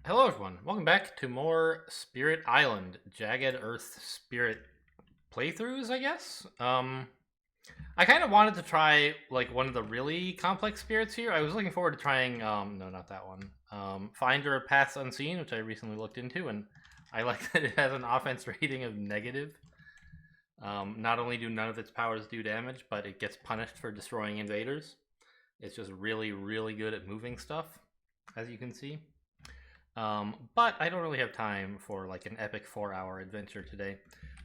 Hello, everyone. Welcome back to more Spirit Island Jagged Earth Spirit playthroughs, I guess. I kind of wanted to try like one of the really complex spirits here. I was looking forward to trying no, not that one. Finder of Paths Unseen, which I recently looked into, and I like that it has an offense rating of negative. Not only do none of its powers do damage, but it gets punished for destroying invaders. It's just really, really good at moving stuff, as you can see. But I don't really have time for like an epic 4-hour adventure today.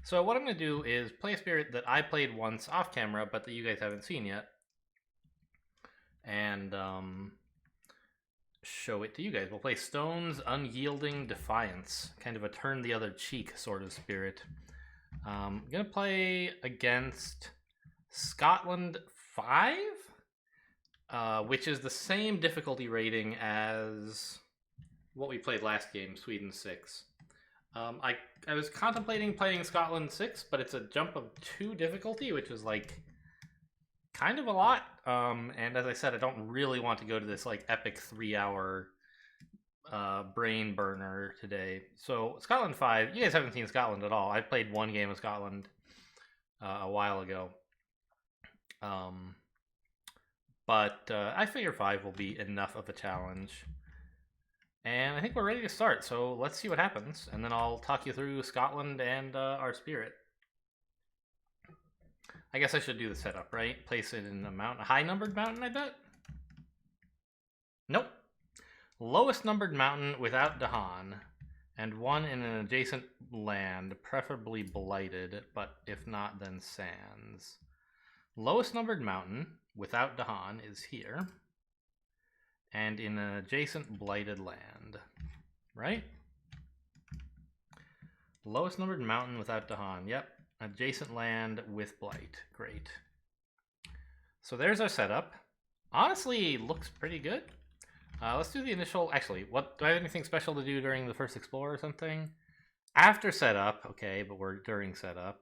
So what I'm going to do is play a spirit that I played once off camera, but that you guys haven't seen yet. And show it to you guys. We'll play Stone's Unyielding Defiance. Kind of a turn the other cheek sort of spirit. I'm going to play against Scotland 5, which is the same difficulty rating as what we played last game, Sweden 6. I was contemplating playing Scotland 6, but it's a jump of 2 difficulty, which is like kind of a lot. And as I said, I don't really want to go to this like epic 3-hour brain burner today. So Scotland 5, you guys haven't seen Scotland at all. I played one game of Scotland a while ago. But I figure 5 will be enough of a challenge. And I think we're ready to start, so let's see what happens, and then I'll talk you through Scotland and our spirit. I guess I should do the setup, right? Place it in a mountain, a high-numbered mountain, I bet? Nope. Lowest numbered mountain without Dahan, and one in an adjacent land, preferably blighted, but if not, then sands. Lowest numbered mountain without Dahan is here. And in an adjacent blighted land, right? Lowest numbered mountain without Dahan. Yep, adjacent land with blight. Great. So there's our setup. Honestly, looks pretty good. Let's do the initial. Actually, what do I have anything special to do during the first explore or something? After setup, okay, but we're during setup.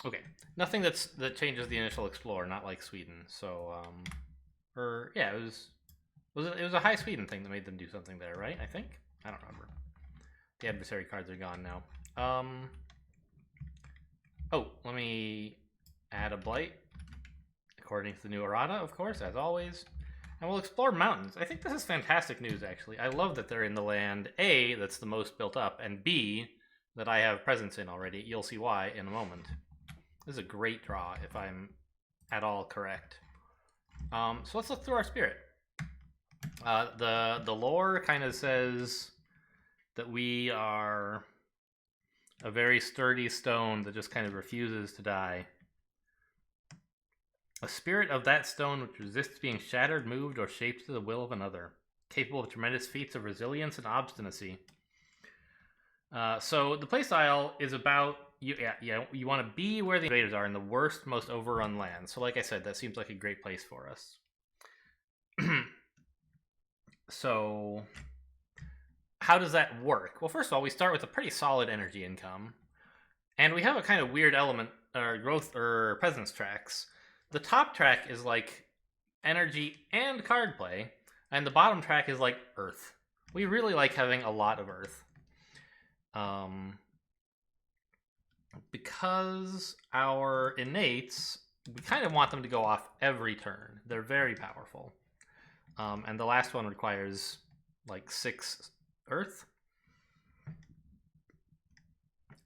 Okay, nothing that changes the initial explore, not like Sweden. So, yeah, it was a high Sweden thing that made them do something there, right? I think I don't remember. The adversary cards are gone now. Oh, let me add a blight according to the new errata, of course, as always. And we'll explore mountains. I think this is fantastic news, actually. I love that they're in the land A that's the most built up, and B that I have presence in already. You'll see why in a moment. This is a great draw, if I'm at all correct. So let's look through our spirit. The lore kind of says that we are a very sturdy stone that just kind of refuses to die. A spirit of that stone which resists being shattered, moved, or shaped to the will of another. Capable of tremendous feats of resilience and obstinacy. So the playstyle is about you want to be where the invaders are in the worst, most overrun lands. So like I said, that seems like a great place for us. So how does that work? Well, first of all, we start with a pretty solid energy income, and we have a kind of weird element or growth or presence tracks. The top track is like energy and card play, and the bottom track is like earth. We really like having a lot of earth. Because our innates, we kind of want them to go off every turn. They're very powerful. And the last one requires like 6 earth.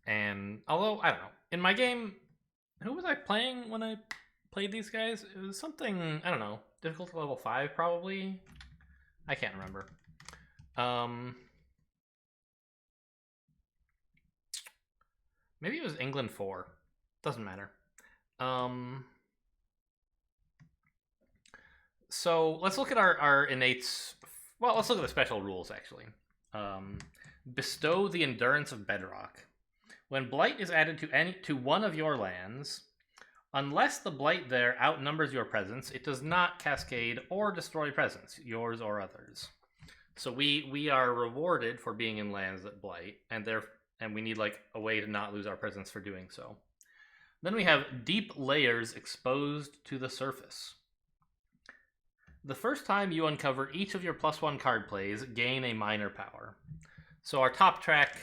And although, I don't know, in my game, who was I playing when I played these guys? It was something, I don't know, difficulty level 5 probably? I can't remember. Maybe it was England 4. Doesn't matter. So let's look at our innates. Well, let's look at the special rules, actually. Bestow the endurance of bedrock. When blight is added to one of your lands, unless the blight there outnumbers your presence, it does not cascade or destroy presence, yours or others. So we are rewarded for being in lands that blight, and we need like a way to not lose our presence for doing so. Then we have deep layers exposed to the surface. The first time you uncover each of your +1 card plays, gain a minor power. So our top track,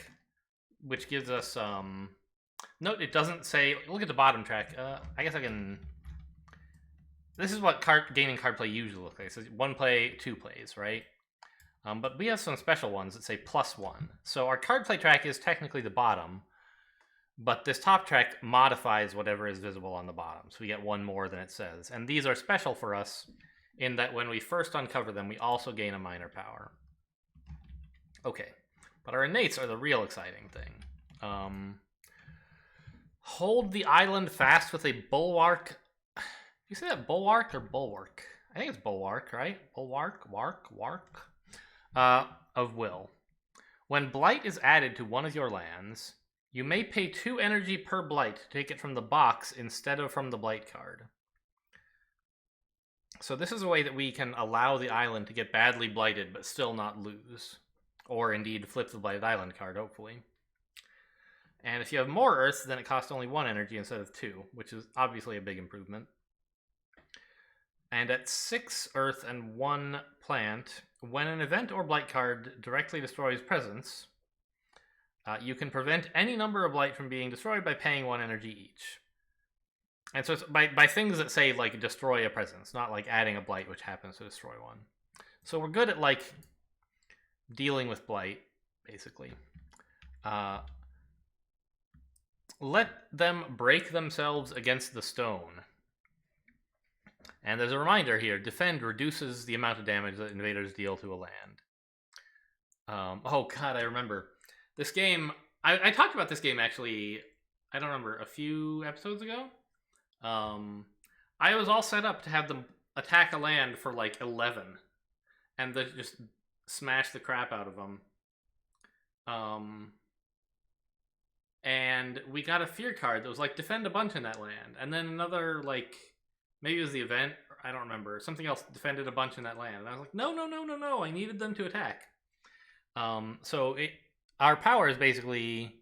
which gives us note it doesn't say. Look at the bottom track. I guess I can. This is what gaining card play usually looks like. So 1 play, 2 plays, right? But we have some special ones that say +1. So our card play track is technically the bottom, but this top track modifies whatever is visible on the bottom. So we get 1 more than it says. And these are special for us in that when we first uncover them, we also gain a minor power. Okay, but our innates are the real exciting thing. Hold the island fast with a bulwark. You say that bulwark or bulwark? I think it's bulwark, right? Bulwark, wark. Of will. When blight is added to one of your lands, you may pay 2 energy per blight to take it from the box instead of from the blight card. So this is a way that we can allow the island to get badly blighted but still not lose. Or indeed flip the blighted island card, hopefully. And if you have more earth, then it costs only 1 energy instead of 2, which is obviously a big improvement. And at 6 earth and 1 plant, when an event or blight card directly destroys presence, you can prevent any number of blight from being destroyed by paying 1 energy each. And so it's by things that say, like, destroy a presence, not like adding a blight, which happens to destroy 1. So we're good at, like, dealing with blight, basically. Let them break themselves against the stone. And there's a reminder here, defend reduces the amount of damage that invaders deal to a land. Oh god, I remember. This game, I talked about this game actually, I don't remember, a few episodes ago? I was all set up to have them attack a land for like 11. And then just smash the crap out of them. And we got a fear card that was like, defend a bunch in that land. And then another, like, maybe it was the event, I don't remember. Something else defended a bunch in that land. And I was like, no, I needed them to attack. So our power is basically...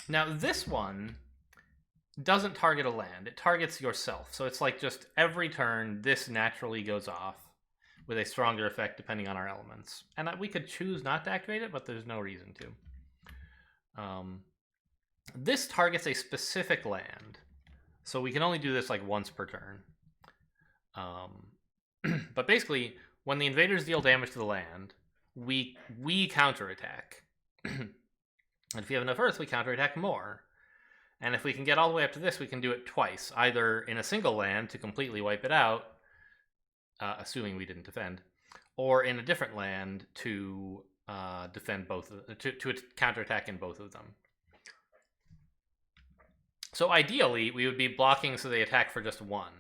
Now, this one doesn't target a land. It targets yourself. So it's like just every turn, this naturally goes off with a stronger effect depending on our elements. And we could choose not to activate it, but there's no reason to. This targets a specific land. So we can only do this like once per turn. But basically, when the invaders deal damage to the land, we counterattack. And if you have enough earth, we counterattack more. And if we can get all the way up to this, we can do it twice. Either in a single land to completely wipe it out, assuming we didn't defend, or in a different land to defend both, to counterattack in both of them. So ideally, we would be blocking so they attack for just 1.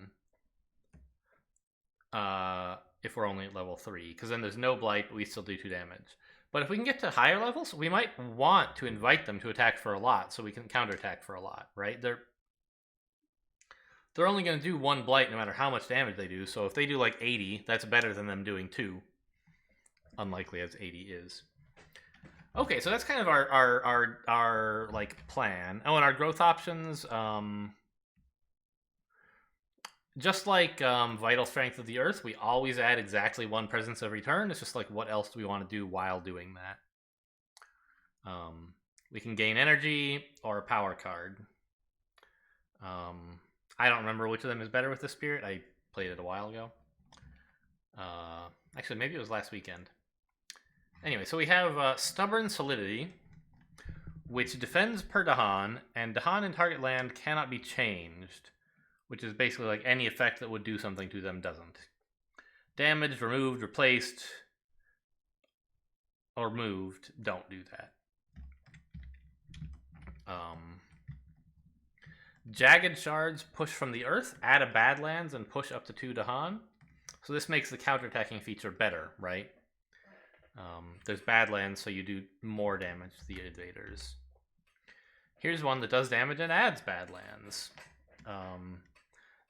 If we're only at level 3, because then there's no blight, but we still do 2 damage. But if we can get to higher levels, we might want to invite them to attack for a lot, so we can counterattack for a lot, right? They're only going to do 1 blight no matter how much damage they do, so if they do like 80, that's better than them doing 2. Unlikely as 80 is. Okay, so that's kind of our like plan. Oh, and our growth options, just like Vital Strength of the Earth, we always add exactly 1 presence every turn. It's just like, what else do we want to do while doing that? We can gain energy or a power card. I don't remember which of them is better with the Spirit. I played it a while ago. Actually, maybe it was last weekend. Anyway, so we have Stubborn Solidity, which defends per Dahan, and Dahan in target land cannot be changed, which is basically like any effect that would do something to them doesn't. Damaged, removed, replaced, or moved don't do that. Jagged Shards push from the earth, add a Badlands, and push up to 2 Dahan. So this makes the counterattacking feature better, right? There's Badlands, so you do more damage to the invaders. Here's one that does damage and adds Badlands.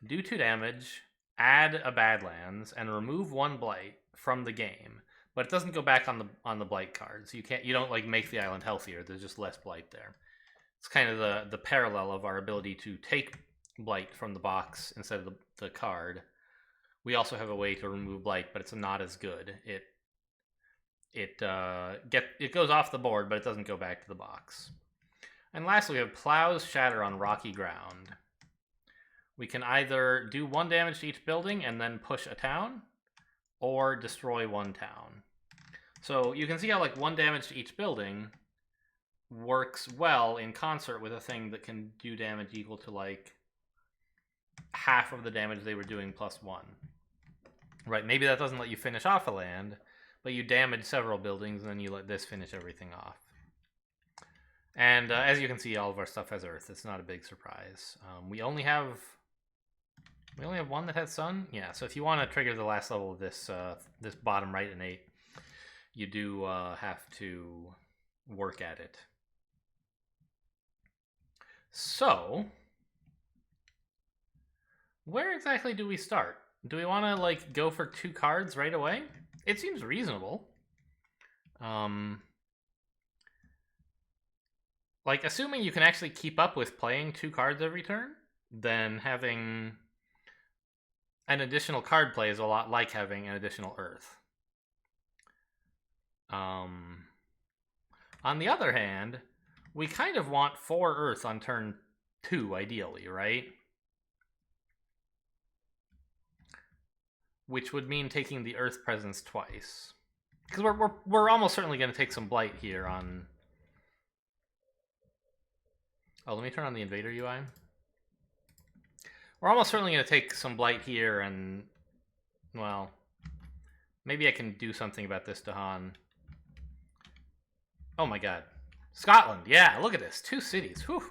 Do 2 damage, add a Badlands, and remove 1 blight from the game. But it doesn't go back on the blight cards. You don't like make the island healthier. There's just less blight there. It's kind of the parallel of our ability to take blight from the box instead of the card, We also have a way to remove blight, but it's not as good. It goes off the board, but it doesn't go back to the box. And lastly, we have Plow's Shatter on rocky ground. We can either do 1 damage to each building and then push a town, or destroy 1 town. So you can see how like 1 damage to each building works well in concert with a thing that can do damage equal to like half of the damage they were doing plus 1. Right, maybe that doesn't let you finish off a land, but you damage several buildings and then you let this finish everything off. And as you can see, all of our stuff has earth. It's not a big surprise. We only have 1 that has sun. Yeah, so if you want to trigger the last level of this this bottom right innate, you do have to work at it. So, where exactly do we start? Do we want to like go for 2 cards right away? It seems reasonable. Like, assuming you can actually keep up with playing 2 cards every turn, then having an additional card play is a lot like having an additional earth. On the other hand, we kind of want 4 earth on turn 2, ideally, right? Which would mean taking the earth presence twice. Because we're almost certainly going to take some blight here on... Oh, let me turn on the invader UI. We're almost certainly going to take some blight here and... Well, maybe I can do something about this, Dahan. Oh my god. Scotland, yeah, look at this. 2 cities, whew.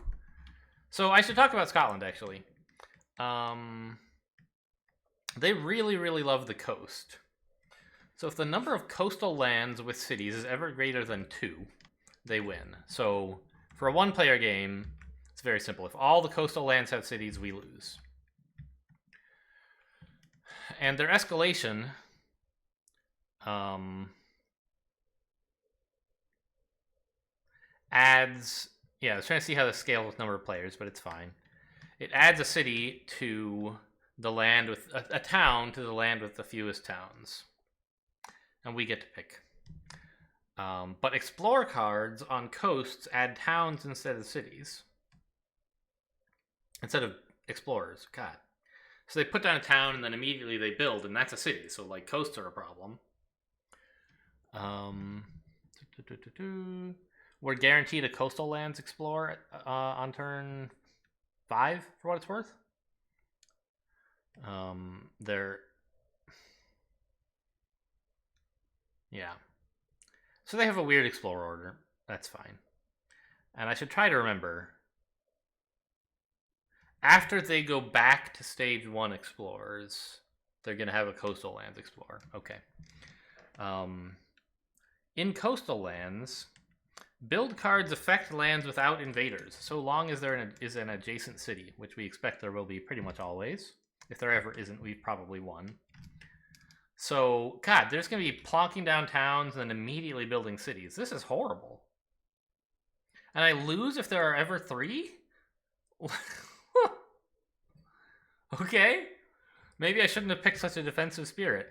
So I should talk about Scotland, actually. They really, really love the coast. So if the number of coastal lands with cities is ever greater than 2, they win. So for a 1-player game, it's very simple. If all the coastal lands have cities, we lose. And their escalation... adds... Yeah, I was trying to see how this scales with number of players, but it's fine. It adds a city to the land with... a town to the land with the fewest towns. And we get to pick. But Explore cards on coasts add towns instead of cities. Instead of Explorers. God. So they put down a town and then immediately they build, and that's a city. So, like, coasts are a problem. We're guaranteed a coastal lands explore on turn 5, for what it's worth. Yeah. So they have a weird explore order. That's fine. And I should try to remember. After they go back to stage 1 explorers, they're going to have a coastal lands explorer. Okay. In coastal lands, build cards affect lands without invaders, so long as there is an adjacent city, which we expect there will be pretty much always. If there ever isn't, we've probably won. So, God, there's going to be plonking down towns and then immediately building cities. This is horrible. And I lose if there are ever 3? Okay. Maybe I shouldn't have picked such a defensive spirit.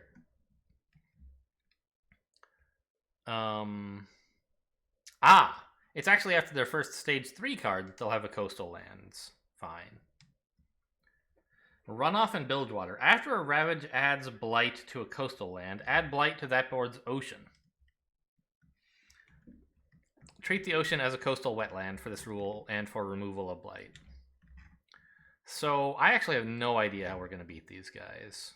It's actually after their first stage 3 card that they'll have a coastal lands. Fine. Runoff and Bilgewater. After a Ravage adds Blight to a coastal land, add Blight to that board's ocean. Treat the ocean as a coastal wetland for this rule and for removal of Blight. So, I actually have no idea how we're going to beat these guys.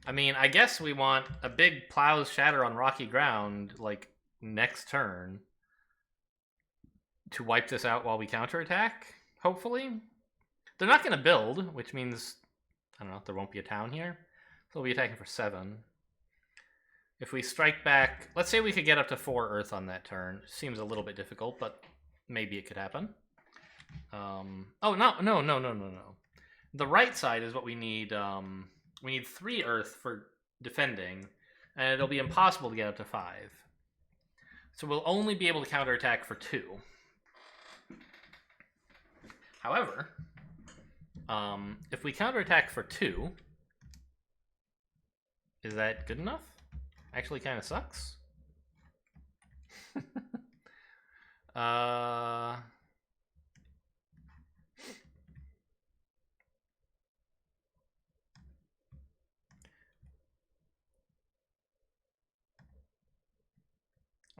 I mean, I guess we want a big Plow's Shatter on rocky ground, like, next turn to wipe this out while we counterattack, hopefully. They're not going to build, which means, I don't know, there won't be a town here. So we'll be attacking for 7. If we strike back, let's say we could get up to 4 earth on that turn. Seems a little bit difficult, but maybe it could happen. Oh, no. The right side is what we need. We need 3 earth for defending, and it'll be impossible to get up to 5. So we'll only be able to counterattack for 2. However, If we counterattack for 2, is that good enough? Actually kind of sucks. I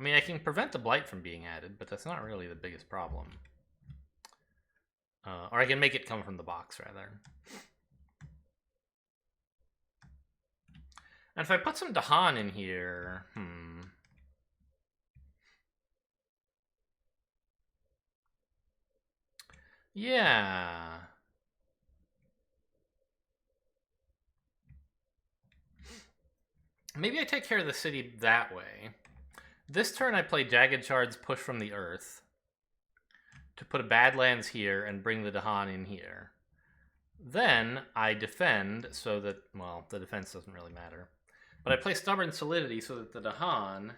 mean, I can prevent the blight from being added, but that's not really the biggest problem. Or I can make it come from the box, rather. And if I put some Dahan in here, yeah. Maybe I take care of the city that way. This turn I play Jagged Shards Push from the Earth to put a Badlands here and bring the Dahan in here. Then I defend so that, well, the defense doesn't really matter. But I play Stubborn Solidity so that the Dahan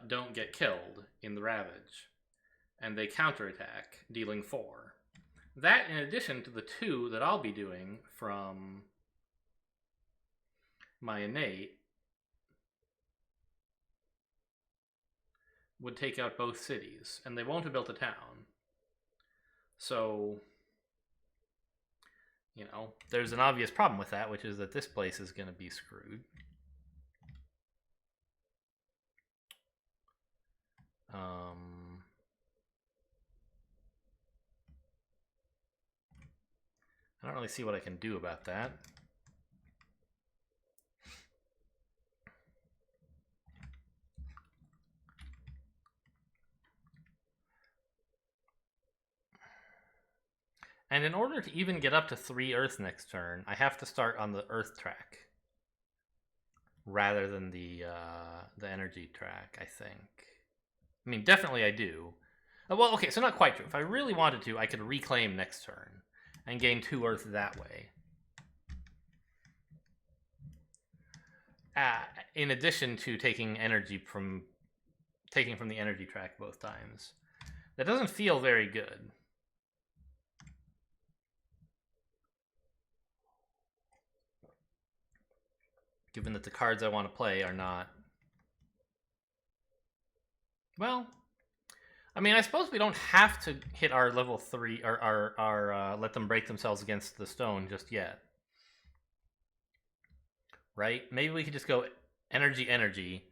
don't get killed in the Ravage. And they counterattack, dealing 4. That in addition to the 2 that I'll be doing from my innate would take out both cities, and they won't have built a town. So, you know, there's an obvious problem with that, which is that this place is going to be screwed. I don't really see what I can do about that. And in order to even get up to 3 Earth next turn, I have to start on the Earth track rather than the energy track, I think. I mean, definitely I do. Well, okay, so not quite true. If I really wanted to, I could reclaim next turn and gain 2 Earth that way. In addition to taking from the energy track both times. That doesn't feel very good. Given that the cards I want to play are not... Well, I mean, I suppose we don't have to hit our level 3, or our let them break themselves against the stone just yet. Right? Maybe we could just go energy,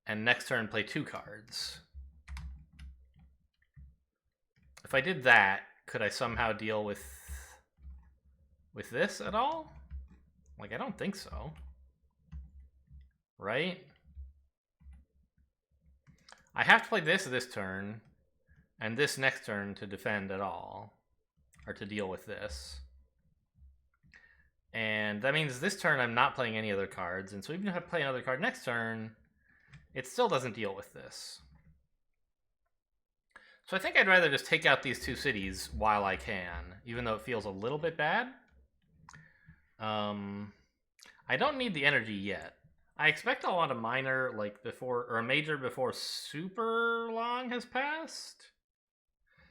and next turn play 2 cards. If I did that, could I somehow deal with this at all? Like, I don't think so. Right? I have to play this turn, and this next turn to defend at all, or to deal with this. And that means this turn I'm not playing any other cards, and so even if I play another card next turn, it still doesn't deal with this. So I think I'd rather just take out these 2 cities while I can, even though it feels a little bit bad. I don't need the energy yet. I expect I'll want a minor like before, or a major before super long has passed.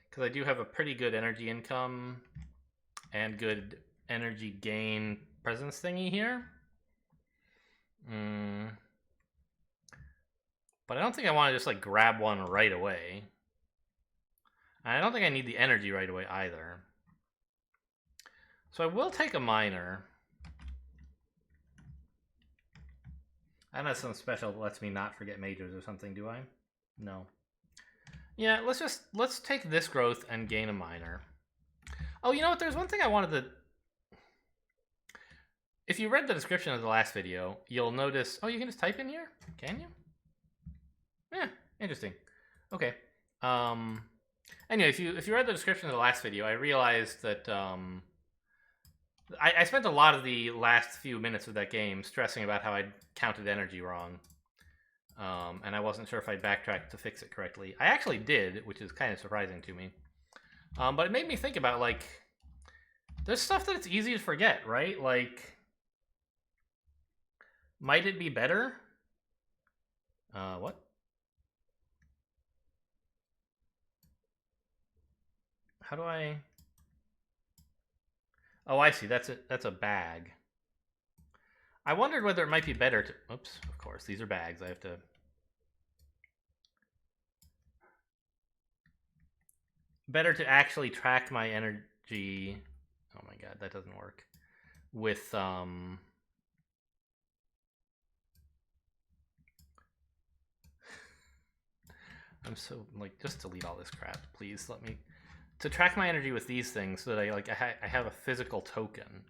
Because I do have a pretty good energy income and good energy gain presence thingy here. But I don't think I want to just like grab one right away. And I don't think I need the energy right away either. So I will take a minor. I don't know, something special that lets me not forget majors or something, do I? No. Yeah, let's take this growth and gain a minor. Oh, you know what? There's one thing I wanted to... If you read the description of the last video, you'll notice... Oh, you can just type in here? Can you? Yeah, interesting. Okay. Anyway, if you read the description of the last video, I realized that... I spent a lot of the last few minutes of that game stressing about how I'd counted energy wrong. And I wasn't sure if I'd backtracked to fix it correctly. I actually did, which is kind of surprising to me. But it made me think about, like, there's stuff that it's easy to forget, right? Like, might it be better? What? How do I... Oh, I see. That's a bag. I wondered whether it might be better to... Oops, of course. These are bags. I have to... Better to actually track my energy... Oh my god, that doesn't work. With, I'm so, like, just delete all this crap, please. Let me... To track my energy with these things so that I have a physical token.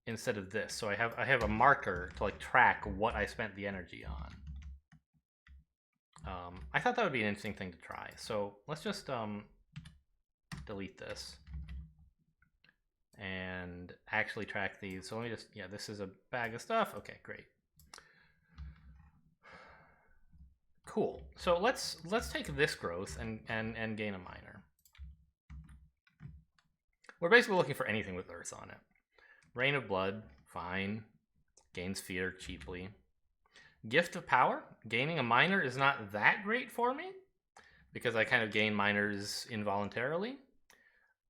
Instead of this. So I have a marker to, like, track what I spent the energy on. I thought that would be an interesting thing to try. So let's just delete this and actually track these. So let me just, yeah, this is a bag of stuff. Okay, great. Cool. So let's take this growth and gain a minor. We're basically looking for anything with Earth on it. Rain of Blood, fine. Gains fear cheaply. Gift of Power, gaining a minor is not that great for me because I kind of gain minors involuntarily.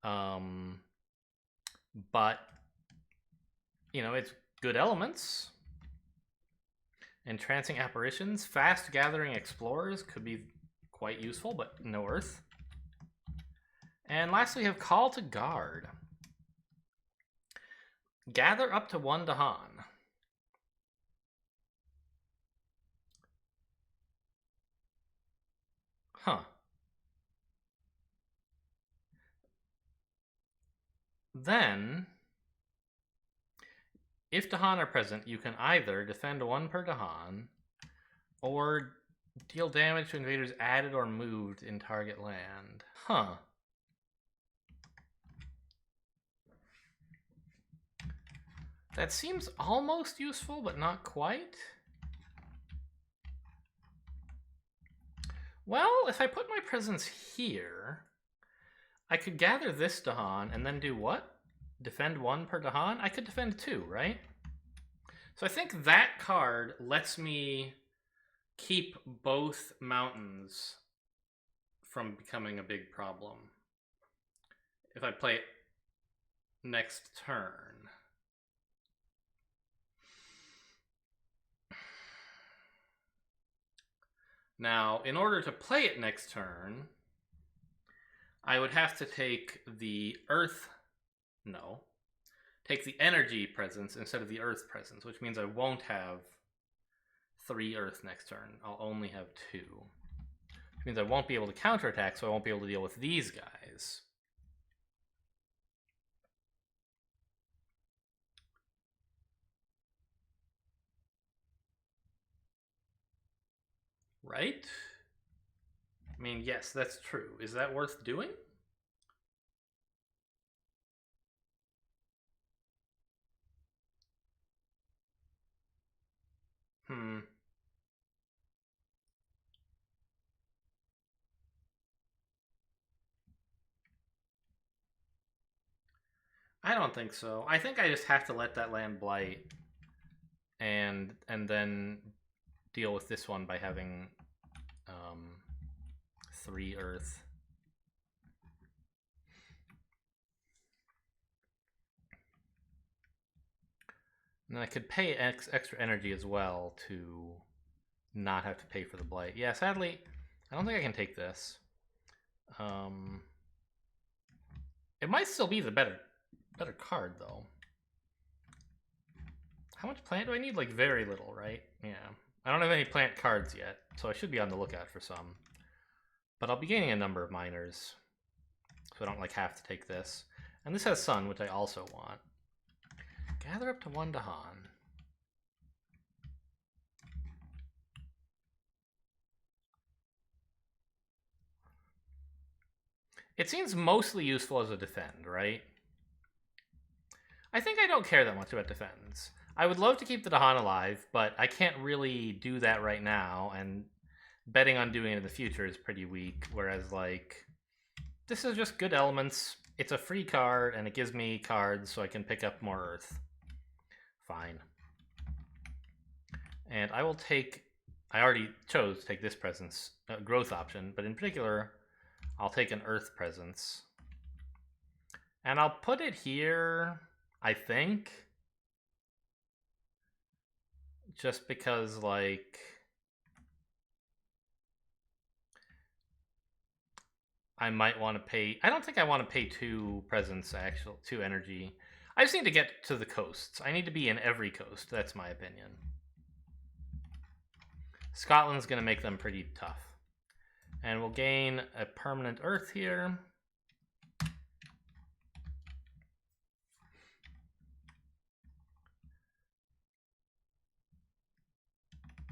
But, you know, it's good elements. Entrancing Apparitions, Fast Gathering Explorers could be quite useful, but no Earth. And lastly, we have Call to Guard. Gather up to 1 Dahan. Huh. Then, if Dahan are present, you can either defend 1 per Dahan, or deal damage to invaders added or moved in target land. Huh. That seems almost useful, but not quite. Well, if I put my presence here, I could gather this Dahan and then do what? Defend 1 per Dahan? I could defend 2, right? So I think that card lets me keep both mountains from becoming a big problem if I play it next turn. Now, in order to play it next turn, I would have to take the Earth... No. Take the energy presence instead of the Earth presence, which means I won't have 3 Earth next turn. I'll only have 2. Which means I won't be able to counterattack, so I won't be able to deal with these guys. Right? I mean, yes, that's true. Is that worth doing? I don't think so. I think I just have to let that land blight and then deal with this one by having 3 Earth. And then I could pay extra energy as well to not have to pay for the blight. Yeah, sadly, I don't think I can take this. It might still be the better card, though. How much plant do I need? Like, very little, right? Yeah. I don't have any plant cards yet, so I should be on the lookout for some. But I'll be gaining a number of miners, so I don't, like, have to take this. And this has Sun, which I also want. Gather up to 1 Dahan. It seems mostly useful as a defend, right? I think I don't care that much about defends. I would love to keep the Dahan alive, but I can't really do that right now, and betting on doing it in the future is pretty weak, whereas, like, this is just good elements. It's a free card, and it gives me cards so I can pick up more Earth. Fine. And I will take... I already chose to take this presence, growth option, but in particular, I'll take an Earth presence. And I'll put it here, I think. Just because, like, I might want to pay. I don't think I want to pay 2 presents, actual 2 energy. I just need to get to the coasts. I need to be in every coast. That's my opinion. Scotland's going to make them pretty tough. And we'll gain a permanent Earth here.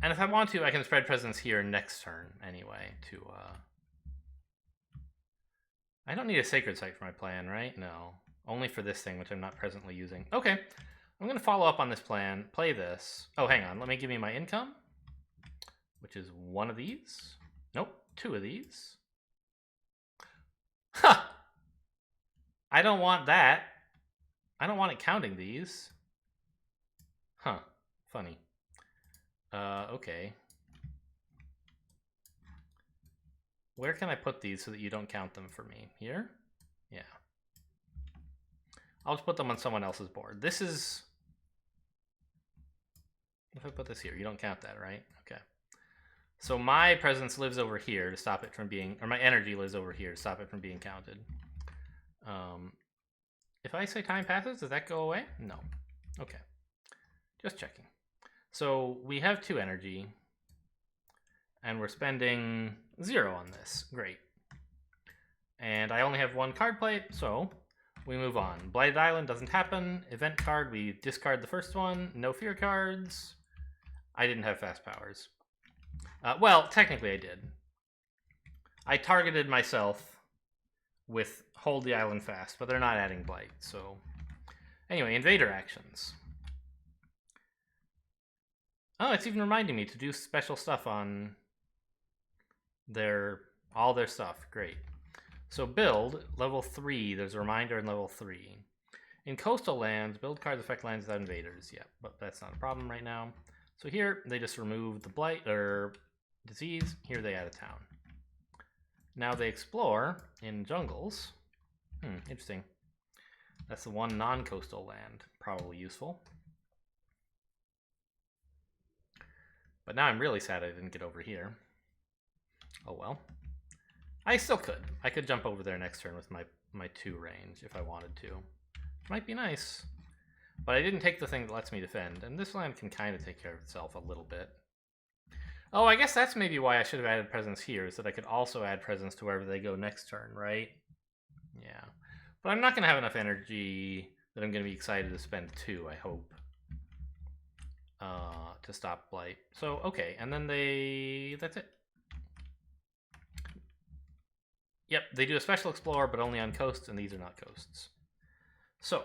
And if I want to, I can spread presents here next turn anyway to... I don't need a sacred site for my plan, right? No. Only for this thing, which I'm not presently using. Okay. I'm going to follow up on this plan, play this. Oh, hang on. Let me give me my income, which is 1 of these. Nope, 2 of these. Ha! I don't want that. I don't want it counting these. Huh. Funny. Okay. Where can I put these so that you don't count them for me? Here? Yeah. I'll just put them on someone else's board. This is... If I put this here, you don't count that, right? Okay. So my presence lives over here to stop it from being... Or my energy lives over here to stop it from being counted. If I say time passes, does that go away? No. Okay. Just checking. So we have 2 energy. And we're spending 0 on this. Great. And I only have 1 card plate, so we move on. Blighted Island doesn't happen. Event card, we discard the first one. No fear cards. I didn't have fast powers. Well, technically I did. I targeted myself with hold the island fast, but they're not adding blight, so... Anyway, invader actions. Oh, it's even reminding me to do special stuff on all their stuff. Great. So build, level 3, there's a reminder in level 3. In coastal lands, build cards affect lands without invaders. Yeah, but that's not a problem right now. So here, they just remove the blight, or disease. Here they add a town. Now they explore in jungles. Interesting. That's the one non-coastal land. Probably useful. But now I'm really sad I didn't get over here. Oh well. I still could. I could jump over there next turn with my 2 range if I wanted to. Which might be nice. But I didn't take the thing that lets me defend, and this land can kind of take care of itself a little bit. Oh, I guess that's maybe why I should have added presence here, is that I could also add presence to wherever they go next turn, right? Yeah. But I'm not going to have enough energy that I'm going to be excited to spend 2, I hope. To stop blight. So, okay, and then that's it. Yep, they do a special explorer, but only on coasts, and these are not coasts. So,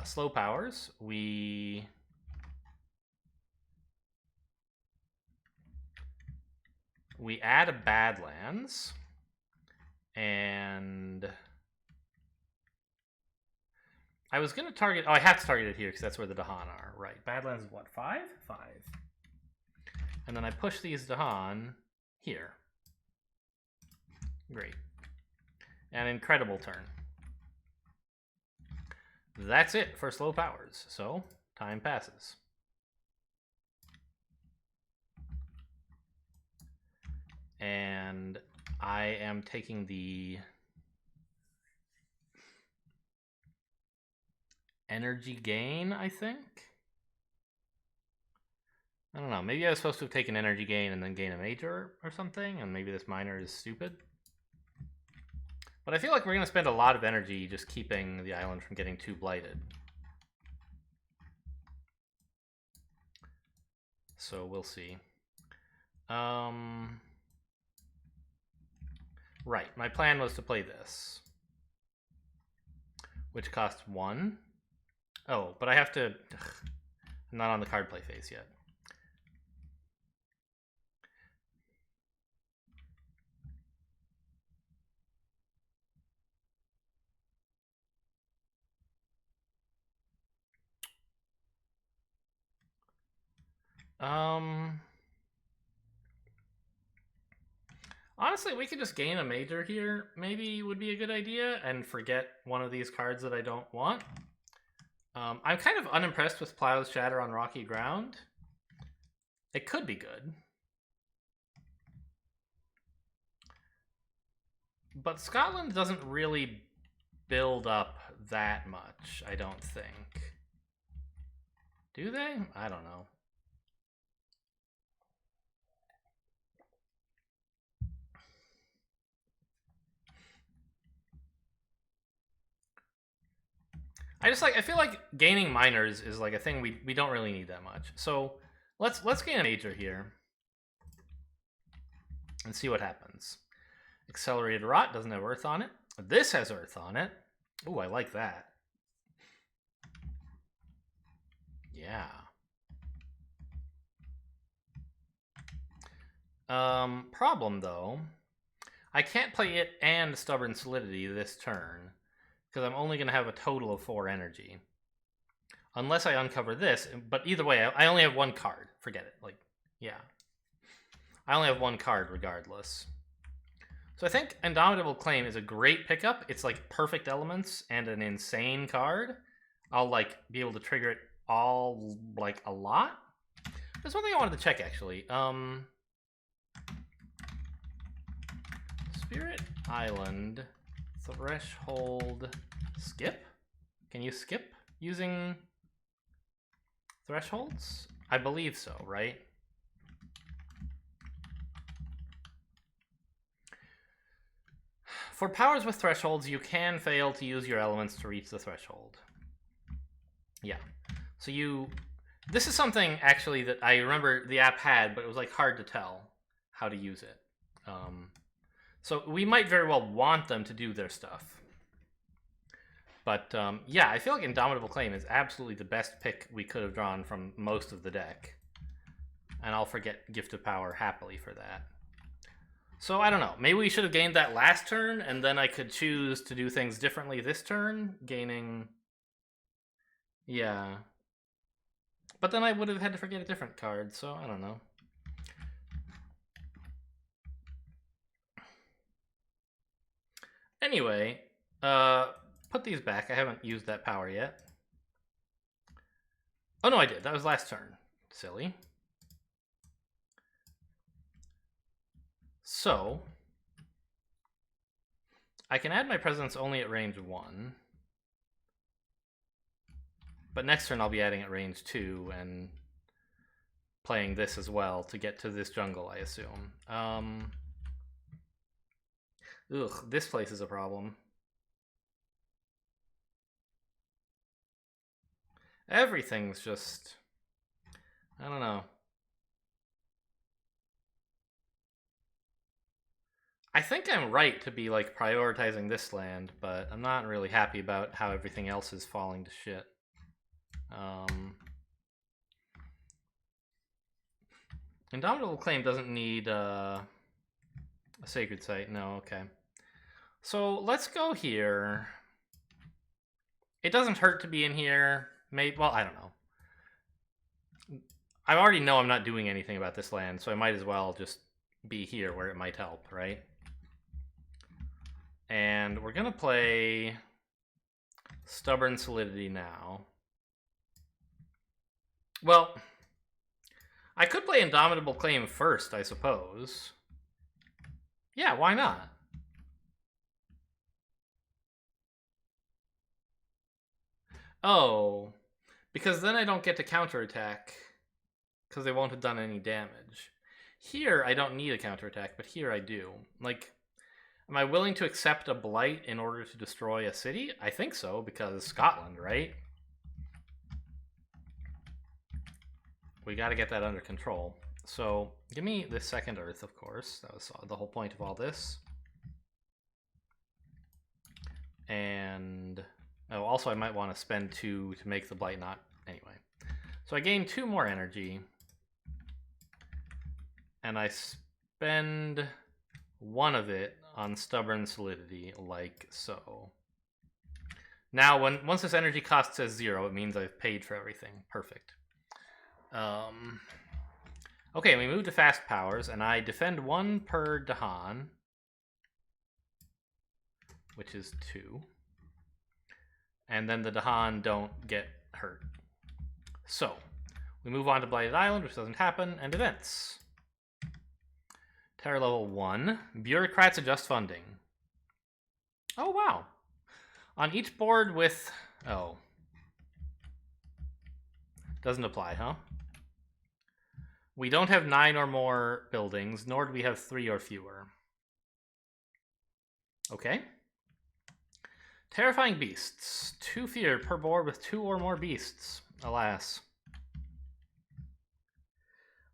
slow powers, we add a Badlands, and I was going to target... Oh, I have to target it here because that's where the Dahan are. Right. Badlands is what, 5? 5. And then I push these Dahan here. Great. An incredible turn. That's it for slow powers. So, time passes. And I am taking the... energy gain, I think? I don't know. Maybe I was supposed to have taken energy gain and then gain a major or something, and maybe this minor is stupid. But I feel like we're going to spend a lot of energy just keeping the island from getting too blighted. So we'll see. Right, my plan was to play this, which costs 1. Oh, but I have to... I'm not on the card play phase yet. Honestly, we could just gain a major here, maybe would be a good idea, and forget one of these cards that I don't want. I'm kind of unimpressed with Plow's Shatter on rocky ground. It could be good. But Scotland doesn't really build up that much, I don't think. Do they? I don't know. I feel like gaining minors is like a thing we don't really need that much. So let's gain a major here and see what happens. Accelerated Rot doesn't have Earth on it. This has Earth on it. Ooh, I like that. Yeah. Problem though, I can't play it and Stubborn Solidity this turn because I'm only going to have a total of 4 energy. Unless I uncover this, but either way, I only have 1 card. Forget it. Like, yeah. I only have 1 card regardless. So I think Indomitable Claim is a great pickup. It's like perfect elements and an insane card. I'll like be able to trigger it all like a lot. There's one thing I wanted to check actually. Spirit Island threshold skip? Can you skip using thresholds? I believe so, right? For powers with thresholds, you can fail to use your elements to reach the threshold. Yeah. So this is something actually that I remember the app had, but it was like hard to tell how to use it. So we might very well want them to do their stuff. But yeah, I feel like Indomitable Claim is absolutely the best pick we could have drawn from most of the deck. And I'll forget Gift of Power happily for that. So I don't know. Maybe we should have gained that last turn, and then I could choose to do things differently this turn, gaining... Yeah. But then I would have had to forget a different card, so I don't know. Anyway, put these back. I haven't used that power yet. Oh no, I did. That was last turn. Silly. So, I can add my presence only at range 1. But next turn I'll be adding at range 2 and playing this as well to get to this jungle, I assume. Ugh, this place is a problem. Everything's just... I don't know. I think I'm right to be like prioritizing this land, but I'm not really happy about how everything else is falling to shit. Indomitable Claim doesn't need a Sacred Site. No, okay. So let's go here. It doesn't hurt to be in here. Maybe, well, I don't know. I already know I'm not doing anything about this land, so I might as well just be here where it might help, right? And we're gonna play Stubborn Solidity now. Well, I could play Indomitable Claim first, I suppose. Yeah, why not? Oh, because then I don't get to counterattack because they won't have done any damage. Here, I don't need a counterattack, but here I do. Like, am I willing to accept a blight in order to destroy a city? I think so, because Scotland, right? We got to get that under control. So, give me the second Earth, of course. That was the whole point of all this. And... oh, also I might want to spend 2 to make the blight not... anyway. So I gain 2 more energy. And I spend 1 of it on Stubborn Solidity, like so. Now, once this energy cost says 0, it means I've paid for everything. Perfect. Okay, we move to fast powers, and I defend 1 per Dahan, which is 2. And then the Dahan don't get hurt. So, we move on to Blighted Island, which doesn't happen, and events. Terror level 1. Bureaucrats adjust funding. Oh, wow. On each board with... Oh. Doesn't apply, huh? We don't have 9 or more buildings, nor do we have 3 or fewer. Okay. Terrifying beasts. 2 fear per board with 2 or more beasts. Alas.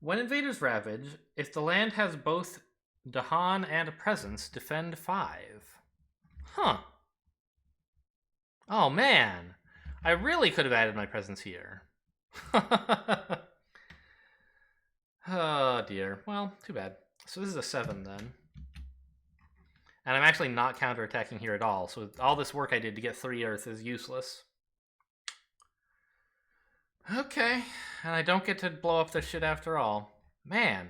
When invaders ravage, if the land has both Dahan and a presence, defend 5. Huh. Oh man. I really could have added my presence here. Oh dear. Well, too bad. So this is a 7 then. And I'm actually not counterattacking here at all, so all this work I did to get 3 Earth is useless. Okay, and I don't get to blow up their shit after all. Man.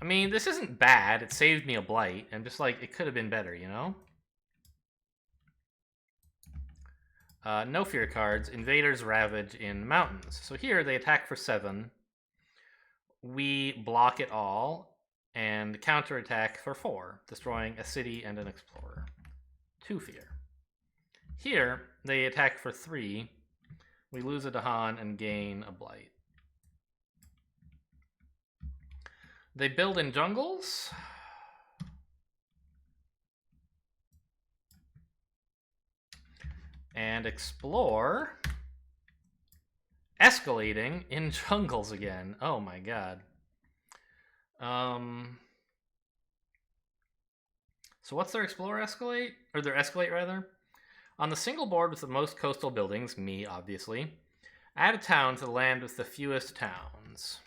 I mean, this isn't bad. It saved me a blight. I'm just like, it could have been better, you know? No fear cards. Invaders ravage in mountains. So here they attack for 7. We block it all and counterattack for 4, destroying a city and an explorer. 2 fear. Here they attack for 3. We lose a Dahan and gain a blight. They build in jungles. And explore. Escalating in jungles again. Oh my god. So what's their explore escalate? Or their escalate, rather? On the single board with the most coastal buildings, me, obviously, add a town to the land with the fewest towns.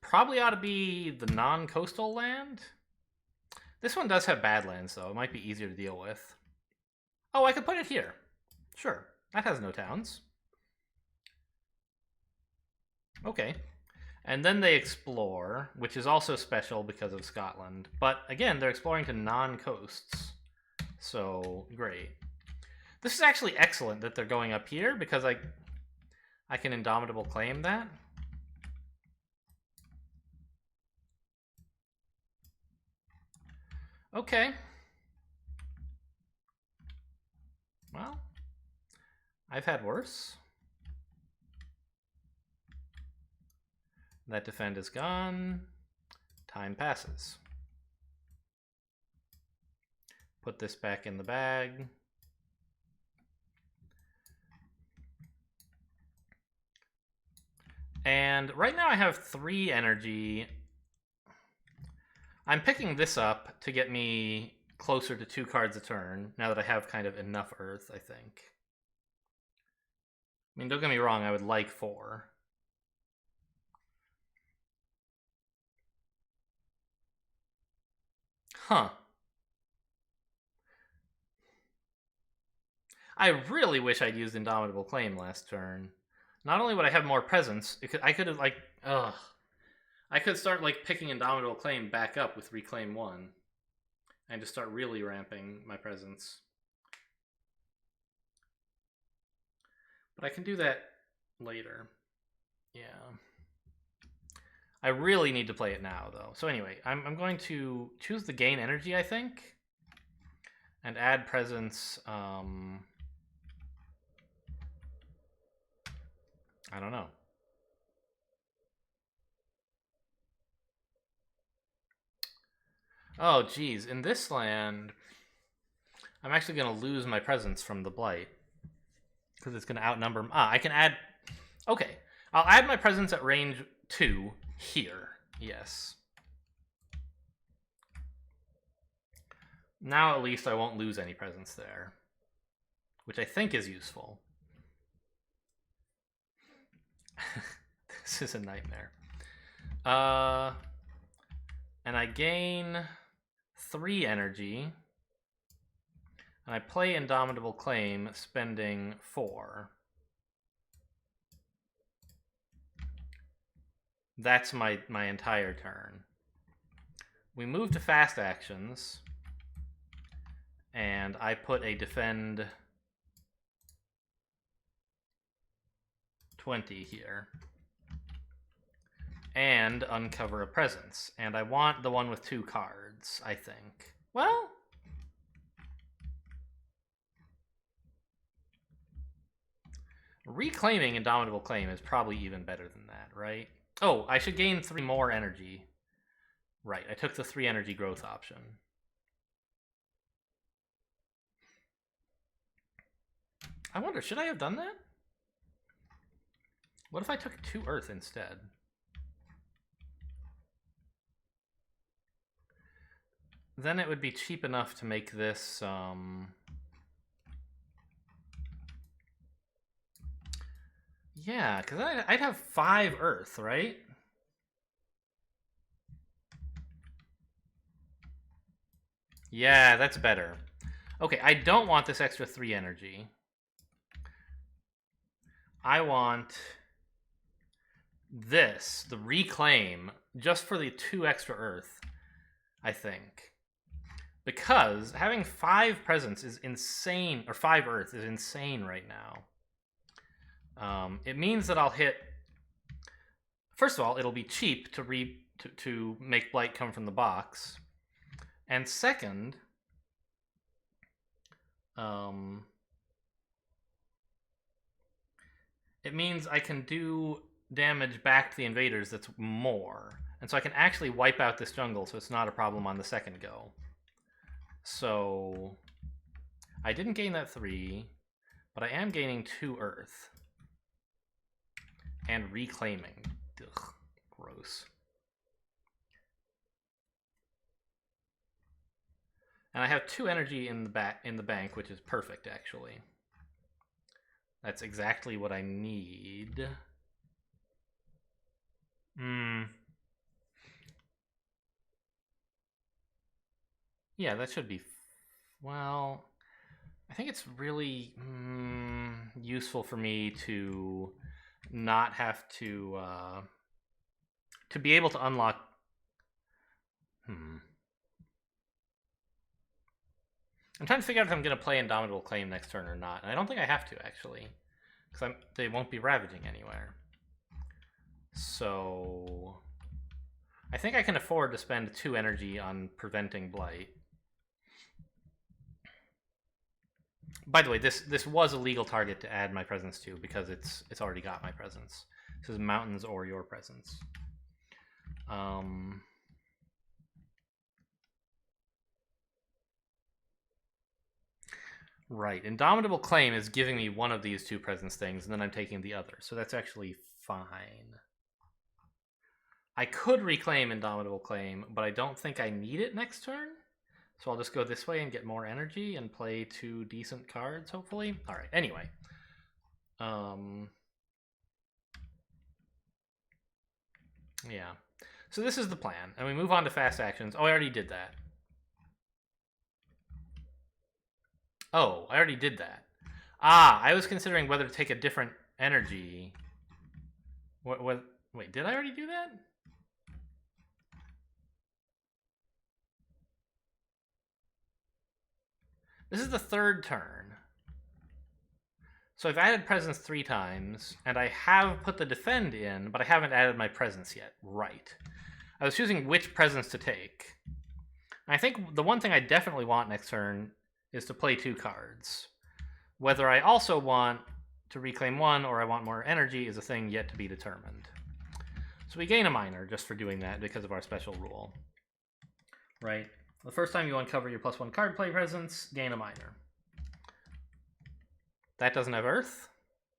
Probably ought to be the non-coastal land. This one does have badlands, though. It might be easier to deal with. Oh, I could put it here. Sure. That has no towns. Okay. And then they explore, which is also special because of Scotland. But again, they're exploring to non-coasts. So, great. This is actually excellent that they're going up here, because I can Indomitable claim that. Okay. Well, I've had worse. That defend is gone. Time passes. Put this back in the bag. And right now I have 3 energy. I'm picking this up to get me closer to 2 cards a turn, now that I have kind of enough Earth, I think. I mean, don't get me wrong, I would like 4. Huh. I really wish I'd used Indomitable Claim last turn. Not only would I have more presence, I could have, like, I could start, like, picking Indomitable Claim back up with Reclaim 1. And just start really ramping my presence. But I can do that later. Yeah. I really need to play it now, though. So anyway, I'm going to choose the gain energy, I think. And add presence, I don't know. Oh, geez. In this land, I'm actually going to lose my presence from the blight. Because it's going to outnumber... I can add... Okay. I'll add my presence at range 2 here. Yes. Now at least I won't lose any presence there. Which I think is useful. This is a nightmare. And I gain 3 energy. And I play Indomitable Claim, spending 4. That's my entire turn. We move to fast actions, and I put a defend 20 here. And uncover a presence. And I want the one with 2 cards, I think. Well, reclaiming Indomitable Claim is probably even better than that, right? Oh, I should gain 3 more energy. Right, I took the 3 energy growth option. I wonder, should I have done that? What if I took 2 Earth instead? Then it would be cheap enough to make this, yeah, because I'd have 5 Earth, right? Yeah, that's better. Okay, I don't want this extra 3 energy. I want this, the reclaim, just for the 2 extra Earth, I think. Because having 5 presence is insane, or 5 Earth is insane right now. It means that I'll hit... First of all, it'll be cheap to make Blight come from the box. And second, it means I can do damage back to the invaders that's more. And so I can actually wipe out this jungle, so it's not a problem on the second go. So I didn't gain that 3, but I am gaining 2 Earth. And reclaiming. Ugh, gross. And I have 2 energy in the bank, which is perfect, actually. That's exactly what I need. Yeah, that should be... Well, I think it's really useful for me to not have to be able to unlock... I'm trying to figure out if I'm going to play Indomitable Claim next turn or not. And I don't think I have to, actually. Because they won't be ravaging anywhere. So... I think I can afford to spend 2 energy on preventing Blight. By the way, this was a legal target to add my presence to, because it's already got my presence. This is mountains or your presence. Right, Indomitable Claim is giving me one of these 2 presence things, and then I'm taking the other, so that's actually fine. I could reclaim Indomitable Claim, but I don't think I need it next turn. So I'll just go this way and get more energy and play 2 decent cards, hopefully. All right, anyway. Yeah. So this is the plan. And we move on to fast actions. Oh, I already did that. Oh, I already did that. Ah, I was considering whether to take a different energy. Wait, did I already do that? This is the 3rd turn. So I've added presence 3 times, and I have put the defend in, but I haven't added my presence yet. Right. I was choosing which presence to take. And I think the one thing I definitely want next turn is to play 2 cards. Whether I also want to reclaim 1 or I want more energy is a thing yet to be determined. So we gain a minor just for doing that because of our special rule. Right? The first time you uncover your +1 card play presence, gain a minor. That doesn't have Earth.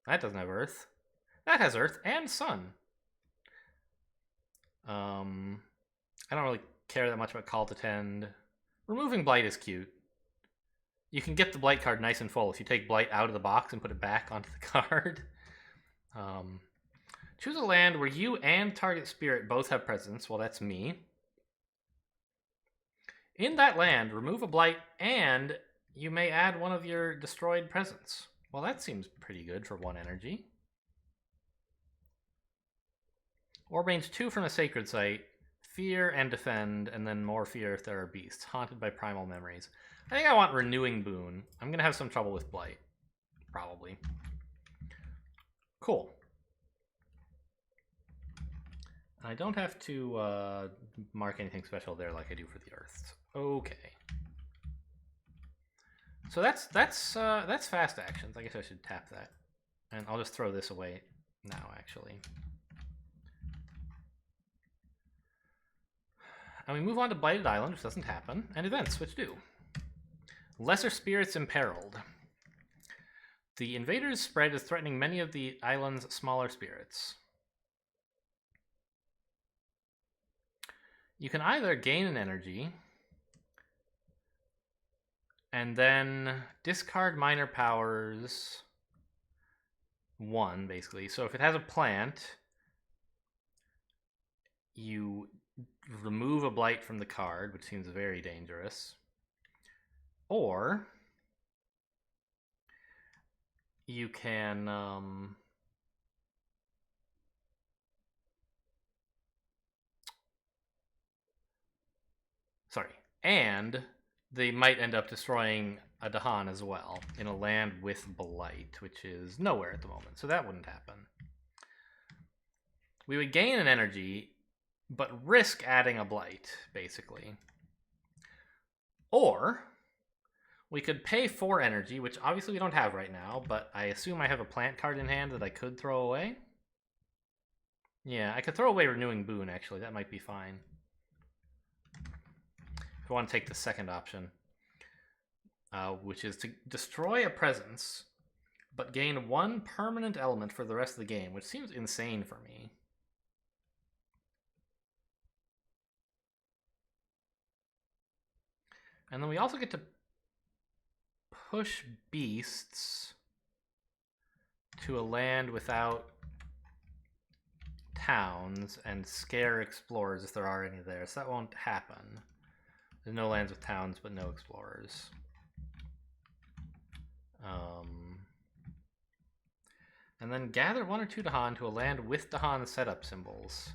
That doesn't have Earth. That has Earth and Sun. I don't really care that much about Call to Tend. Removing Blight is cute. You can get the Blight card nice and full if you take Blight out of the box and put it back onto the card. Choose a land where you and target spirit both have presence. Well, that's me. In that land, remove a Blight and you may add one of your destroyed presents. Well, that seems pretty good for 1 energy. Or range 2 from a sacred site. Fear and defend, and then more fear if there are beasts. Haunted by primal memories. I think I want Renewing Boon. I'm going to have some trouble with Blight. Probably. Cool. I don't have to mark anything special there like I do for the Earths. Okay. So that's fast actions. I guess I should tap that. And I'll just throw this away now, actually. And we move on to Blighted Island, which doesn't happen, and events, which do. Lesser spirits imperiled. The invaders' spread is threatening many of the island's smaller spirits. You can either gain an energy and then discard minor powers 1, basically. So if it has a plant, you remove a blight from the card, which seems very dangerous. Or you can and they might end up destroying a Dahan as well in a land with blight, which is nowhere at the moment, so that wouldn't happen. We would gain an energy, but risk adding a blight, basically. Or we could pay 4 energy, which obviously we don't have right now, but I assume I have a plant card in hand that I could throw away. Yeah, I could throw away Renewing Boon, actually. That might be fine. If I want to take the second option, which is to destroy a presence, but gain 1 permanent element for the rest of the game, which seems insane for me. And then we also get to push beasts to a land without towns and scare explorers if there are any there, so that won't happen. There's no lands with towns, but no explorers. And then gather 1 or 2 Dahan to a land with Dahan setup symbols.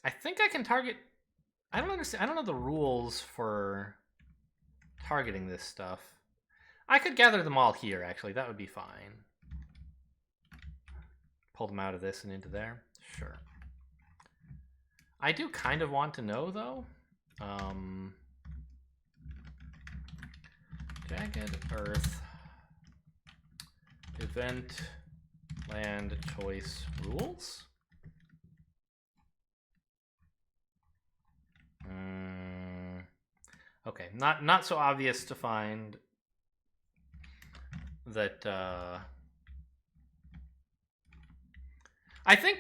I think I can target... I don't understand. I don't know the rules for targeting this stuff. I could gather them all here, actually. That would be fine. Pull them out of this and into there. Sure. I do kind of want to know, though. Jagged Earth event land choice rules. Okay, not so obvious to find that. I think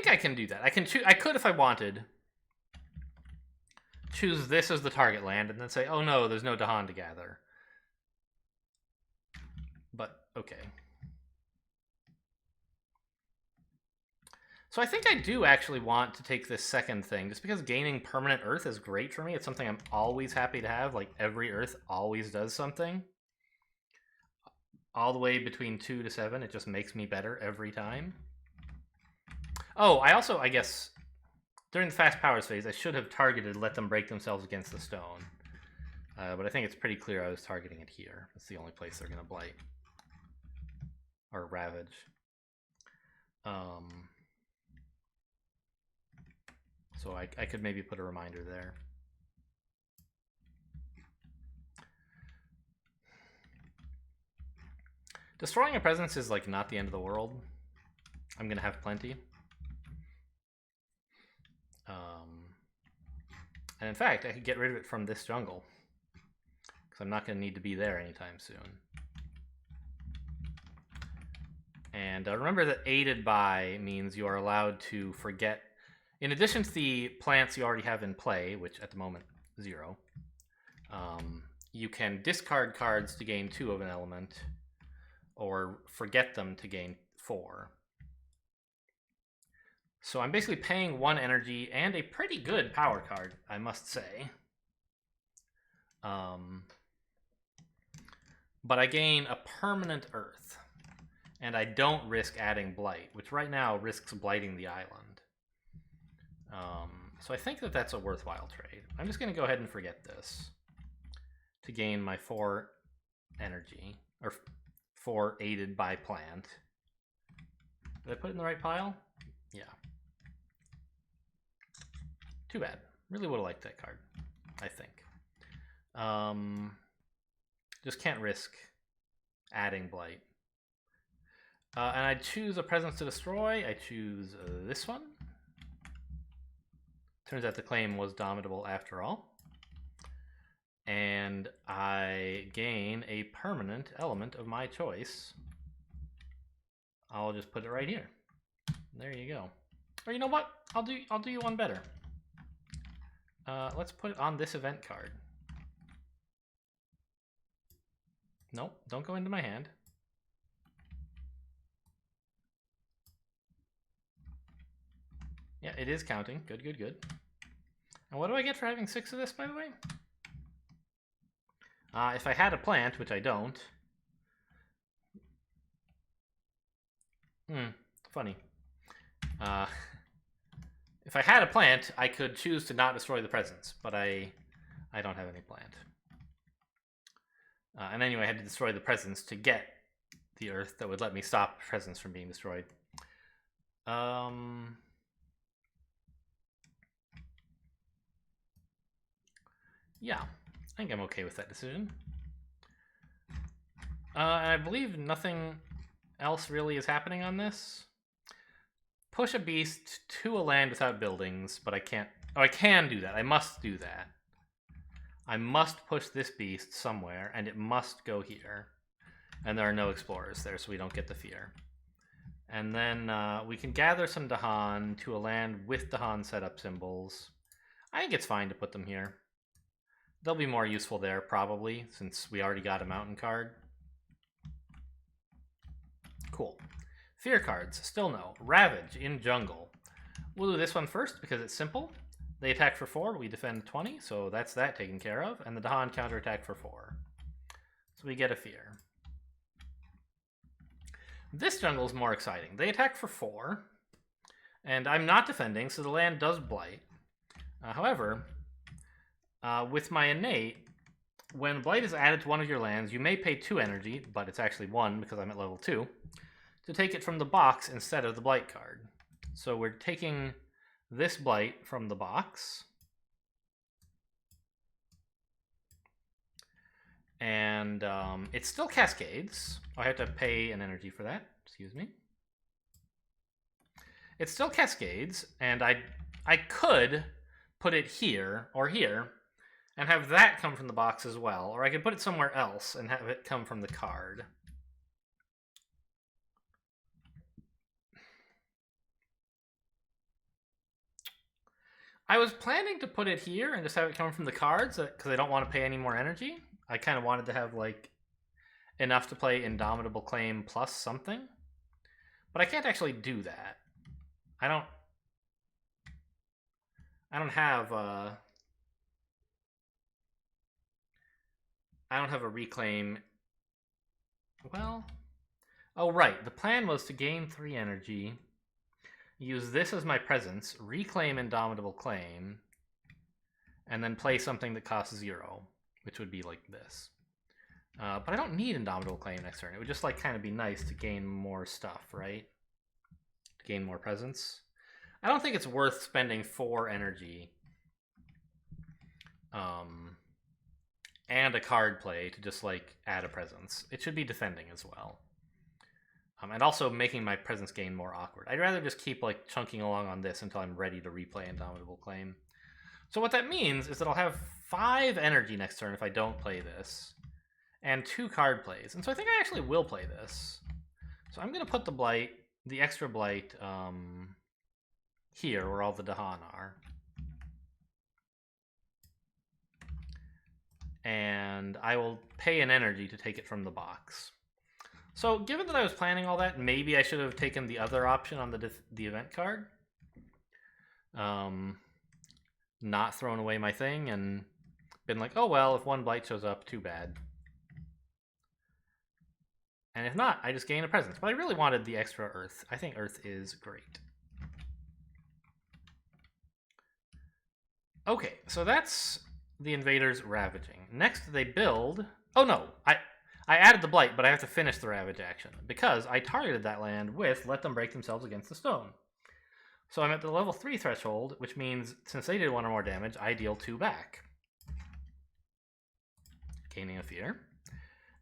I can do that. I could, if I wanted, choose this as the target land and then say, oh no, there's no Dahan to gather. But okay. So I think I do actually want to take this second thing, just because gaining permanent Earth is great for me. It's something I'm always happy to have. Like, every Earth always does something. All the way between 2 to 7, it just makes me better every time. Oh, I guess, during the fast powers phase, I should have targeted let them break themselves against the stone. But I think it's pretty clear I was targeting it here. It's the only place they're going to blight. Or ravage. So I could maybe put a reminder there. Destroying a presence is like not the end of the world. I'm gonna have plenty. And in fact, I could get rid of it from this jungle, because I'm not gonna need to be there anytime soon. And remember that aided by means you are allowed to forget, in addition to the plants you already have in play, which at the moment 0, you can discard cards to gain 2 of an element, or forget them to gain 4. So I'm basically paying 1 energy and a pretty good power card, I must say. But I gain a permanent Earth. And I don't risk adding Blight, which right now risks blighting the island. So I think that that's a worthwhile trade. I'm just going to go ahead and forget this to gain my 4 energy, or 4 aided by plant. Did I put it in the right pile? Yeah. Too bad. Really would have liked that card, I think. Just can't risk adding Blight. And I choose a presence to destroy. I choose this one. Turns out the claim was dominable after all. And I gain a permanent element of my choice. I'll just put it right here. There you go. Or you know what? I'll do you one better. Let's put it on this event card. Nope, don't go into my hand. Yeah, it is counting. Good, good, good. And what do I get for having 6 of this, by the way? If I had a plant, which I don't. Funny. If I had a plant, I could choose to not destroy the presence, but I don't have any plant. And anyway, I had to destroy the presence to get the Earth that would let me stop presence from being destroyed. Yeah, I think I'm okay with that decision. And I believe nothing else really is happening on this. Push a beast to a land without buildings, but I can't... Oh, I can do that. I must do that. I must push this beast somewhere, and it must go here. And there are no explorers there, so we don't get the fear. And then we can gather some Dahan to a land with Dahan setup symbols. I think it's fine to put them here. They'll be more useful there, probably, since we already got a mountain card. Cool. Fear cards, still no. Ravage in jungle. We'll do this one first because it's simple. They attack for 4, but we defend 20, so that's that taken care of. And the Dahan counterattack for 4. So we get a fear. This jungle is more exciting. They attack for 4, and I'm not defending, so the land does blight. However, with my innate, when blight is added to one of your lands, you may pay 2 energy, but it's actually 1 because I'm at level 2, to take it from the box instead of the blight card. So we're taking this blight from the box. And it still cascades. I have to pay an energy for that. Excuse me. It still cascades, and I could put it here or here and have that come from the box as well. Or I could put it somewhere else and have it come from the card. I was planning to put it here and just have it come from the cards because I don't want to pay any more energy. I kind of wanted to have like enough to play Indomitable Claim plus something. But I can't actually do that. I don't have a reclaim. Well, oh right, the plan was to gain 3 energy, use this as my presence, reclaim Indomitable Claim, and then play something that costs 0, which would be like this. But I don't need Indomitable Claim next turn. It would just like kind of be nice to gain more stuff, right? To gain more presence. I don't think it's worth spending 4 energy and a card play to just like add a presence. It should be defending as well. And also making my presence gain more awkward. I'd rather just keep like chunking along on this until I'm ready to replay Indomitable Claim. So what that means is that I'll have 5 energy next turn if I don't play this, and 2 card plays. And so I think I actually will play this. So I'm going to put the blight, the extra blight, here where all the Dahan are. And I will pay an energy to take it from the box. So given that I was planning all that, maybe I should have taken the other option on the event card. Not thrown away my thing and been like, oh well, if one blight shows up, too bad. And if not, I just gain a presence. But I really wanted the extra Earth. I think Earth is great. Okay, so that's the invaders ravaging. Next, they build. Oh no, I added the blight, but I have to finish the ravage action because I targeted that land with let them break themselves against the stone. So I'm at the level 3 threshold, which means since they did 1 or more damage, I deal 2 back, gaining a fear.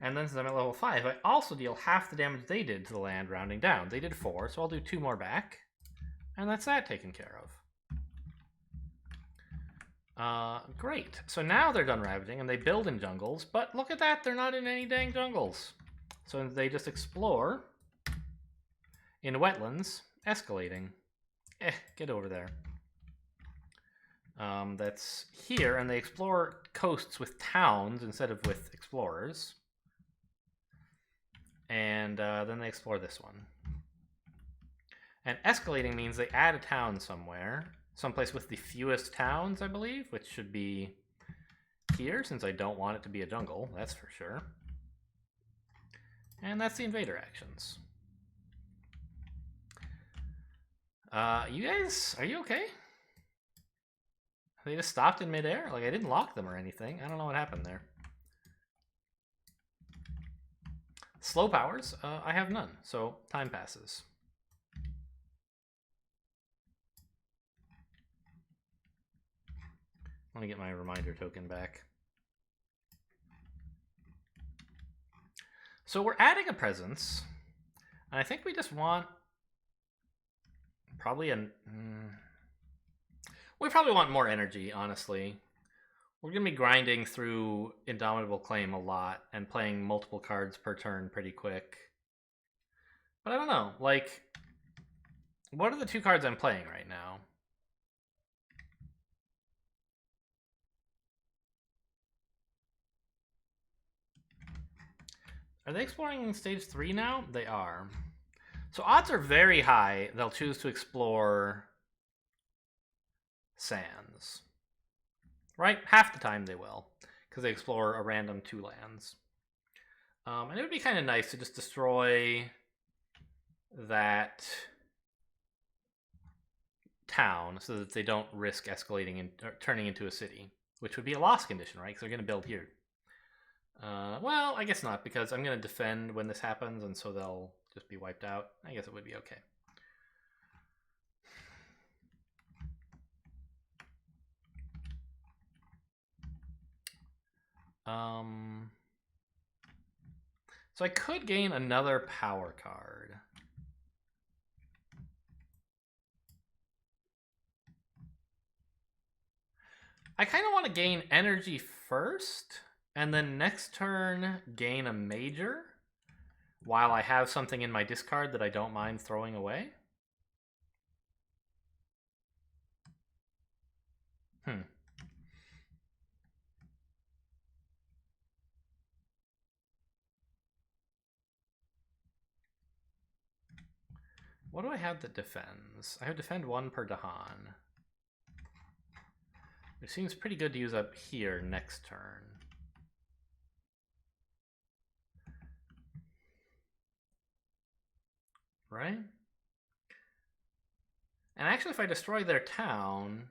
And then since I'm at level 5, I also deal half the damage they did to the land, rounding down. They did 4, so I'll do 2 more back, and that's that taken care of. Great. So now they're done ravaging, and they build in jungles, but look at that, they're not in any dang jungles. So they just explore in wetlands, escalating. Get over there. That's here, and they explore coasts with towns instead of with explorers. And then they explore this one. And escalating means they add a town somewhere. Someplace with the fewest towns, I believe, which should be here, since I don't want it to be a jungle, that's for sure. And that's the invader actions. You guys, are you okay? They just stopped in midair? Like, I didn't lock them or anything. I don't know what happened there. Slow powers, I have none, so time passes. Let me get my reminder token back. So we're adding a presence, and I think we just want probably we probably want more energy, honestly. We're going to be grinding through Indomitable Claim a lot and playing multiple cards per turn pretty quick. But I don't know, like, what are the 2 cards I'm playing right now? Are they exploring stage 3 now? They are. So odds are very high they'll choose to explore sands. Right? Half the time they will, because they explore a random 2 lands. And it would be kind of nice to just destroy that town so that they don't risk escalating and turning into a city, which would be a loss condition, right? Because they're going to build here. Well, I guess not, because I'm going to defend when this happens, and so they'll just be wiped out. I guess it would be okay. So I could gain another power card. I kind of want to gain energy first, and then next turn gain a major, while I have something in my discard that I don't mind throwing away. What do I have that defends? I have defend 1 per Dahan. It seems pretty good to use up here next turn. Right? And actually, if I destroy their town,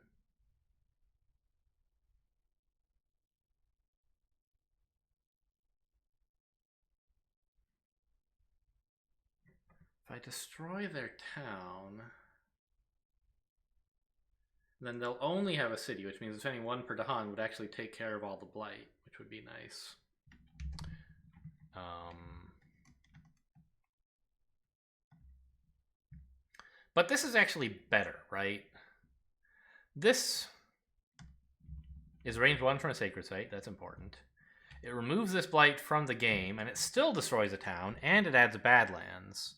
then they'll only have a city, which means defending 1 per Dahan would actually take care of all the blight, which would be nice. But this is actually better, right? This is range 1 from a sacred site. That's important. It removes this blight from the game, and it still destroys a town, and it adds Badlands,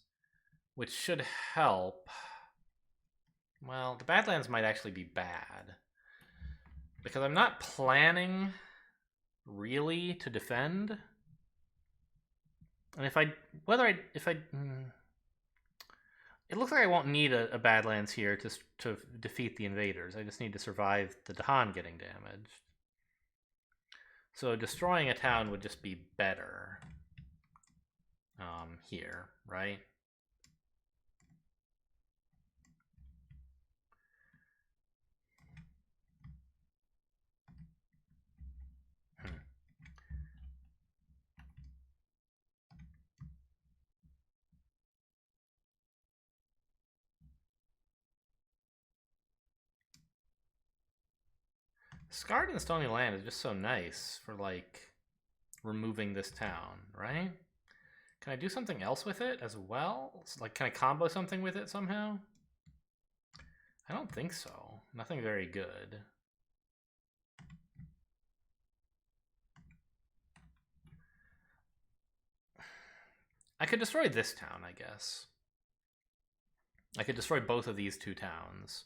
which should help. Well, the Badlands might actually be bad, because I'm not planning really to defend. And it looks like I won't need a Badlands here to defeat the invaders. I just need to survive the Dahan getting damaged. So destroying a town would just be better here, right? Scarred and Stony Land is just so nice for, like, removing this town, right? Can I do something else with it as well? Like, can I combo something with it somehow? I don't think so. Nothing very good. I could destroy this town, I guess. I could destroy both of these two towns.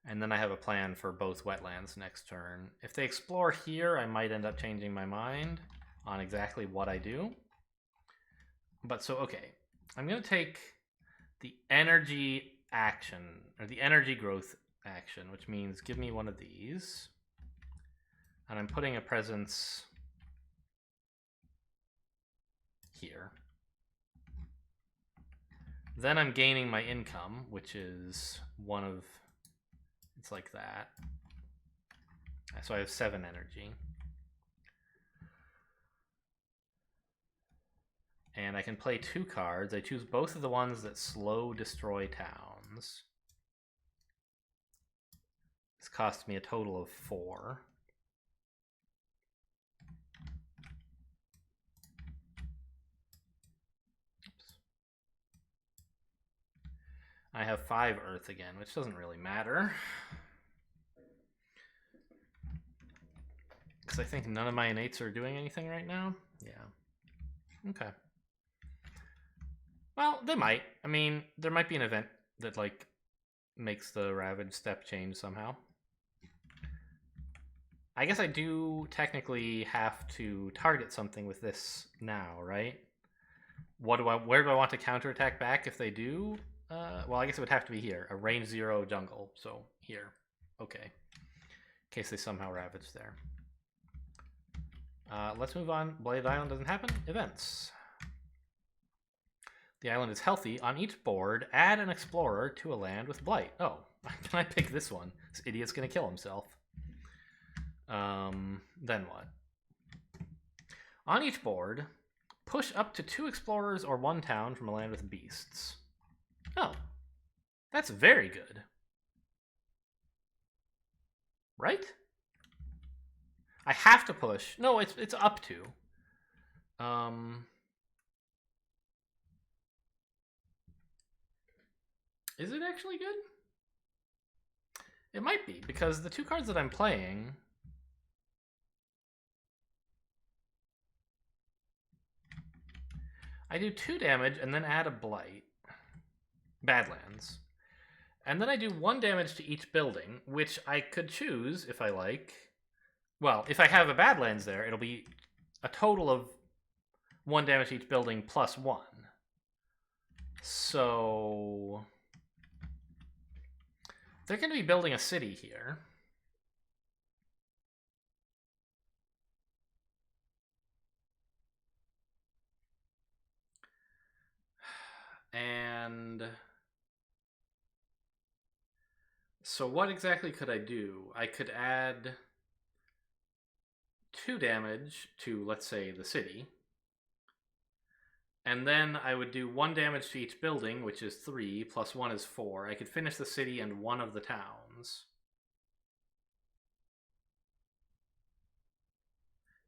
And then I have a plan for both wetlands next turn. If they explore here, I might end up changing my mind on exactly what I do. But so, okay. I'm going to take the energy action, or the energy growth action, which means give me one of these. And I'm putting a presence here. Then I'm gaining my income, which is one of... It's like that. So I have 7 energy. And I can play 2 cards. I choose both of the ones that slow destroy towns. This costs me a total of 4. Oops. I have 5 Earth again, which doesn't really matter. Because I think none of my innates are doing anything right now. Yeah. Okay. Well, they might. I mean, there might be an event that, like, makes the Ravage step change somehow. I guess I do technically have to target something with this now, right? Where do I want to counterattack back if they do? Well, I guess it would have to be here. A range 0 jungle. So here. Okay. In case they somehow ravage there. Let's move on. Blighted Island doesn't happen. Events. The island is healthy. On each board, add an explorer to a land with blight. Oh, can I pick this one? This idiot's going to kill himself. Then what? On each board, push up to 2 explorers or 1 town from a land with beasts. Oh, that's very good. Right? I have to push. No, it's up to. Is it actually good? It might be, because the 2 cards that I'm playing... I do 2 damage and then add a blight. Badlands. And then I do 1 damage to each building, which I could choose if I like. Well, if I have a Badlands there, it'll be a total of 1 damage to each building plus 1. So... they're going to be building a city here. And so what exactly could I do? I could add 2 damage to, let's say, the city. And then I would do 1 damage to each building, which is 3, plus 1 is 4. I could finish the city and 1 of the towns.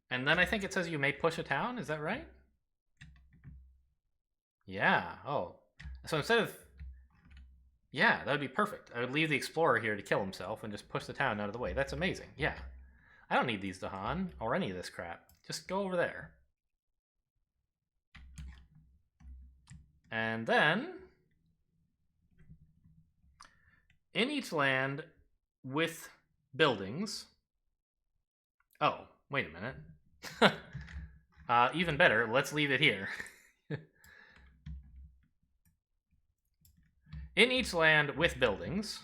And then I think it says you may push a town, is that right? Yeah, oh. So instead of... yeah, that would be perfect. I would leave the explorer here to kill himself and just push the town out of the way. That's amazing, yeah. I don't need these Dahan, or any of this crap. Just go over there. And then... in each land with buildings... oh, wait a minute. Even better, let's leave it here. In each land with buildings,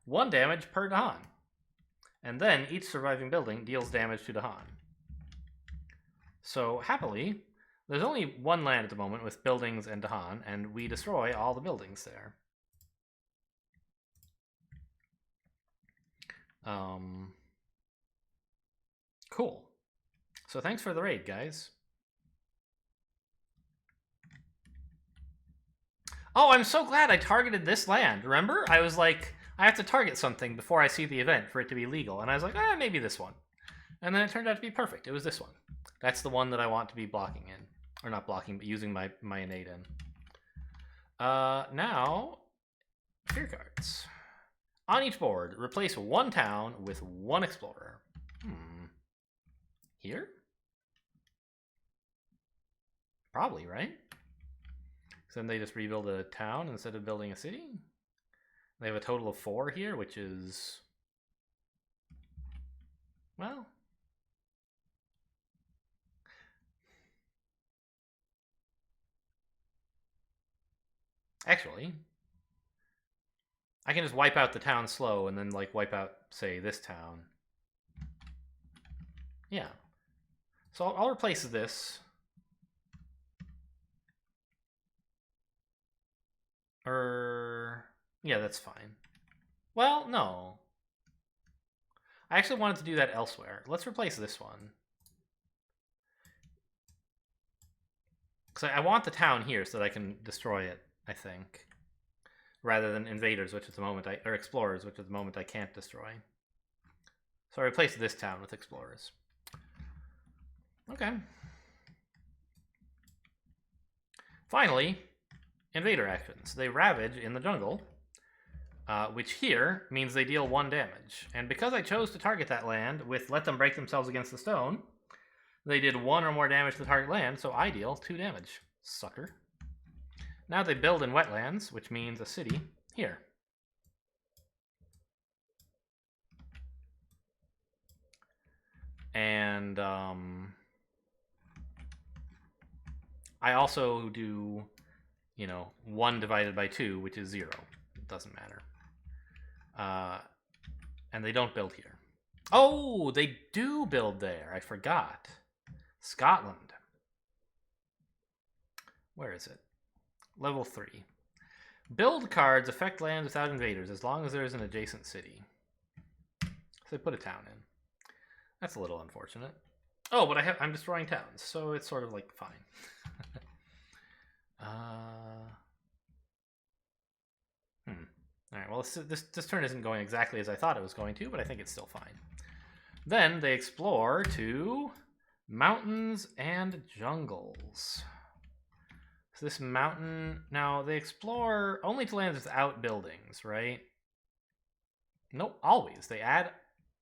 1 damage per Dahan. And then each surviving building deals damage to Dahan. So, happily, there's only one land at the moment with buildings and Dahan, and we destroy all the buildings there. Cool. So thanks for the raid, guys. Oh, I'm so glad I targeted this land. Remember? I was like, I have to target something before I see the event for it to be legal. And I was like, maybe this one. And then it turned out to be perfect. It was this one. That's the one that I want to be blocking in. Or not blocking, but using my innate in. Now, fear cards. On each board, replace one town with one explorer. Here? Probably, right? So then they just rebuild a town instead of building a city? They have a total of 4 here, which is... well... actually... I can just wipe out the town slow and then, like, wipe out, say, this town. Yeah. So I'll replace this. Yeah, that's fine. Well, no. I actually wanted to do that elsewhere. Let's replace this one. Because I want the town here so that I can destroy it, I think. Rather than invaders, which at the moment or explorers, which at the moment I can't destroy. So I replaced this town with explorers. Okay. Finally, invader actions. They ravage in the jungle, which here means they deal 1 damage. And because I chose to target that land with let them break themselves against the stone, they did 1 or more damage to the target land, so I deal 2 damage. Sucker. Now they build in wetlands, which means a city here. And I also do, 1 divided by 2, which is 0. It doesn't matter. And they don't build here. Oh, they do build there. I forgot. Scotland. Where is it? Level 3. Build cards affect lands without invaders as long as there is an adjacent city. So they put a town in. That's a little unfortunate. Oh, but I'm destroying towns, so it's sort of like fine. Alright, well, this turn isn't going exactly as I thought it was going to, but I think it's still fine. Then they explore to mountains and jungles. So this mountain... now, they explore only to lands without buildings, right? Nope, always. They add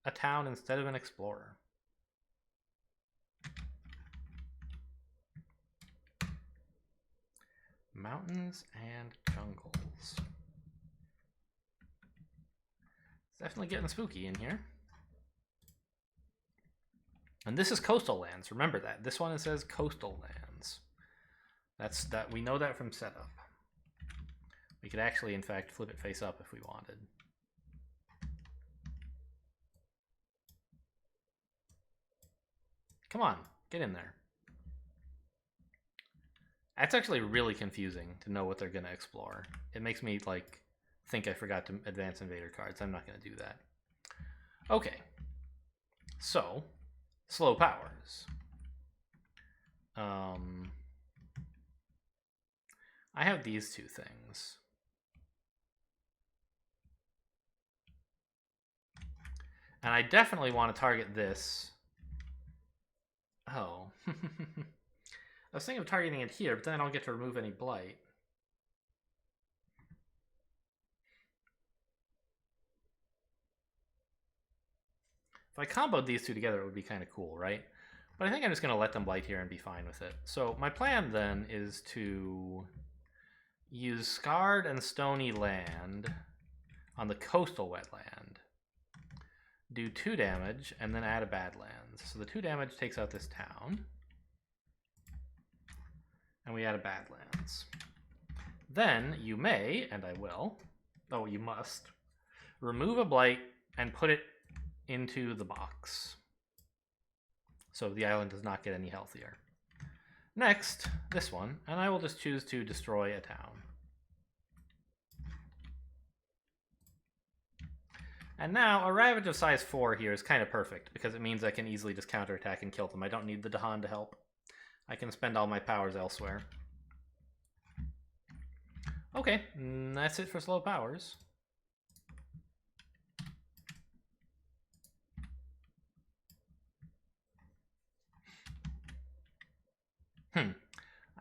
a town instead of an explorer. Mountains and jungles. It's definitely getting spooky in here. And this is coastal lands. Remember that. This one, it says coastal lands. That we know that from setup. We could actually, in fact, flip it face up if we wanted. Come on, get in there. That's actually really confusing to know what they're going to explore. It makes me, like, think I forgot to advance invader cards. I'm not going to do that. Okay. So, slow powers. I have these 2 things. And I definitely want to target this. Oh. I was thinking of targeting it here, but then I don't get to remove any blight. If I comboed these 2 together, it would be kind of cool, right? But I think I'm just going to let them blight here and be fine with it. So my plan then is to use Scarred and Stony Land on the coastal wetland. Do 2 damage, and then add a Badlands. So the 2 damage takes out this town. And we add a Badlands. Then you may, and I will, you must, remove a blight and put it into the box, so the island does not get any healthier. Next, this one, and I will just choose to destroy a town. And now, a Ravage of size 4 here is kind of perfect, because it means I can easily just counterattack and kill them. I don't need the Dahan to help. I can spend all my powers elsewhere. Okay, that's it for slow powers.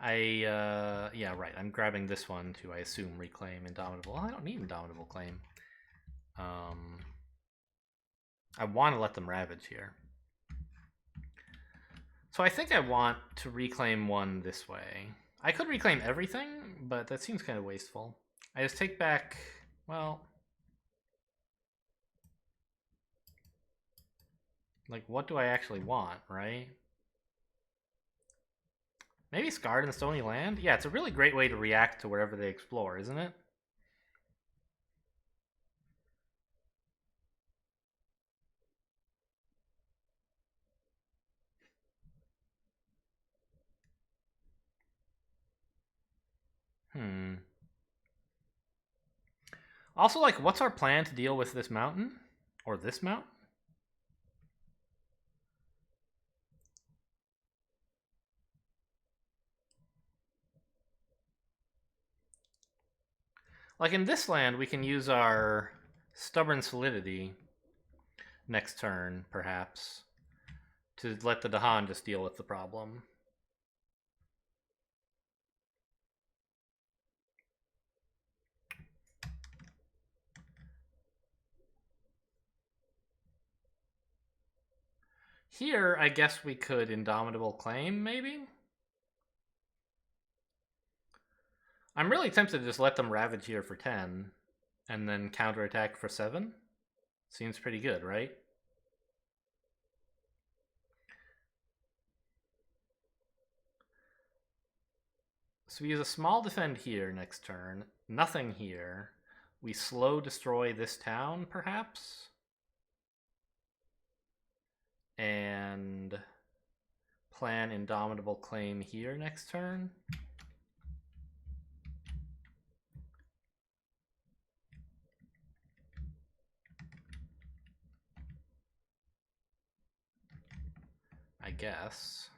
Yeah, right. I'm grabbing this one to, I assume, reclaim Indomitable. Well, I don't need Indomitable Claim. I want to let them Ravage here. So I think I want to reclaim one this way. I could reclaim everything, but that seems kind of wasteful. I just take back, well... like, what do I actually want, right? Maybe Scarred and Stony Land? Yeah, it's a really great way to react to wherever they explore, isn't it? Also, like, what's our plan to deal with this mountain? Or this mountain? Like, in this land, we can use our Stubborn Solidity next turn, perhaps, to let the Dahan just deal with the problem. Here, I guess we could Indomitable Claim, maybe? I'm really tempted to just let them Ravage here for 10, and then counterattack for 7. Seems pretty good, right? So we use a small defend here next turn, nothing here. We slow destroy this town, perhaps? And plan Indomitable Claim here next turn. I guess.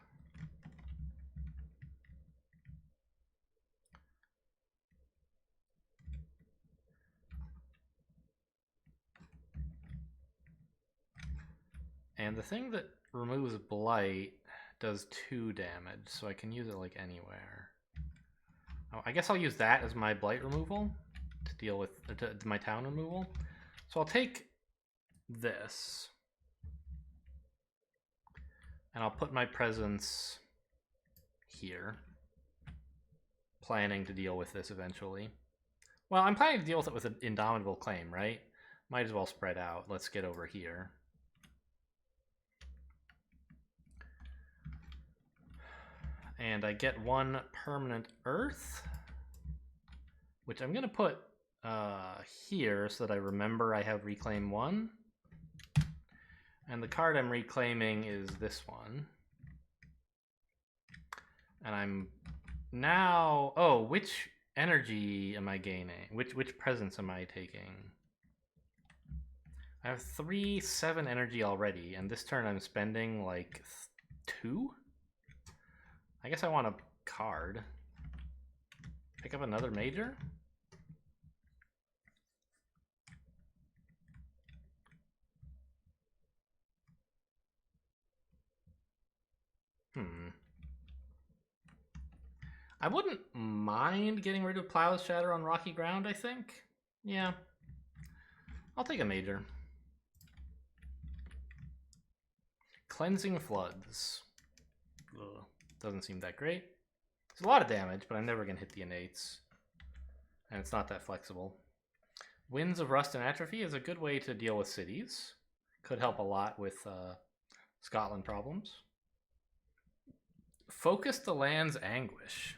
And the thing that removes Blight does 2 damage, so I can use it like anywhere. Oh, I guess I'll use that as my Blight removal to deal with my town removal. So I'll take this, and I'll put my presence here, planning to deal with this eventually. Well, I'm planning to deal with it with an Indomitable Claim, right? Might as well spread out. Let's get over here. And I get 1 permanent Earth, which I'm going to put here so that I remember I have Reclaim 1. And the card I'm reclaiming is this one. And I'm now... oh, which energy am I gaining? Which presence am I taking? I have 7 energy already, and this turn I'm spending like 2? I guess I want a card. Pick up another major? I wouldn't mind getting rid of Plow's Shatter on rocky ground, I think. Yeah. I'll take a major. Cleansing Floods. Ugh. Doesn't seem that great. It's a lot of damage, but I'm never going to hit the innates. And it's not that flexible. Winds of Rust and Atrophy is a good way to deal with cities. Could help a lot with Scotland problems. Focus the Land's Anguish.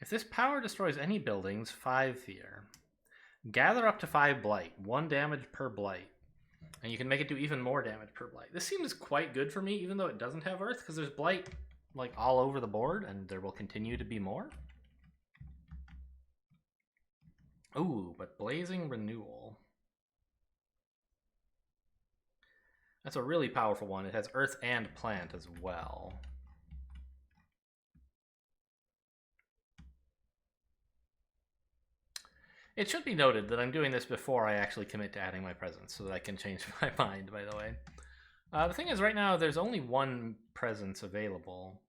If this power destroys any buildings, 5 fear. Gather up to 5 blight. 1 damage per blight. And you can make it do even more damage per blight. This seems quite good for me, even though it doesn't have earth, because there's blight like all over the board, and there will continue to be more. Ooh, but Blazing Renewal. That's a really powerful one. It has earth and plant as well. It should be noted that I'm doing this before I actually commit to adding my presence, so that I can change my mind, by the way. The thing is, right now, there's only 1 presence available.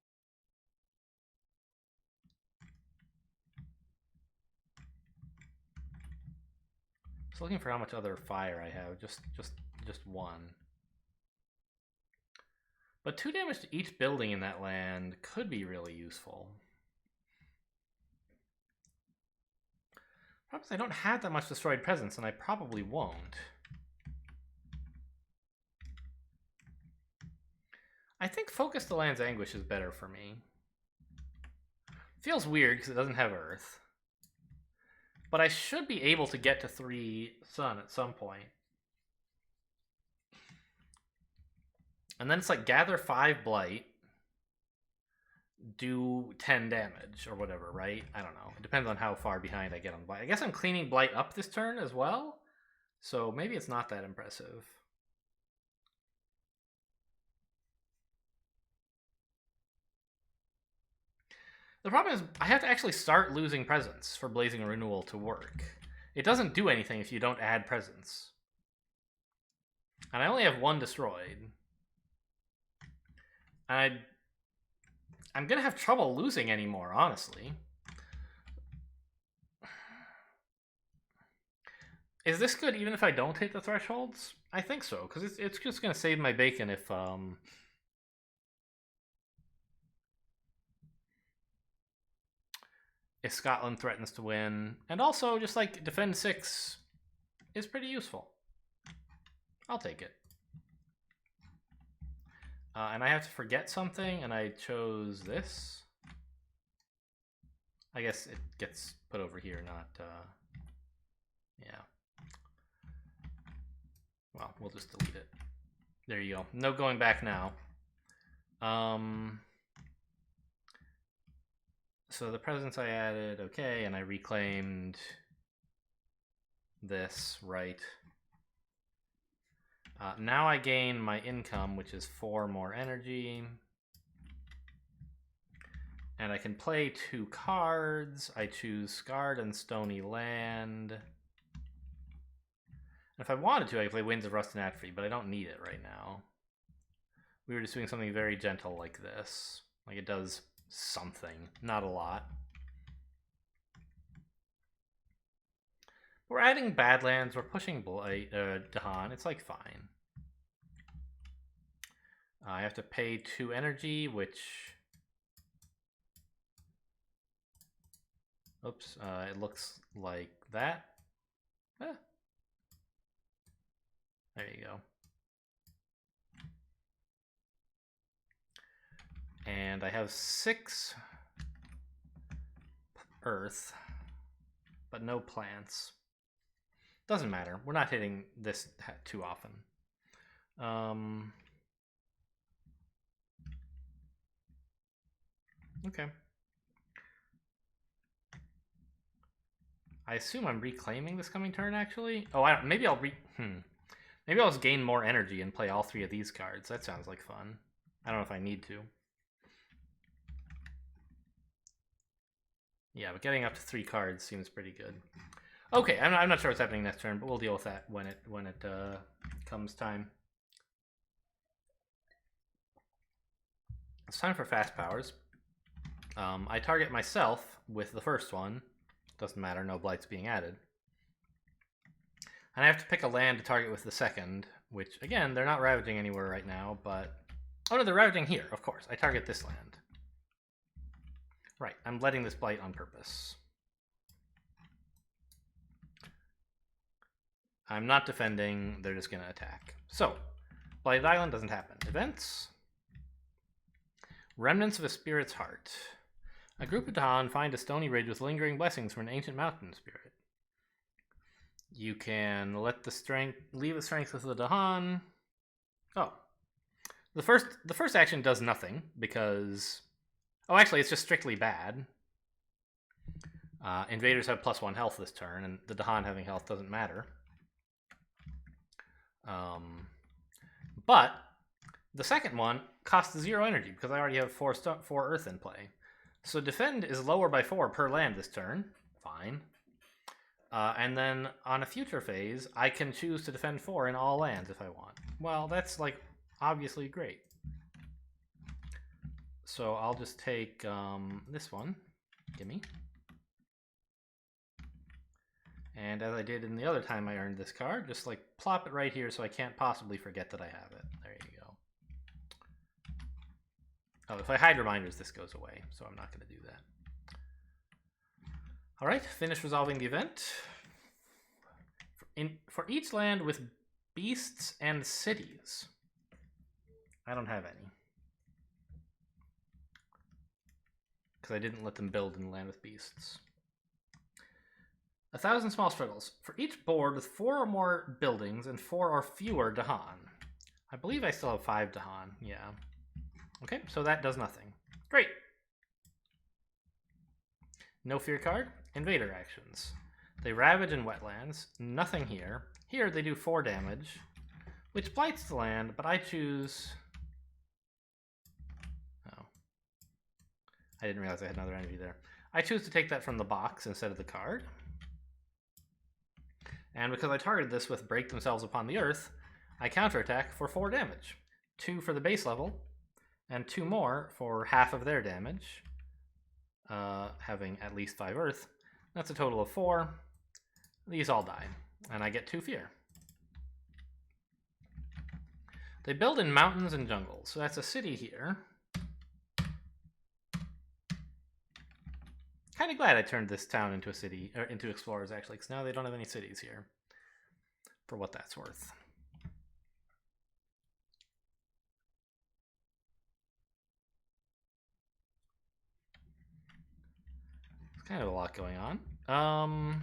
Just looking for how much other fire I have. Just 1. But 2 damage to each building in that land could be really useful. Problem is I don't have that much destroyed presence, and I probably won't. I think Focus the Land's Anguish is better for me. Feels weird because it doesn't have earth. But I should be able to get to 3 sun at some point. And then it's like gather 5 blight, do 10 damage or whatever, right? I don't know. It depends on how far behind I get on blight. I guess I'm cleaning blight up this turn as well, so maybe it's not that impressive. The problem is I have to actually start losing presence for Blazing Renewal to work. It doesn't do anything if you don't add presence. And I only have 1 destroyed. I'm gonna have trouble losing anymore, honestly. Is this good even if I don't hit the thresholds? I think so, because it's just gonna save my bacon if Scotland threatens to win. And also, just like defend 6 is pretty useful. I'll take it. And I have to forget something, and I chose this. I guess it gets put over here, not, yeah. Well, we'll just delete it. There you go. No going back now. So the presence I added, okay, and I reclaimed this, right. Now I gain my income, which is 4 more energy. And I can play 2 cards. I choose Scarred and Stony Land. If I wanted to, I could play Winds of Rust and Atrophy, but I don't need it right now. We were just doing something very gentle like this. Like it does something, not a lot. We're adding Badlands, we're pushing Dahan, it's like fine. I have to pay 2 energy, which... Oops, it looks like that. Ah. There you go. And I have 6 earth, but no plants. Doesn't matter. We're not hitting this too often. Okay. I assume I'm reclaiming this coming turn, actually. Oh, maybe I'll maybe I'll just gain more energy and play all 3 of these cards. That sounds like fun. I don't know if I need to. Yeah, but getting up to 3 cards seems pretty good. Okay, I'm not sure what's happening next turn, but we'll deal with that when it comes time. It's time for fast powers. I target myself with the first one. Doesn't matter, no blights being added. And I have to pick a land to target with the second, which, again, they're not ravaging anywhere right now, but... Oh no, they're ravaging here, of course. I target this land. Right, I'm letting this blight on purpose. I'm not defending, they're just going to attack. So, Blighted Island doesn't happen. Events. Remnants of a Spirit's Heart. A group of Dahan find a stony ridge with lingering blessings for an ancient mountain spirit. You can let the strength leave the strength with the Dahan. Oh, the first action does nothing because actually it's just strictly bad. Invaders have +1 health this turn, and the Dahan having health doesn't matter. But the second one costs 0 energy because I already have 4 Earth in play. So defend is lower by 4 per land this turn. Fine. And then on a future phase, I can choose to defend 4 in all lands if I want. Well, that's like obviously great. So I'll just take this one. Gimme. And as I did in the other time I earned this card, just like plop it right here so I can't possibly forget that I have it. There you go. Oh, if I hide reminders, this goes away, so I'm not going to do that. All right, finish resolving the event. For each land with beasts and cities. I don't have any. Because I didn't let them build in the land with beasts. 1,000 small struggles. For each board with 4 or more buildings and 4 or fewer Dahan. I believe I still have 5 Dahan, yeah. Okay, so that does nothing. Great! No fear card. Invader actions. They ravage in wetlands. Nothing here. Here they do 4 damage, which blights the land, but I choose... Oh. I didn't realize I had another energy there. I choose to take that from the box instead of the card. And because I targeted this with Break Themselves Upon the Earth, I counterattack for 4 damage. 2 for the base level, and 2 more for half of their damage, having at least 5 Earth. That's a total of 4. These all die, and I get 2 fear. They build in mountains and jungles, so that's a city here. Kind of glad I turned this town into a city, or into explorers actually, because now they don't have any cities here, for what that's worth. It's kind of a lot going on.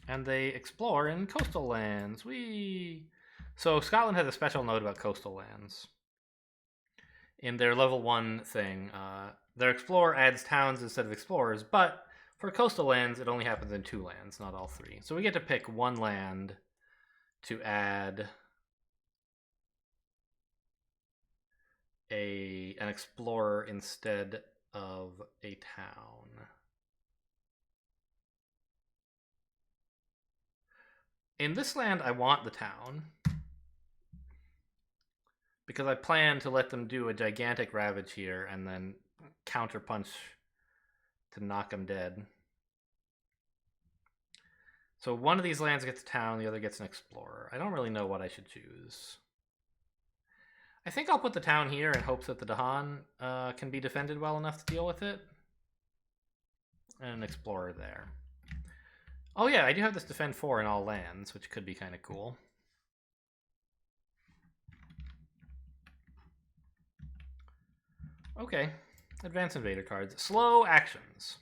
And they explore in coastal lands. So Scotland has a special note about coastal lands. In their level 1 thing, their explorer adds towns instead of explorers, but for coastal lands, it only happens in 2 lands, not all 3. So we get to pick 1 land to add an explorer instead of a town. In this land, I want the town because I plan to let them do a gigantic ravage here and then counterpunch to knock them dead. So one of these lands gets a town, the other gets an explorer. I don't really know what I should choose. I think I'll put the town here in hopes that the Dahan can be defended well enough to deal with it. And an explorer there. Oh yeah, I do have this defend 4 in all lands, which could be kind of cool. Okay, advanced invader cards. Slow actions.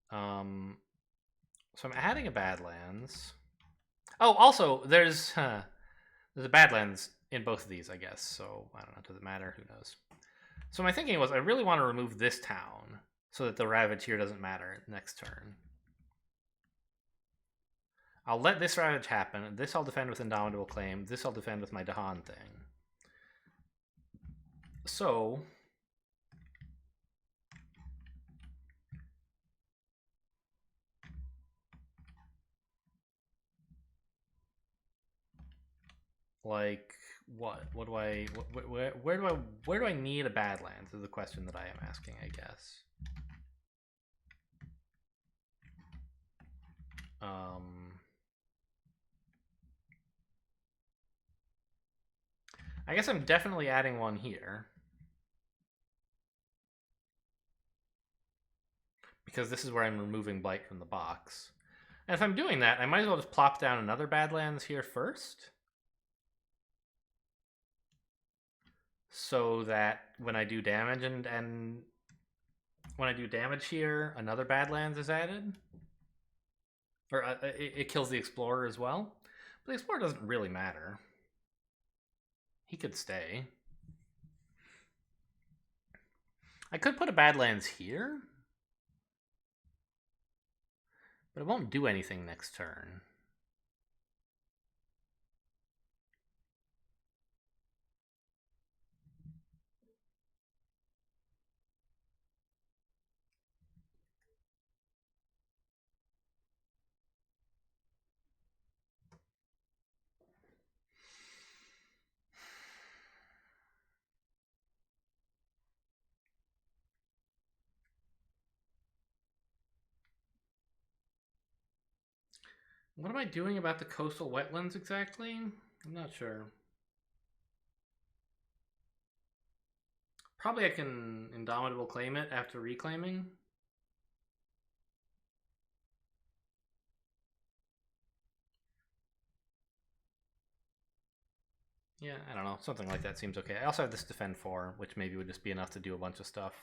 So I'm adding a Badlands. Oh, also, there's a Badlands in both of these, I guess. So, I don't know, does it matter? Who knows? So my thinking was I really want to remove this town so that the Ravage here doesn't matter next turn. I'll let this Ravage happen. This I'll defend with Indomitable Claim. This I'll defend with my Dahan thing. So... like what do I where do I need a Badlands is the question that I am asking, I guess. I guess I'm definitely adding one here because this is where I'm removing Blight from the box. And if I'm doing that, I might as well just plop down another Badlands here first, so that when I do damage and when I do damage here, another Badlands is added. Or it kills the Explorer as well. But the Explorer doesn't really matter. He could stay. I could put a Badlands here. But it won't do anything next turn. What am I doing about the coastal wetlands exactly? I'm not sure. Probably I can Indomitable claim it after reclaiming. Yeah, I don't know. Something like that seems okay. I also have this defend 4, which maybe would just be enough to do a bunch of stuff.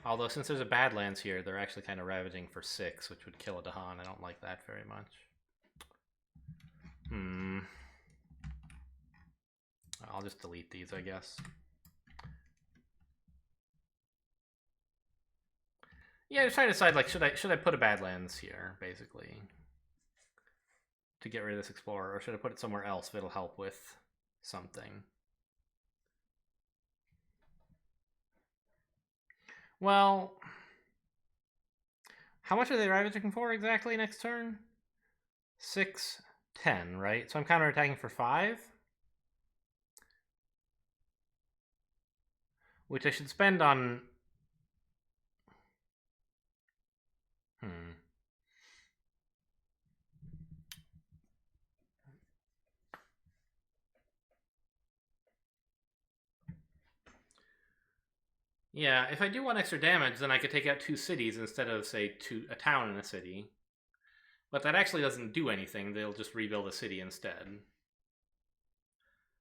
Although, since there's a Badlands here, they're actually kind of ravaging for 6, which would kill a Dahan. I don't like that very much. I'll just delete these, I guess. Yeah, just trying to decide, like, should I put a Badlands here, basically, to get rid of this Explorer, or should I put it somewhere else that'll help with something? Well, how much are they ravaging for exactly next turn? 6, 10, right? So I'm counterattacking for 5, which I should spend on... Yeah, if I do 1 extra damage, then I could take out 2 cities instead of, say, a town and a city. But that actually doesn't do anything. They'll just rebuild a city instead.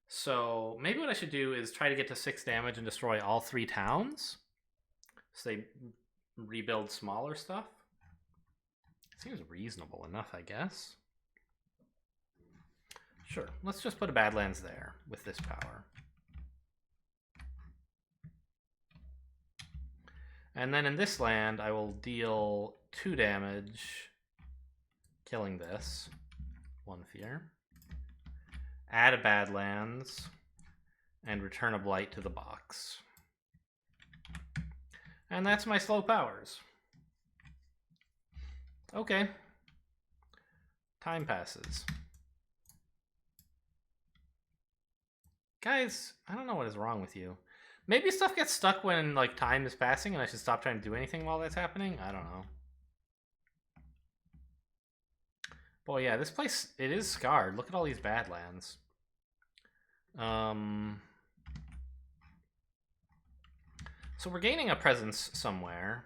So maybe what I should do is try to get to 6 damage and destroy all 3 towns. So they rebuild smaller stuff. Seems reasonable enough, I guess. Sure, let's just put a Badlands there with this power. And then in this land, I will deal 2 damage, killing this. 1 fear. Add a Badlands, and return a Blight to the box. And that's my slow powers. Okay. Time passes. Guys, I don't know what is wrong with you. Maybe stuff gets stuck when, like, time is passing and I should stop trying to do anything while that's happening? I don't know. Boy, yeah, this place, it is scarred. Look at all these Badlands. So we're gaining a presence somewhere.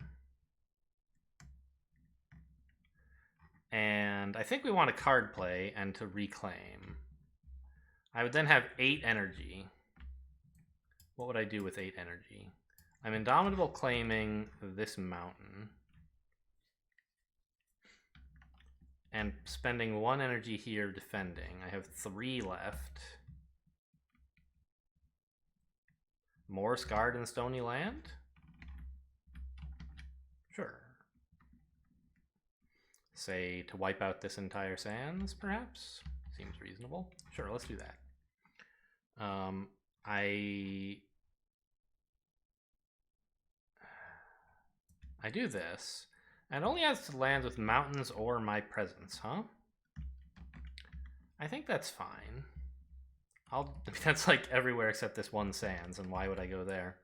And I think we want a card play and to reclaim. I would then have 8 energy. What would I do with 8 energy? I'm Indomitable claiming this mountain. And spending 1 energy here defending. I have 3 left. More scarred and stony land? Sure. Say to wipe out this entire sands, perhaps? Seems reasonable. Sure, let's do that. I do this, and it only adds to lands with mountains or my presence, huh? I think that's fine. That's like everywhere except this 1 sands, and why would I go there?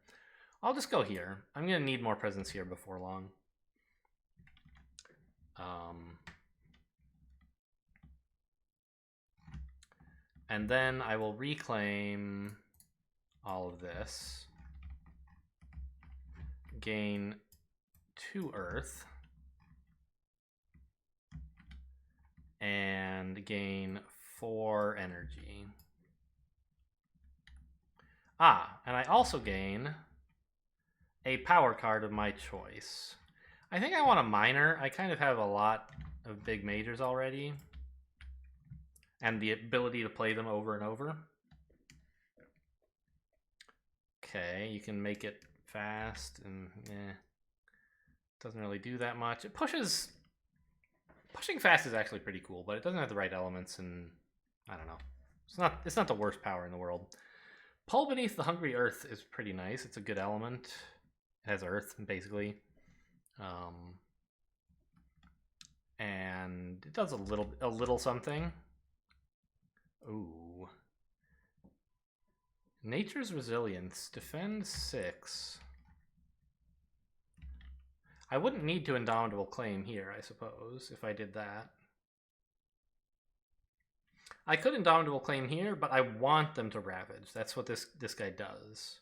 I'll just go here. I'm gonna need more presence here before long. And then I will reclaim all of this. Gain 2 earth. And gain 4 energy. And I also gain a power card of my choice. I think I want a minor. I kind of have a lot of big majors already, and the ability to play them over and over. Okay, you can make it fast, and doesn't really do that much. It pushes. Pushing fast is actually pretty cool, but it doesn't have the right elements, and I don't know. It's not the worst power in the world. Pull Beneath the Hungry Earth is pretty nice. It's a good element. It has earth, basically. And it does a little something. Ooh. Nature's Resilience. Defend 6. I wouldn't need to Indomitable Claim here, I suppose, if I did that. I could Indomitable Claim here, but I want them to Ravage. That's what this guy does.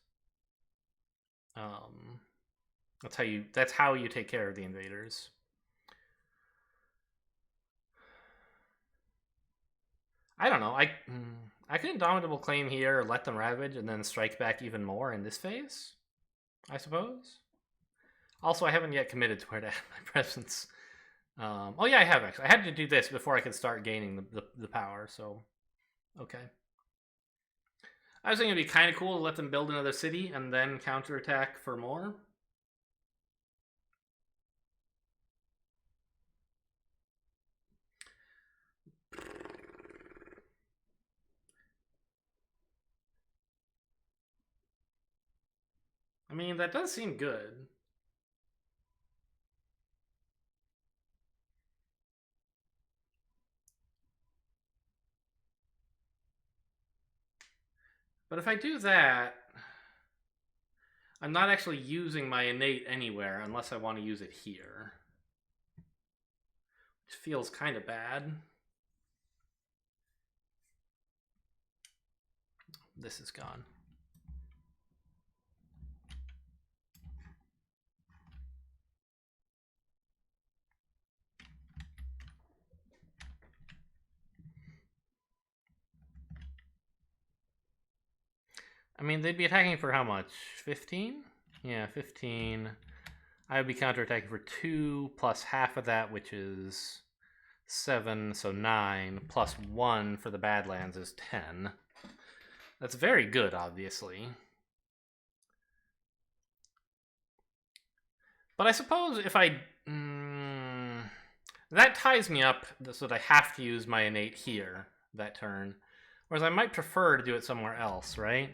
That's how you take care of the invaders. I don't know. I could Indomitable Claim here, let them Ravage, and then strike back even more in this phase, I suppose. Also, I haven't yet committed to where to add my presence. Oh yeah, I have actually. I had to do this before I could start gaining the power, so okay. I was thinking it'd be kind of cool to let them build another city and then counterattack for more. I mean, that does seem good. But if I do that, I'm not actually using my innate anywhere unless I want to use it here. Which feels kind of bad. This is gone. I mean, they'd be attacking for how much? 15? Yeah, 15. I would be counterattacking for 2 plus half of that, which is 7, so 9, plus 1 for the Badlands is 10. That's very good, obviously. But I suppose if I... that ties me up so that I have to use my innate here that turn. Whereas I might prefer to do it somewhere else, right?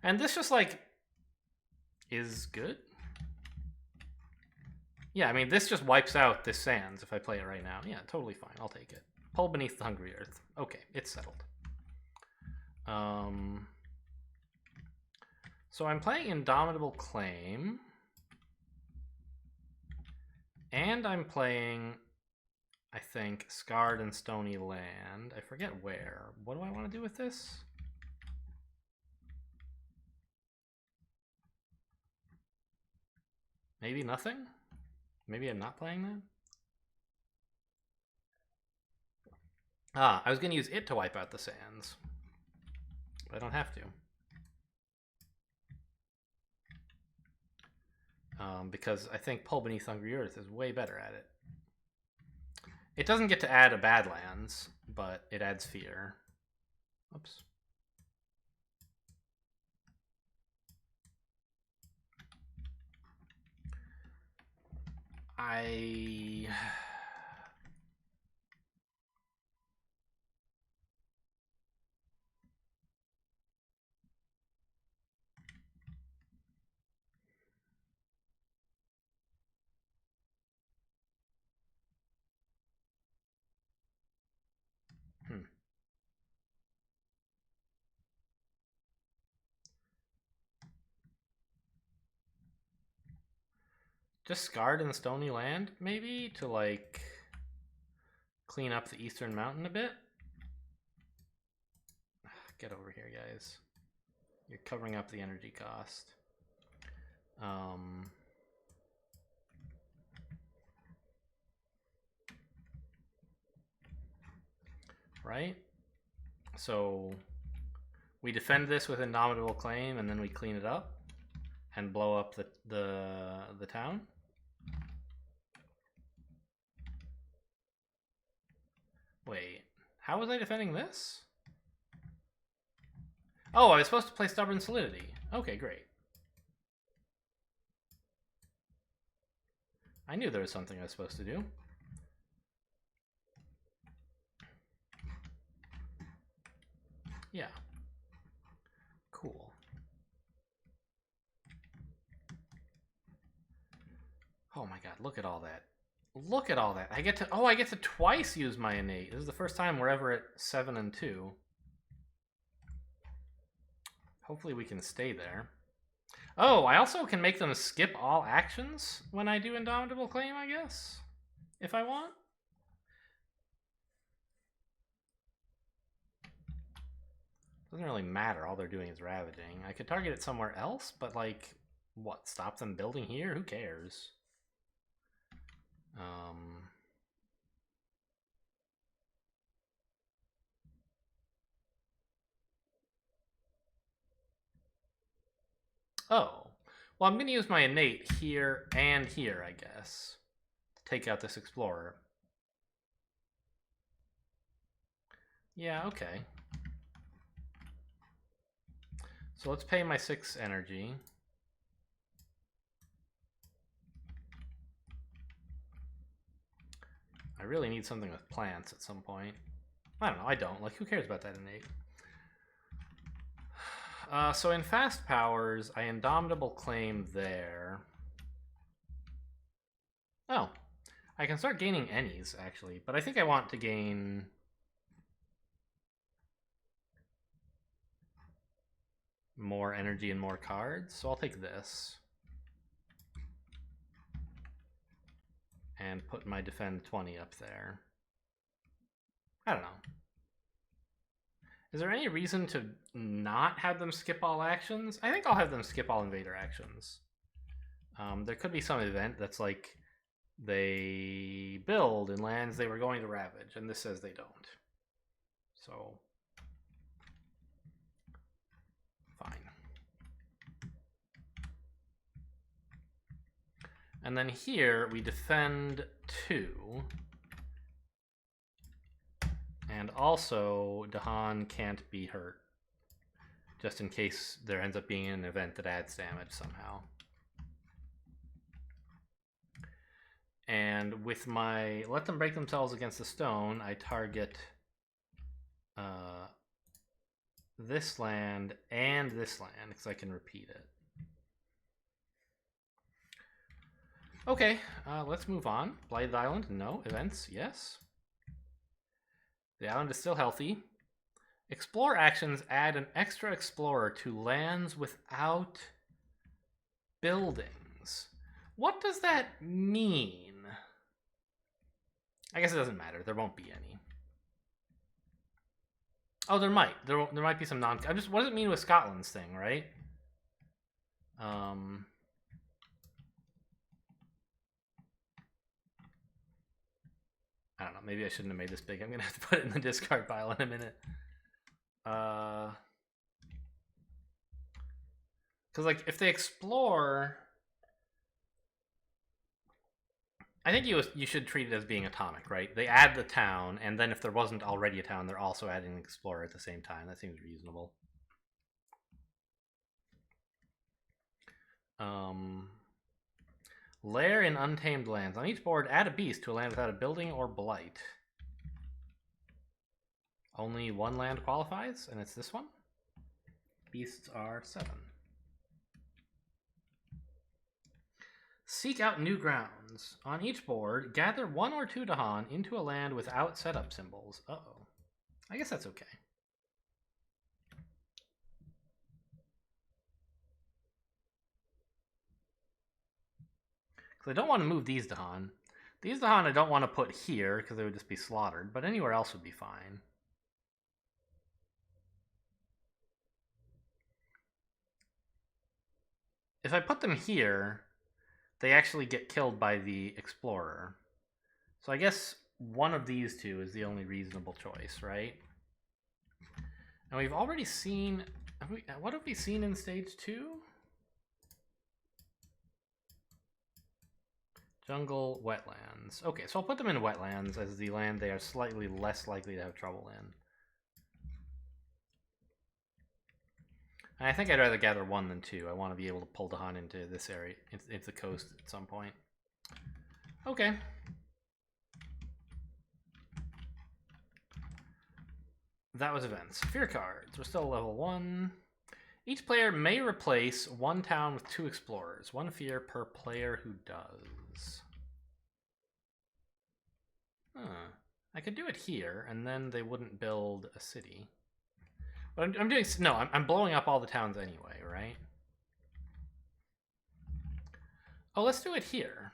And this just, like, is good. Yeah, I mean, this just wipes out this Sands if I play it right now. Yeah, totally fine. I'll take it. Pull Beneath the Hungry Earth. Okay, it's settled. So I'm playing Indomitable Claim. And I'm playing, I think, Scarred and Stony Land. I forget where. What do I want to do with this? Maybe nothing? Maybe I'm not playing that? Ah, I was going to use it to wipe out the Sands. But I don't have to. Because I think Pull Beneath Hungry Earth is way better at it. It doesn't get to add a Badlands, but it adds Fear. Oops. Just Scarred and Stony Land, maybe, to, like, clean up the Eastern Mountain a bit? Get over here, guys. You're covering up the energy cost. Right? So we defend this with Indomitable Claim, and then we clean it up. and blow up the town. Wait, how was I defending this? Oh, I was supposed to play Stubborn Solidity. Okay, great. I knew there was something I was supposed to do. Yeah. Cool. Oh my god, look at all that. Look at all that. I get to twice use my innate. This is the first time we're ever at 7 and 2. Hopefully we can stay there. Oh, I also can make them skip all actions when I do Indomitable Claim, I guess. If I want. Doesn't really matter. All they're doing is ravaging. I could target it somewhere else, but like, what? Stop them building here? Who cares? Oh. Well, I'm going to use my innate here and here, I guess, to take out this explorer. Yeah, okay. So let's pay my 6 energy. I really need something with plants at some point. I don't know, I don't. Like, who cares about that innate? So in fast powers, I Indomitable Claim there. Oh, I can start gaining any's, actually. But I think I want to gain... more energy and more cards, so I'll take this. And put my defend 20 up there. I don't know. Is there any reason to not have them skip all actions? I think I'll have them skip all invader actions. There could be some event that's like they build in lands they were going to ravage, and this says they don't. So, fine. And then here we defend 2. And also, Dahan can't be hurt. Just in case there ends up being an event that adds damage somehow. And with my let them break themselves against the stone, I target this land and this land, because I can repeat it. Okay, let's move on. Blighted Island, no. Events, yes. The island is still healthy. Explore actions add an extra explorer to lands without buildings. What does that mean? I guess it doesn't matter. There won't be any. Oh, there might. There might be some non... what does it mean with Scotland's thing, right? I don't know. Maybe I shouldn't have made this big. I'm going to have to put it in the discard pile in a minute. Because, like, if they explore... I think you should treat it as being atomic, right? They add the town, and then if there wasn't already a town, they're also adding an explorer at the same time. That seems reasonable. Lair in Untamed Lands. On each board, add a beast to a land without a building or blight. Only one land qualifies, and it's this one. Beasts are 7. Seek out new grounds. On each board, gather 1 or 2 Dahan into a land without setup symbols. Uh-oh. I guess that's okay. Because I don't want to move these Dahan. These Dahan I don't want to put here, because they would just be slaughtered, but anywhere else would be fine. If I put them here, they actually get killed by the explorer. So I guess one of these two is the only reasonable choice, right? And we've already seen... what have we seen in stage 2? Jungle, wetlands. Okay, so I'll put them in wetlands as the land they are slightly less likely to have trouble in. And I think I'd rather gather 1 than 2. I want to be able to pull Dahan into this area, into the coast at some point. Okay. That was events. Fear cards. We're still level 1. Each player may replace 1 town with 2 explorers. 1 fear per player who does. I could do it here, and then they wouldn't build a city. But I'm doing... No, I'm blowing up all the towns anyway, right? Oh, let's do it here.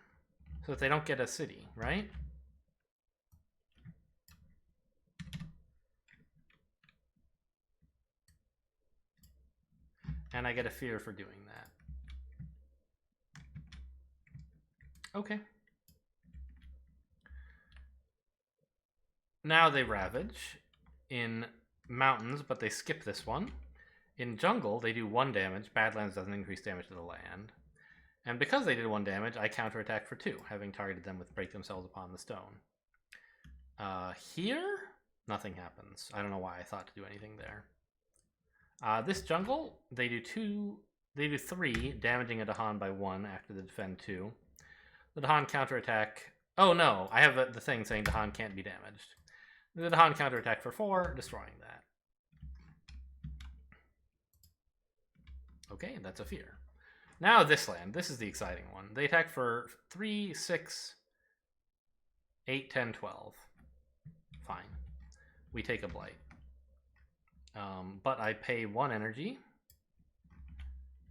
So that they don't get a city, right? And I get a fear for doing that. Okay. Now they ravage in mountains, but they skip this one. In jungle, they do 1 damage. Badlands doesn't increase damage to the land. And because they did 1 damage, I counterattack for 2, having targeted them with break themselves upon the stone. Here, nothing happens. I don't know why I thought to do anything there. This jungle, they do 3, damaging a Dahan by 1 after they defend 2. The Dahan counterattack... Oh no, I have the thing saying Dahan can't be damaged. The Dahan counterattack for 4, destroying that. Okay, that's a fear. Now this land, this is the exciting one. They attack for 3, 6, 8, 10, 12. Fine. We take a blight. But I pay 1 energy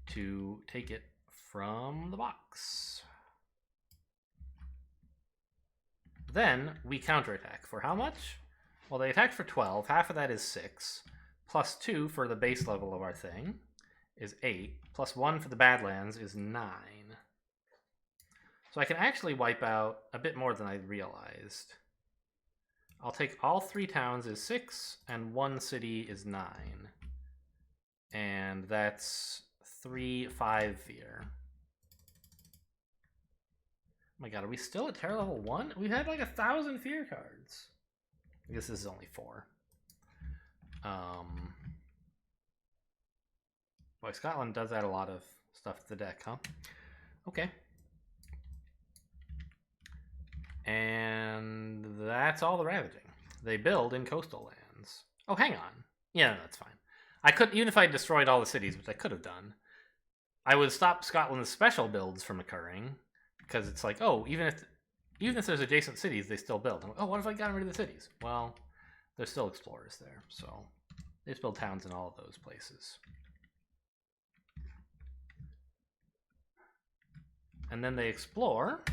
to take it from the box. Then we counterattack. For how much? Well, they attacked for 12. Half of that is 6. Plus 2 for the base level of our thing is 8. Plus 1 for the Badlands is 9. So I can actually wipe out a bit more than I realized. I'll take all 3 towns is 6, and 1 city is 9. And that's 3, 5 fear. Oh my god, are we still at terror level 1? We've had like 1,000 fear cards. I guess this is only 4. Boy, Scotland does add a lot of stuff to the deck, huh? Okay. And that's all the ravaging. They build in coastal lands. Oh, hang on. Yeah, no, that's fine. I could, even if I destroyed all the cities, which I could have done, I would stop Scotland's special builds from occurring, because it's like, oh, even if there's adjacent cities, they still build. Oh, what if I got rid of the cities? Well, there's still explorers there, so they just build towns in all of those places. And then they explore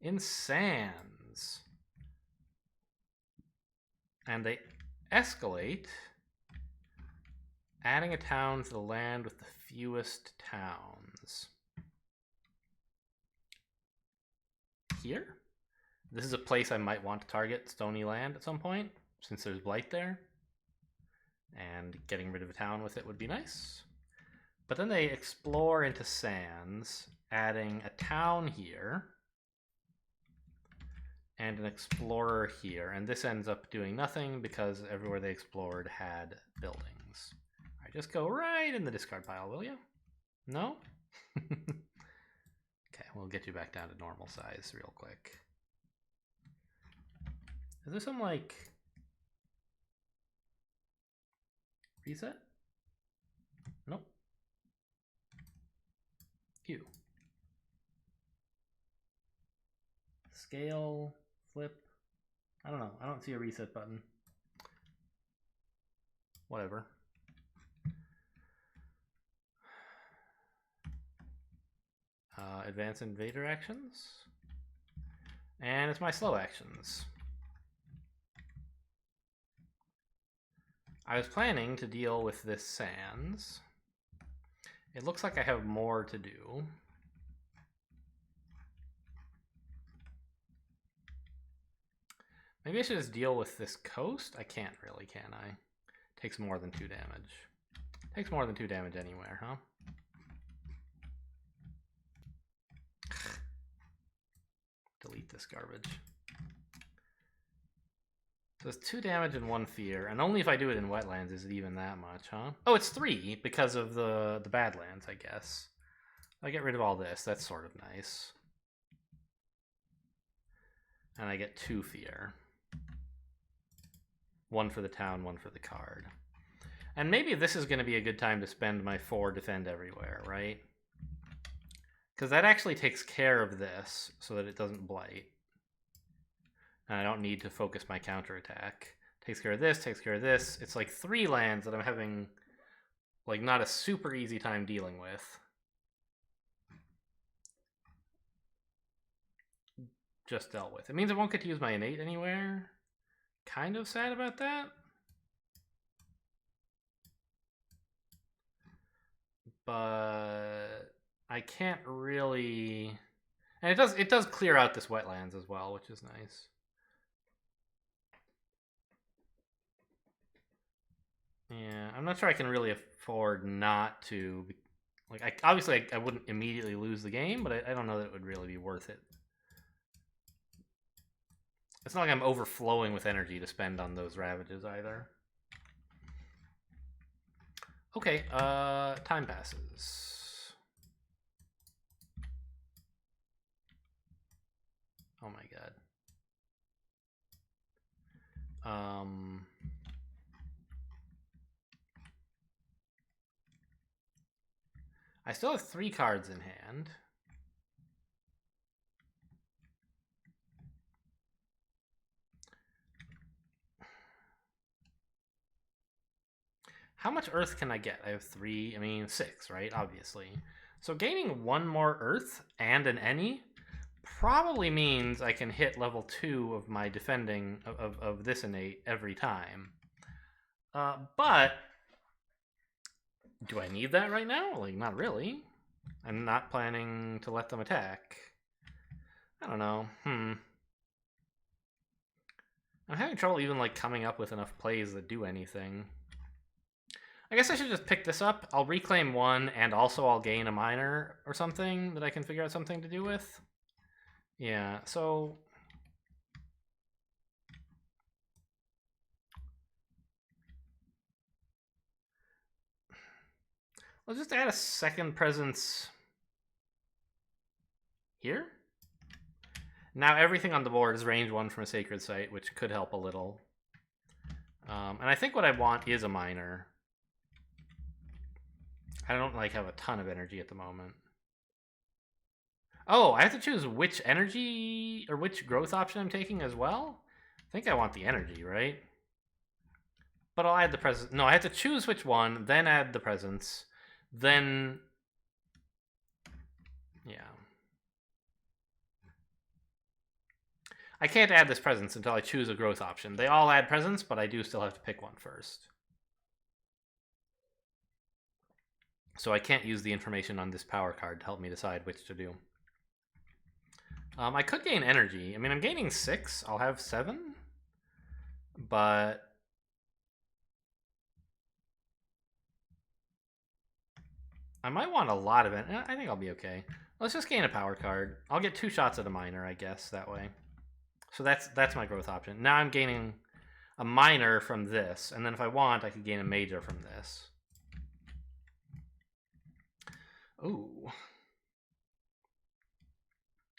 in sands. And they escalate, adding a town to the land with the fewest towns. Here? This is a place I might want to target Stony Land at some point, since there's blight there. And getting rid of a town with it would be nice. But then they explore into sands, adding a town here and an explorer here, and this ends up doing nothing because everywhere they explored had buildings. All right, just go right in the discard pile, will you? No? Okay, we'll get you back down to normal size real quick. Is there some, like, reset? Nope. Q. Scale, flip. I don't know. I don't see a reset button. Whatever. Advance invader actions. And it's my slow actions. I was planning to deal with this sands. It looks like I have more to do. Maybe I should just deal with this coast? I can't really, can I? Takes more than 2 damage. Takes more than 2 damage anywhere, huh? eat this garbage. So it's 2 damage and 1 fear, and only if I do it in wetlands is it even that much, huh? Oh, it's 3 because of the badlands, I guess. I get rid of all this. That's sort of nice. And I get 2 fear. 1 for the town, 1 for the card. And maybe this is going to be a good time to spend my 4 defend everywhere, right? Because that actually takes care of this so that it doesn't blight. And I don't need to focus my counterattack. Takes care of this, takes care of this. It's like 3 lands that I'm having like not a super easy time dealing with. Just dealt with. It means I won't get to use my innate anywhere. Kind of sad about that. But I can't really... And it does clear out this wetlands as well, which is nice. Yeah, I'm not sure I can really afford not to. Like, obviously I wouldn't immediately lose the game, but I don't know that it would really be worth it. It's not like I'm overflowing with energy to spend on those ravages either. Okay, time passes. Oh my god. I still have 3 cards in hand. How much earth can I get? I have 3, 6, right? Obviously. So gaining 1 more earth and an any probably means I can hit level 2 of my defending of this innate every time. But do I need that right now? Like, not really. I'm not planning to let them attack. I don't know. I'm having trouble even like coming up with enough plays that do anything. I guess I should just pick this up. I'll reclaim 1, and also I'll gain a minor or something that I can figure out something to do with. Yeah, so... Let's just add a second presence here. Now everything on the board is range 1 from a sacred site, which could help a little. And I think what I want is a minor. I don't like have a ton of energy at the moment. Oh, I have to choose which energy or which growth option I'm taking as well? I think I want the energy, right? But I'll add the presence. No, I have to choose which one, then add the presence, then... Yeah. I can't add this presence until I choose a growth option. They all add presence, but I do still have to pick one first. So I can't use the information on this power card to help me decide which to do. I could gain energy. I'm gaining 6. I'll have 7. But... I might want a lot of it. I think I'll be okay. Let's just gain a power card. I'll get 2 shots at a minor, I guess, that way. So that's my growth option. Now I'm gaining a minor from this, and then if I want, I could gain a major from this. Ooh.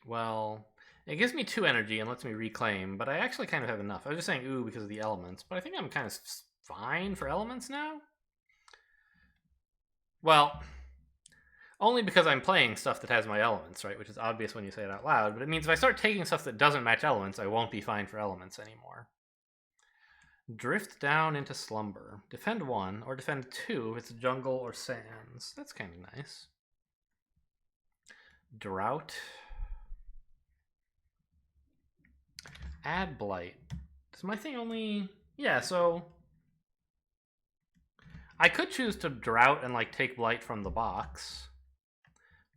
Well, it gives me 2 energy and lets me reclaim, but I actually kind of have enough. I was just saying ooh because of the elements, but I think I'm kind of fine for elements now. Well, only because I'm playing stuff that has my elements, right? Which is obvious when you say it out loud, but it means if I start taking stuff that doesn't match elements, I won't be fine for elements anymore. Drift down into slumber. Defend 1, or defend 2 if it's jungle or sands. That's kind of nice. Drought. Add blight. Does my thing only... Yeah, so... I could choose to drought and like take blight from the box.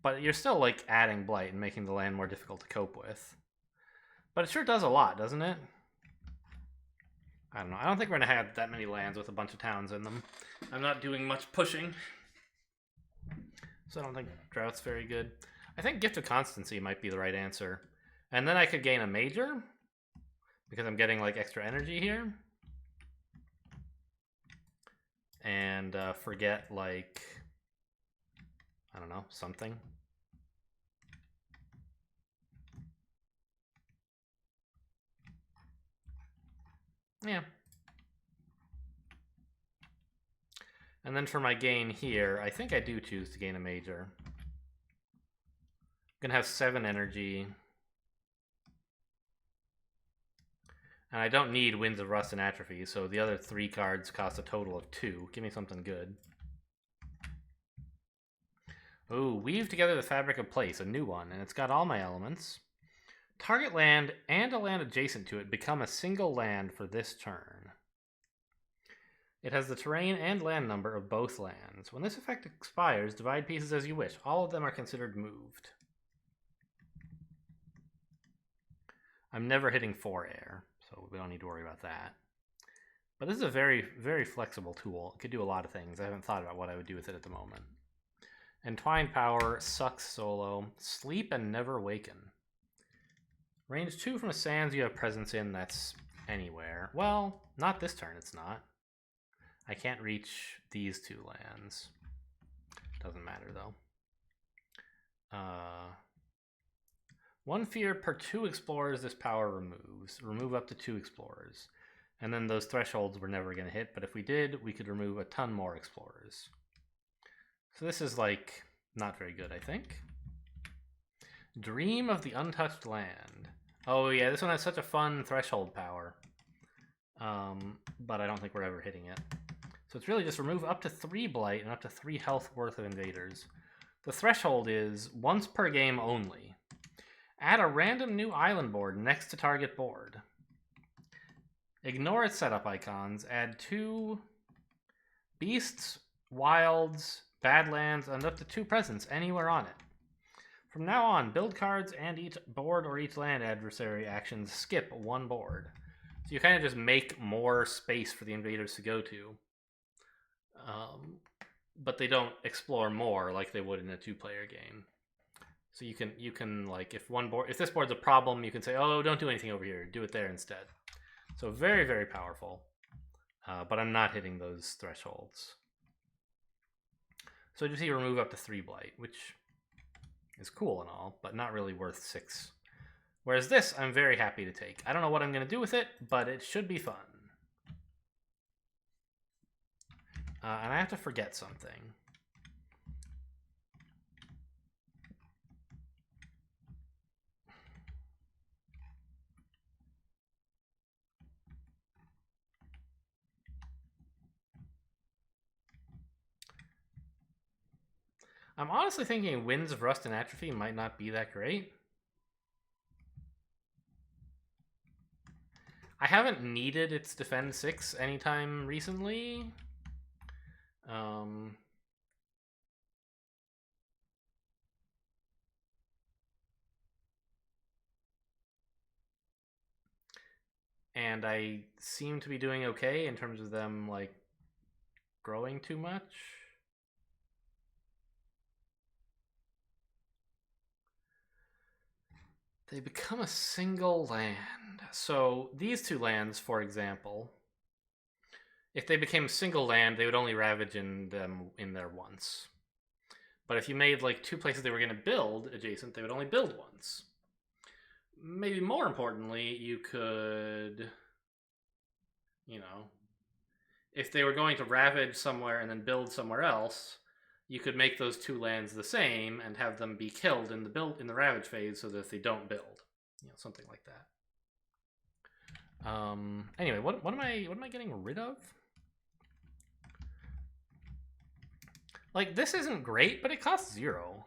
But you're still like adding blight and making the land more difficult to cope with. But it sure does a lot, doesn't it? I don't know. I don't think we're going to have that many lands with a bunch of towns in them. I'm not doing much pushing. So I don't think drought's very good. I think Gift of Constancy might be the right answer. And then I could gain a major because I'm getting like extra energy here. And forget like, I don't know, something. Yeah. And then for my gain here, I think I do choose to gain a major. I'm gonna have 7 energy. And I don't need Winds of Rust and Atrophy, so the other 3 cards cost a total of 2. Give me something good. Ooh, Weave Together the Fabric of Place, a new one, and it's got all my elements. Target land and a land adjacent to it become a single land for this turn. It has the terrain and land number of both lands. When this effect expires, divide pieces as you wish. All of them are considered moved. I'm never hitting 4 air, so we don't need to worry about that. But this is a very, very flexible tool. It could do a lot of things. I haven't thought about what I would do with it at the moment. Entwined Power, sucks solo. Sleep and Never Waken. Range 2 from a sands you have presence in, that's anywhere. Well, not this turn, it's not. I can't reach these 2 lands. Doesn't matter, though. 1 fear per 2 explorers this power removes. Remove up to 2 explorers. And then those thresholds were never going to hit, but if we did, we could remove a ton more explorers. So this is, like, not very good, I think. Dream of the Untouched Land. Oh, yeah, this one has such a fun threshold power. But I don't think we're ever hitting it. So it's really just remove up to 3 blight and up to 3 health worth of invaders. The threshold is once per game only. Add a random new island board next to target board. Ignore its setup icons. Add 2 beasts, wilds, badlands, and up to 2 presents anywhere on it. From now on, build cards and each board or each land adversary actions skip 1 board. So you kind of just make more space for the invaders to go to. But they don't explore more like they would in a 2-player game. So you can like, if this board's a problem, you can say, oh, don't do anything over here, do it there instead. So very, very powerful. But I'm not hitting those thresholds. So you see remove up to 3 blight, which is cool and all, but not really worth 6. Whereas this, I'm very happy to take. I don't know what I'm going to do with it, but it should be fun. And I have to forget something. I'm honestly thinking Winds of Rust and Atrophy might not be that great. I haven't needed its Defend 6 anytime recently. And I seem to be doing okay in terms of them, like, growing too much. They become a single land. So these 2 lands, for example, if they became a single land, they would only ravage in them in there once. But if you made like 2 places they were going to build adjacent, they would only build once. Maybe more importantly, you could, you know, if they were going to ravage somewhere and then build somewhere else, you could make those 2 lands the same and have them be killed in the ravage phase so that they don't build. Something like that. Anyway, what am I getting rid of? Like, this isn't great, but it costs 0.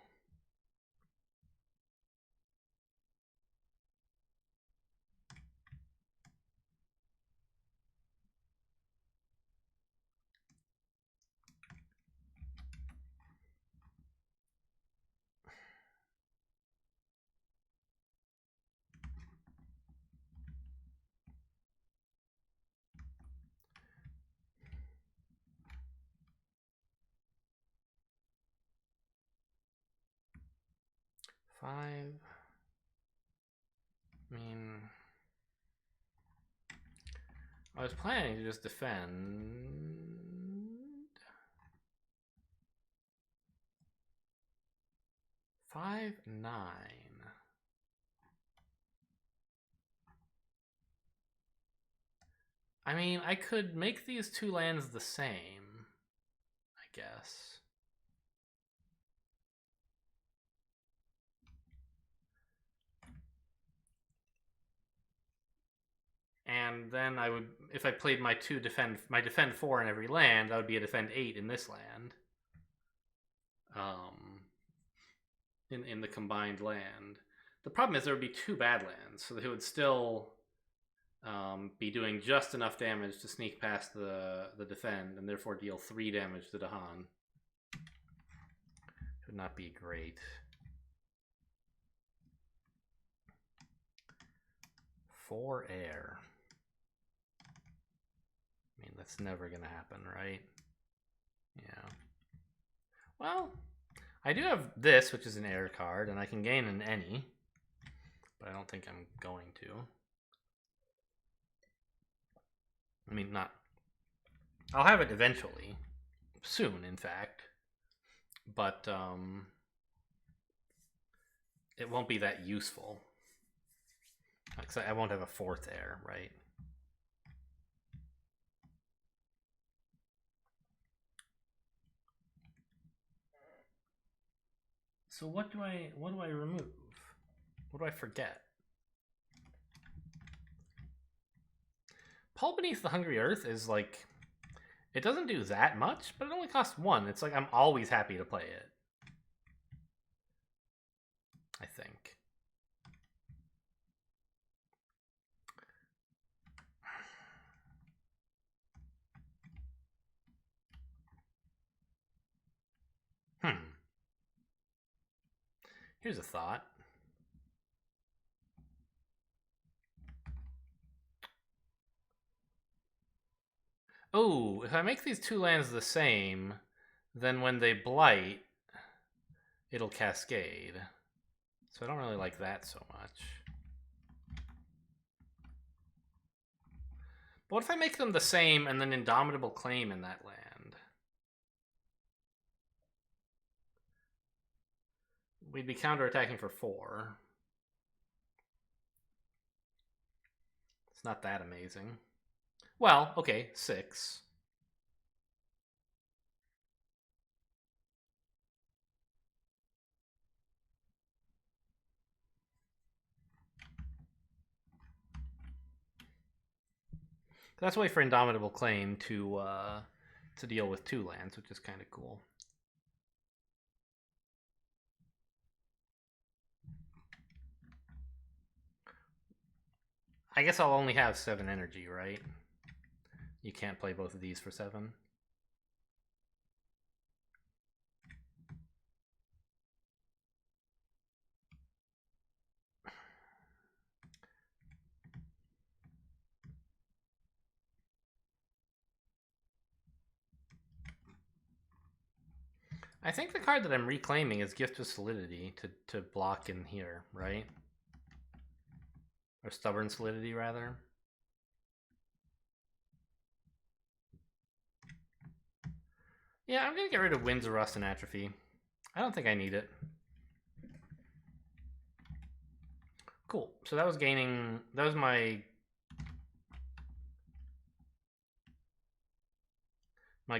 Five. I mean, I was planning to just defend. 5-9. I mean, I could make these two lands the same, I guess. And then I would, if I played my defend 4 in every land, that would be a defend 8 in this land. In the combined land. The problem is there would be two bad lands, so they would still be doing just enough damage to sneak past the defend, and therefore deal 3 damage to Dahan. Would not be great. 4 air. I mean, that's never gonna happen, right? Yeah. Well, I do have this, which is an air card, and I can gain an any, but I don't think I'm going to. I mean, not. I'll have it eventually. Soon, in fact. But, it won't be that useful. Because I won't have a 4th air, right? So what do I remove? What do I forget? Paul Beneath the Hungry Earth is like, it doesn't do that much, but it only costs 1. It's like I'm always happy to play it. I think. Here's a thought. Oh, if I make these two lands the same, then when they blight, it'll cascade. So I don't really like that so much. But what if I make them the same and then Indomitable Claim in that land? We'd be counterattacking for 4. It's not that amazing. Well, okay, 6. That's a way for Indomitable Claim to deal with 2 lands, which is kind of cool. I guess I'll only have 7 energy, right? You can't play both of these for 7. I think the card that I'm reclaiming is Gift of Solidity to block in here, right? Or Stubborn Solidity, rather. Yeah, I'm going to get rid of Winds of Rust and Atrophy. I don't think I need it. Cool. So that was gaining... That was my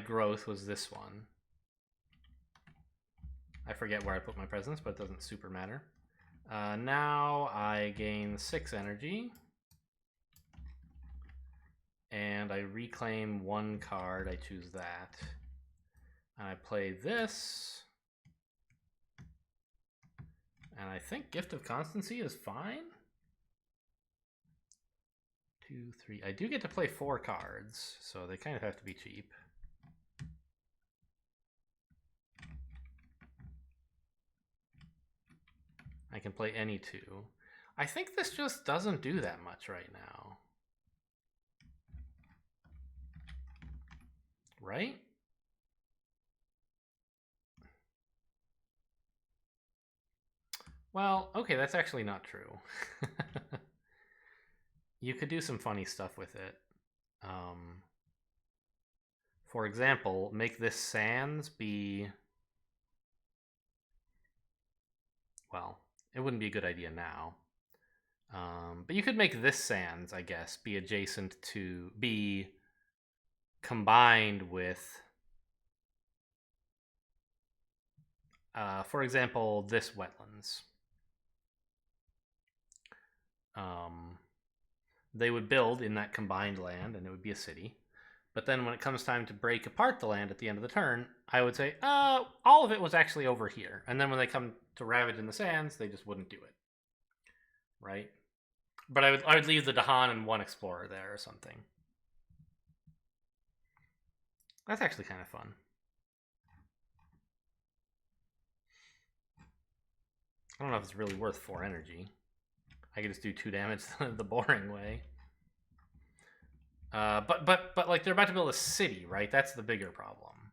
growth was this one. I forget where I put my presence, but it doesn't super matter. Now I gain 6 energy. And I reclaim 1 card. I choose that. And I play this. And I think Gift of Constancy is fine. 2, 3. I do get to play 4 cards, so they kind of have to be cheap. I can play any 2. I think this just doesn't do that much right now. Right? Well, okay, that's actually not true. you could do some funny stuff with it. For example, make this sands be... Well, it wouldn't be a good idea now. But you could make this sands, I guess, be adjacent to... be combined with... for example, this wetlands. They would build in that combined land, and it would be a city. But then when it comes time to break apart the land at the end of the turn, I would say, all of it was actually over here. And then when they come to ravage in the sands, they just wouldn't do it. Right? But I would leave the Dahan and one explorer there or something. That's actually kind of fun. I don't know if it's really worth 4 energy. I could just do 2 damage the boring way. But like they're about to build a city, right? That's the bigger problem.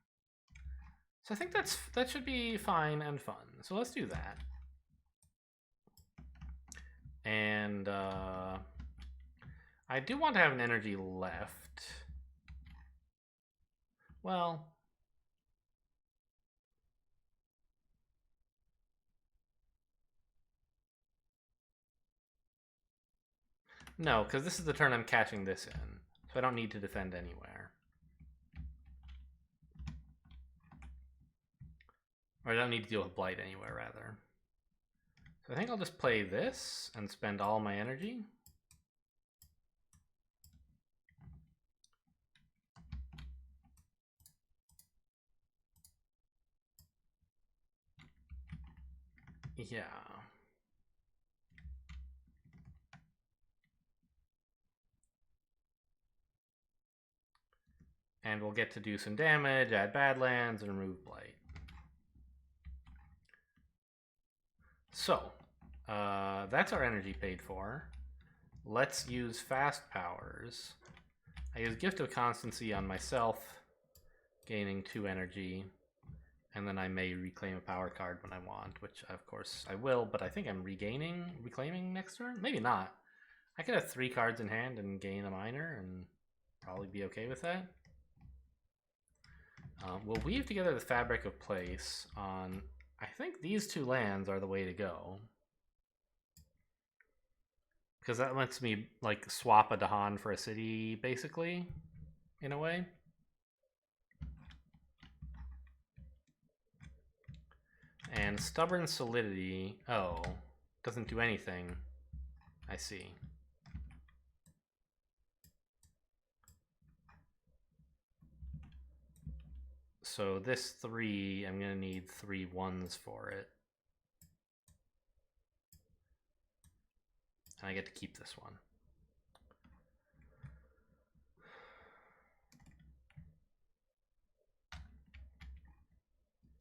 So I think that should be fine and fun. So let's do that. And I do want to have an energy left. Well, no, because this is the turn I'm cashing this in. So I don't need to defend anywhere. Or I don't need to deal with blight anywhere, rather. So I think I'll just play this and spend all my energy. Yeah. And we'll get to do some damage, add Badlands, and remove blight. So, that's our energy paid for. Let's use fast powers. I use Gift of Constancy on myself, gaining 2 energy, and then I may reclaim a power card when I want, which of course I will, but I think I'm reclaiming next turn? Maybe not. I could have 3 cards in hand and gain a minor and probably be okay with that. We'll weave together the Fabric of Place on... I think these 2 lands are the way to go. Because that lets me, like, swap a Dahan for a city, basically, in a way. And Stubborn Solidity... Oh, doesn't do anything. I see. So this 3, I'm going to need 3 1s for it. And I get to keep this one.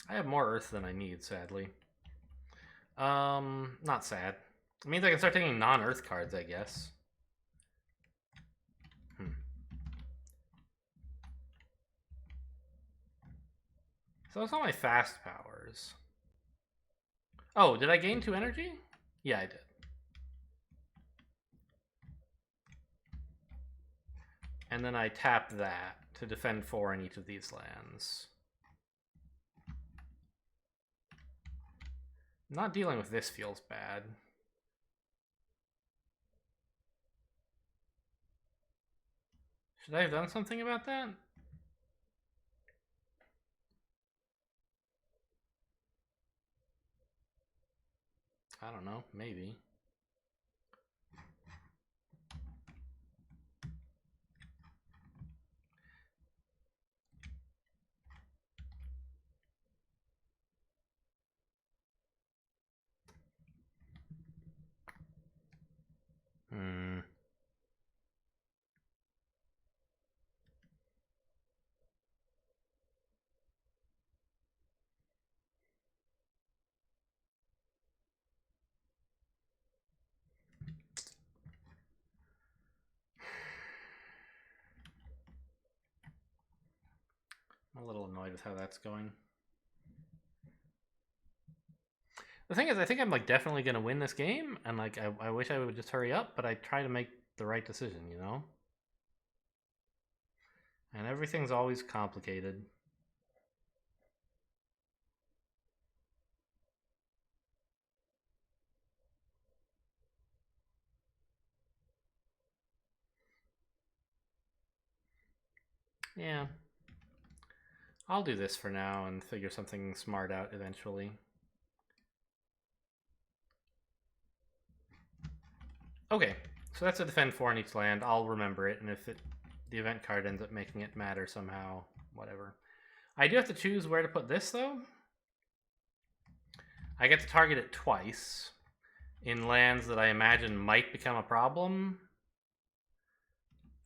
I have more earth than I need, sadly. Not sad. It means I can start taking non-earth cards, I guess. So that's all my fast powers. Oh, did I gain 2 energy? Yeah, I did. And then I tap that to defend 4 on each of these lands. Not dealing with this feels bad. Should I have done something about that? I don't know, maybe. I'm a little annoyed with how that's going. The thing is, I think I'm like definitely gonna win this game, and like I wish I would just hurry up, but I try to make the right decision, you know? And everything's always complicated. Yeah. I'll do this for now and figure something smart out eventually. Okay, so that's a defend 4 in each land. I'll remember it, and if the event card ends up making it matter somehow, whatever. I do have to choose where to put this, though. I get to target it twice in lands that I imagine might become a problem.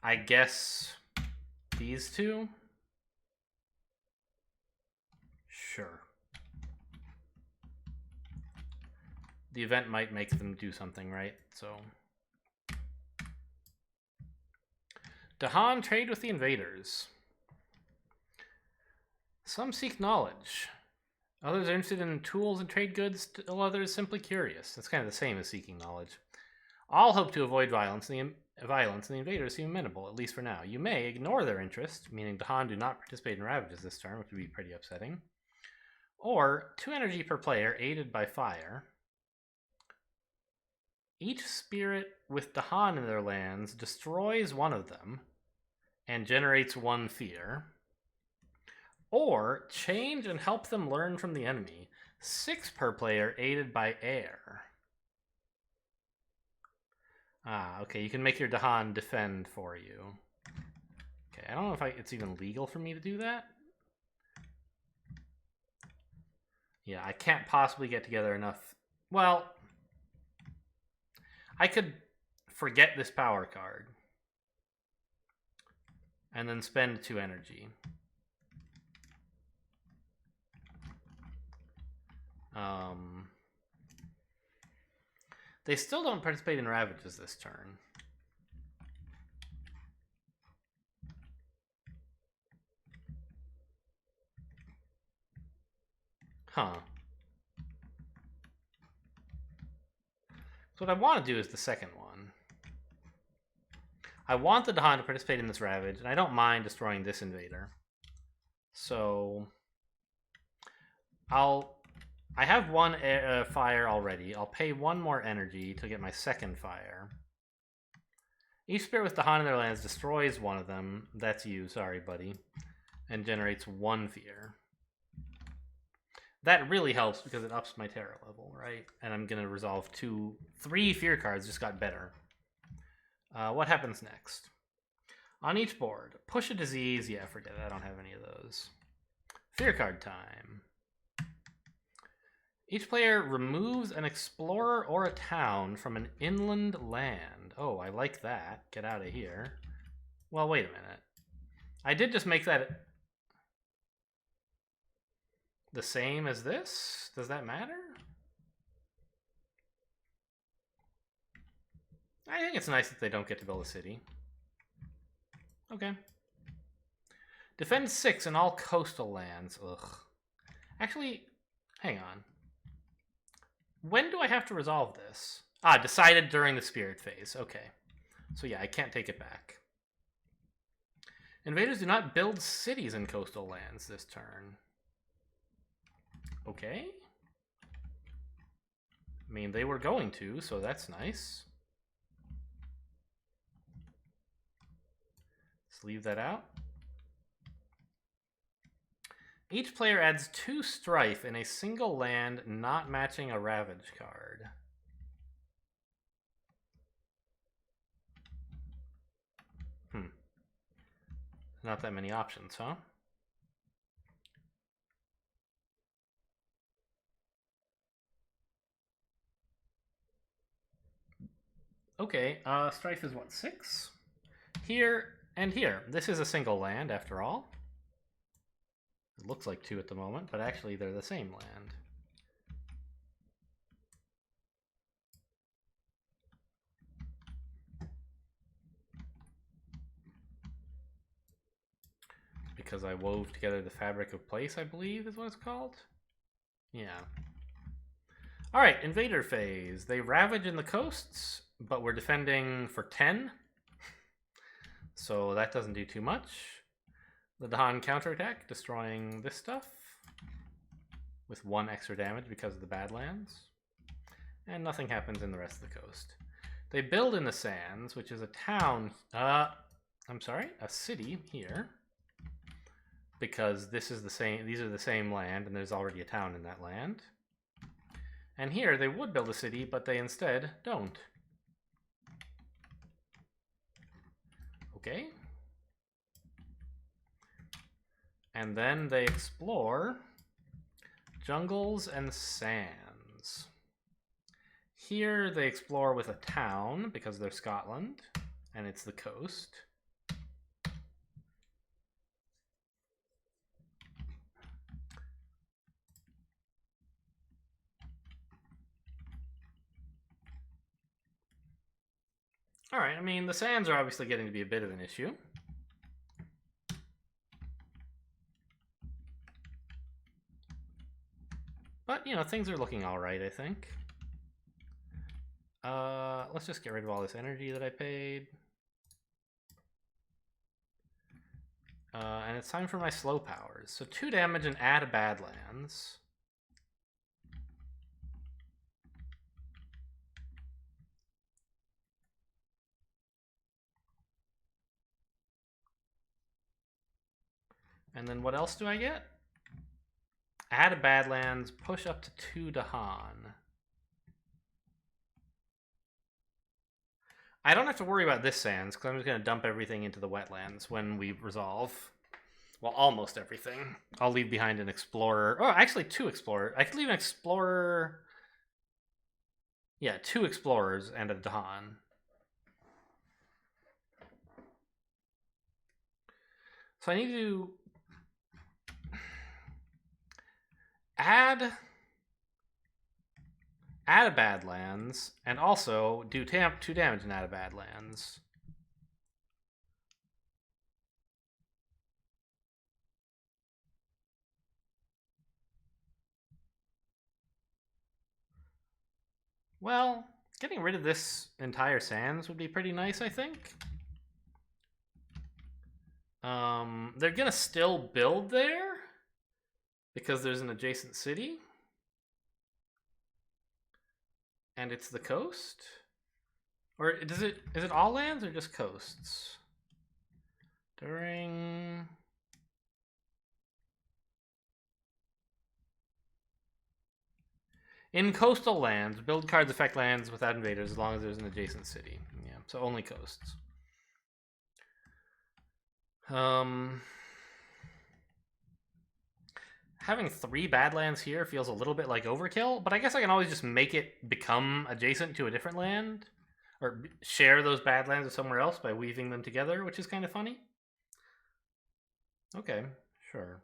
I guess these two? Sure. The event might make them do something, right? So... Dahan, trade with the invaders. Some seek knowledge. Others are interested in tools and trade goods, still others simply curious. That's kind of the same as seeking knowledge. All hope to avoid violence, and the invaders seem amenable, at least for now. You may ignore their interest, meaning Dahan do not participate in ravages this turn, which would be pretty upsetting. Or 2 energy per player, aided by fire. Each spirit with Dahan in their lands destroys one of them and generates 1 fear. Or change and help them learn from the enemy. 6 per player, aided by air. Okay, you can make your Dahan defend for you. Okay, I don't know if it's even legal for me to do that. Yeah, I can't possibly get together enough. Well, I could forget this power card and then spend 2 energy. They still don't participate in ravages this turn. Huh. So what I want to do is the second one. I want the Dahan to participate in this ravage, and I don't mind destroying this invader. So I have 1 fire already. I'll pay 1 more energy to get my second fire. Each spirit with Dahan in their lands destroys one of them. That's you, sorry, buddy. And generates 1 fear. That really helps because it ups my terror level, right? And I'm going to resolve 3 fear cards, just got better. What happens next? On each board, push a disease. Yeah, forget it. I don't have any of those. Fear card time. Each player removes an explorer or a town from an inland land. Oh, I like that. Get out of here. Well, wait a minute. I did just make that the same as this? Does that matter? I think it's nice that they don't get to build a city. Okay. Defend 6 in all coastal lands. Ugh. Actually, hang on. When do I have to resolve this? Decided during the spirit phase. Okay. So yeah, I can't take it back. Invaders do not build cities in coastal lands this turn. Okay. I mean, they were going to, so that's nice. Let's leave that out. Each player adds 2 strife in a single land not matching a ravage card. Not that many options, huh? Okay, strife is what, 6? Here and here. This is a single land, after all. It looks like 2 at the moment, but actually they're the same land. Because I wove together the fabric of place, I believe is what it's called. Yeah. Alright, invader phase. They ravage in the coasts, but we're defending for 10. So that doesn't do too much. The Dahan counterattack, destroying this stuff with 1 extra damage because of the Badlands. And nothing happens in the rest of the coast. They build in the Sands, which is a town. I'm sorry, a city here. Because this is the same. These are the same land, and there's already a town in that land. And here they would build a city, but they instead don't. Okay. And then they explore jungles and sands. Here they explore with a town because they're Scotland and it's the coast. All right, I mean, the sands are obviously getting to be a bit of an issue. But, you know, things are looking all right, I think. Let's just get rid of all this energy that I paid. And it's time for my slow powers. So 2 damage and add a Badlands. And then what else do I get? Add a Badlands, push up to 2 Dahan. I don't have to worry about this sands, because I'm just going to dump everything into the wetlands when we resolve. Well, almost everything. I'll leave behind an explorer. Oh, actually 2 explorers. I could leave an explorer. Yeah, 2 explorers and a Dahan. So I need to add a Badlands, and also do 2 damage and add a Badlands. Well, getting rid of this entire sands would be pretty nice, I think. They're gonna still build there because there's an adjacent city. And it's the coast? Or is it all lands or just coasts? During in coastal lands, build cards affect lands without invaders as long as there's an adjacent city. Yeah, so only coasts. Having 3 Badlands here feels a little bit like overkill, but I guess I can always just make it become adjacent to a different land, or share those Badlands with somewhere else by weaving them together, which is kind of funny. Okay, sure.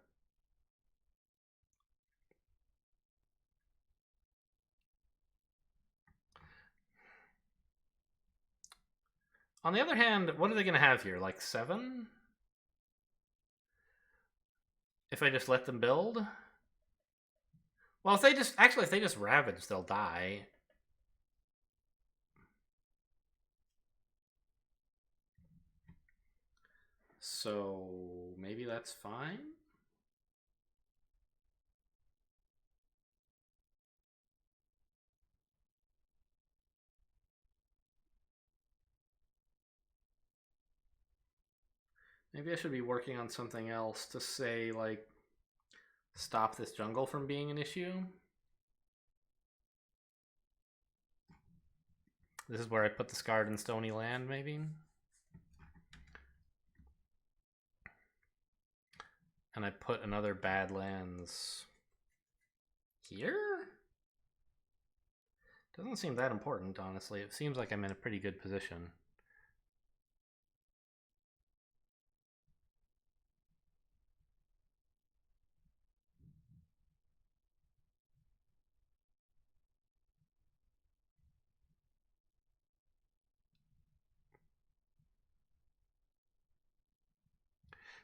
On the other hand, what are they going to have here? Like 7? If I just let them build? Well, if they just ravage, they'll die. So maybe that's fine. Maybe I should be working on something else to say, like, stop this jungle from being an issue. This is where I put the scarred and stony land, maybe. And I put another Badlands here? Doesn't seem that important, honestly. It seems like I'm in a pretty good position.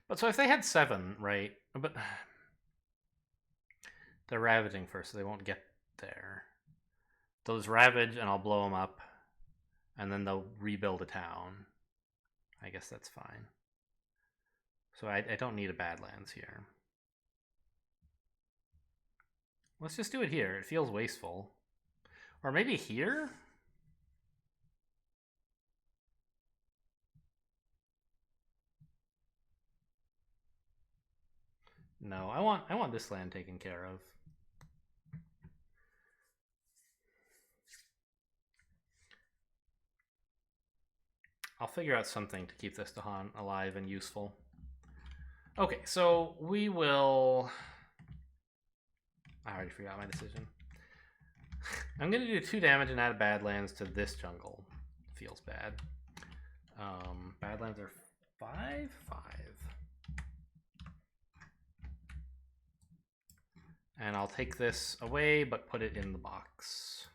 But so if they had 7, right? But they're ravaging first, so they won't get there. Those ravage, and I'll blow them up, and then they'll rebuild a town, I guess that's fine. So I don't need a Badlands here. Let's just do it here. It feels wasteful. Or maybe here? No, I want this land taken care of. I'll figure out something to keep this Dahan alive and useful. Okay, so we will... I already forgot my decision. I'm going to do 2 damage and add Badlands to this jungle. Feels bad. Badlands are 5? 5. And I'll take this away, but put it in the box.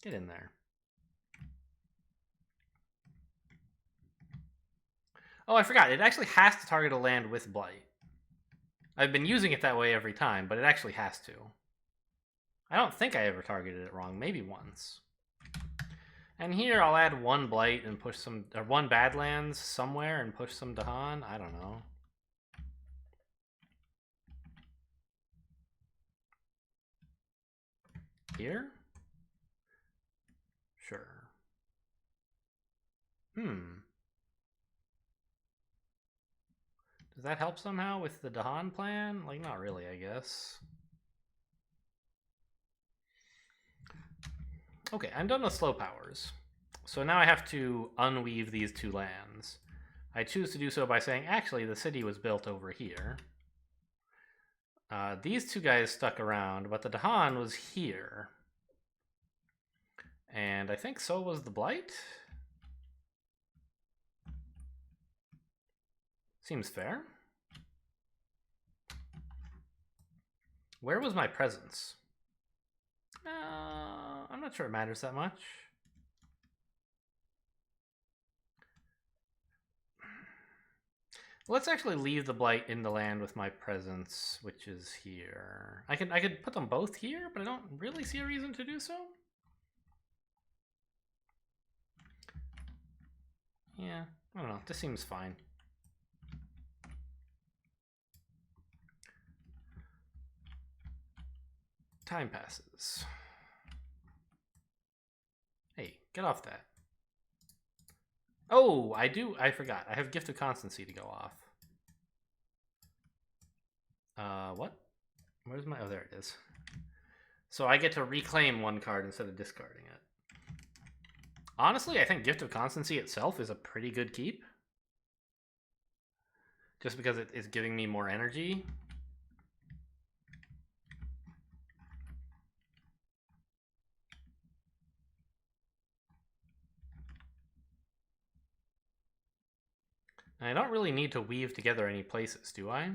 Get in there. Oh, I forgot. It actually has to target a land with Blight. I've been using it that way every time, but it actually has to. I don't think I ever targeted it wrong. Maybe once. And here I'll add 1 Blight and push some... or 1 Badlands somewhere and push some Dahan. I don't know. Here? Sure. Does that help somehow with the Dahan plan? Like, not really, I guess. Okay, I'm done with slow powers. So now I have to unweave these 2 lands. I choose to do so by saying, actually, the city was built over here. These 2 guys stuck around, but the Dahan was here. And I think so was the Blight? Seems fair. Where was my presence? I'm not sure it matters that much. Let's actually leave the Blight in the land with my presence, which is here. I could put them both here, but I don't really see a reason to do so. Yeah, I don't know. This seems fine. Time passes. Hey, get off that. Oh, I forgot. I have Gift of Constancy to go off. What? Where's my... oh, there it is. So I get to reclaim 1 card instead of discarding it. Honestly, I think Gift of Constancy itself is a pretty good keep. Just because it is giving me more energy. And I don't really need to weave together any places, do I?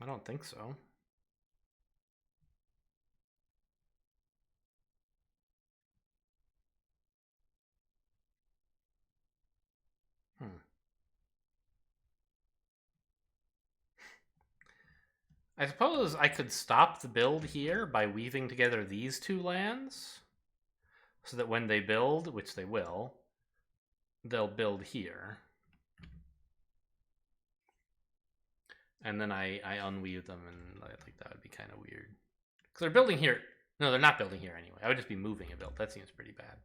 I don't think so. I suppose I could stop the build here by weaving together these 2 lands, so that when they build, which they will, they'll build here. And then I unweave them, and I think that would be kind of weird. Because they're building here. No, they're not building here anyway. I would just be moving a build. That seems pretty bad.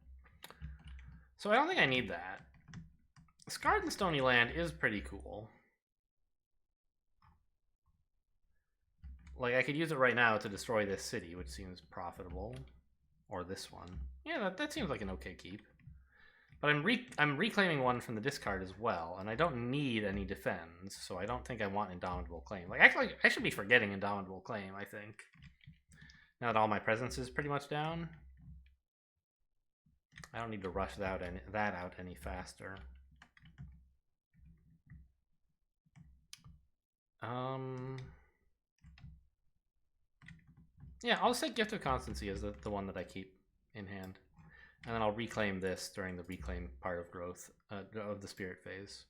So I don't think I need that. Scarred and Stony Land is pretty cool. Like, I could use it right now to destroy this city, which seems profitable. Or this one. Yeah, that seems like an okay keep. But I'm reclaiming 1 from the discard as well, and I don't need any defends, so I don't think I want Indomitable Claim. Like, actually, I should be forgetting Indomitable Claim, I think. Now that all my presence is pretty much down. I don't need to rush that out any faster. Yeah, I'll say Gift of Constancy as the one that I keep in hand. And then I'll reclaim this during the reclaim part of growth, of the spirit phase.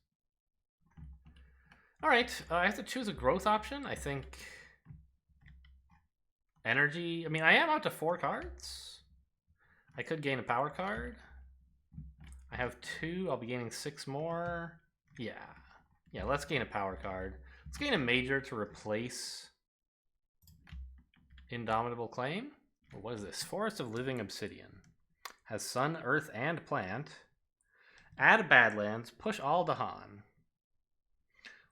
Alright, I have to choose a growth option, I think. energy. I mean, I am out to 4 cards. I could gain a power card. I have 2. I'll be gaining 6 more. Yeah. Yeah, let's gain a power card. Let's gain a major to replace Indomitable Claim. What is this? Forest of Living Obsidian. Has sun, earth, and plant. Add Badlands. Push all Dahan.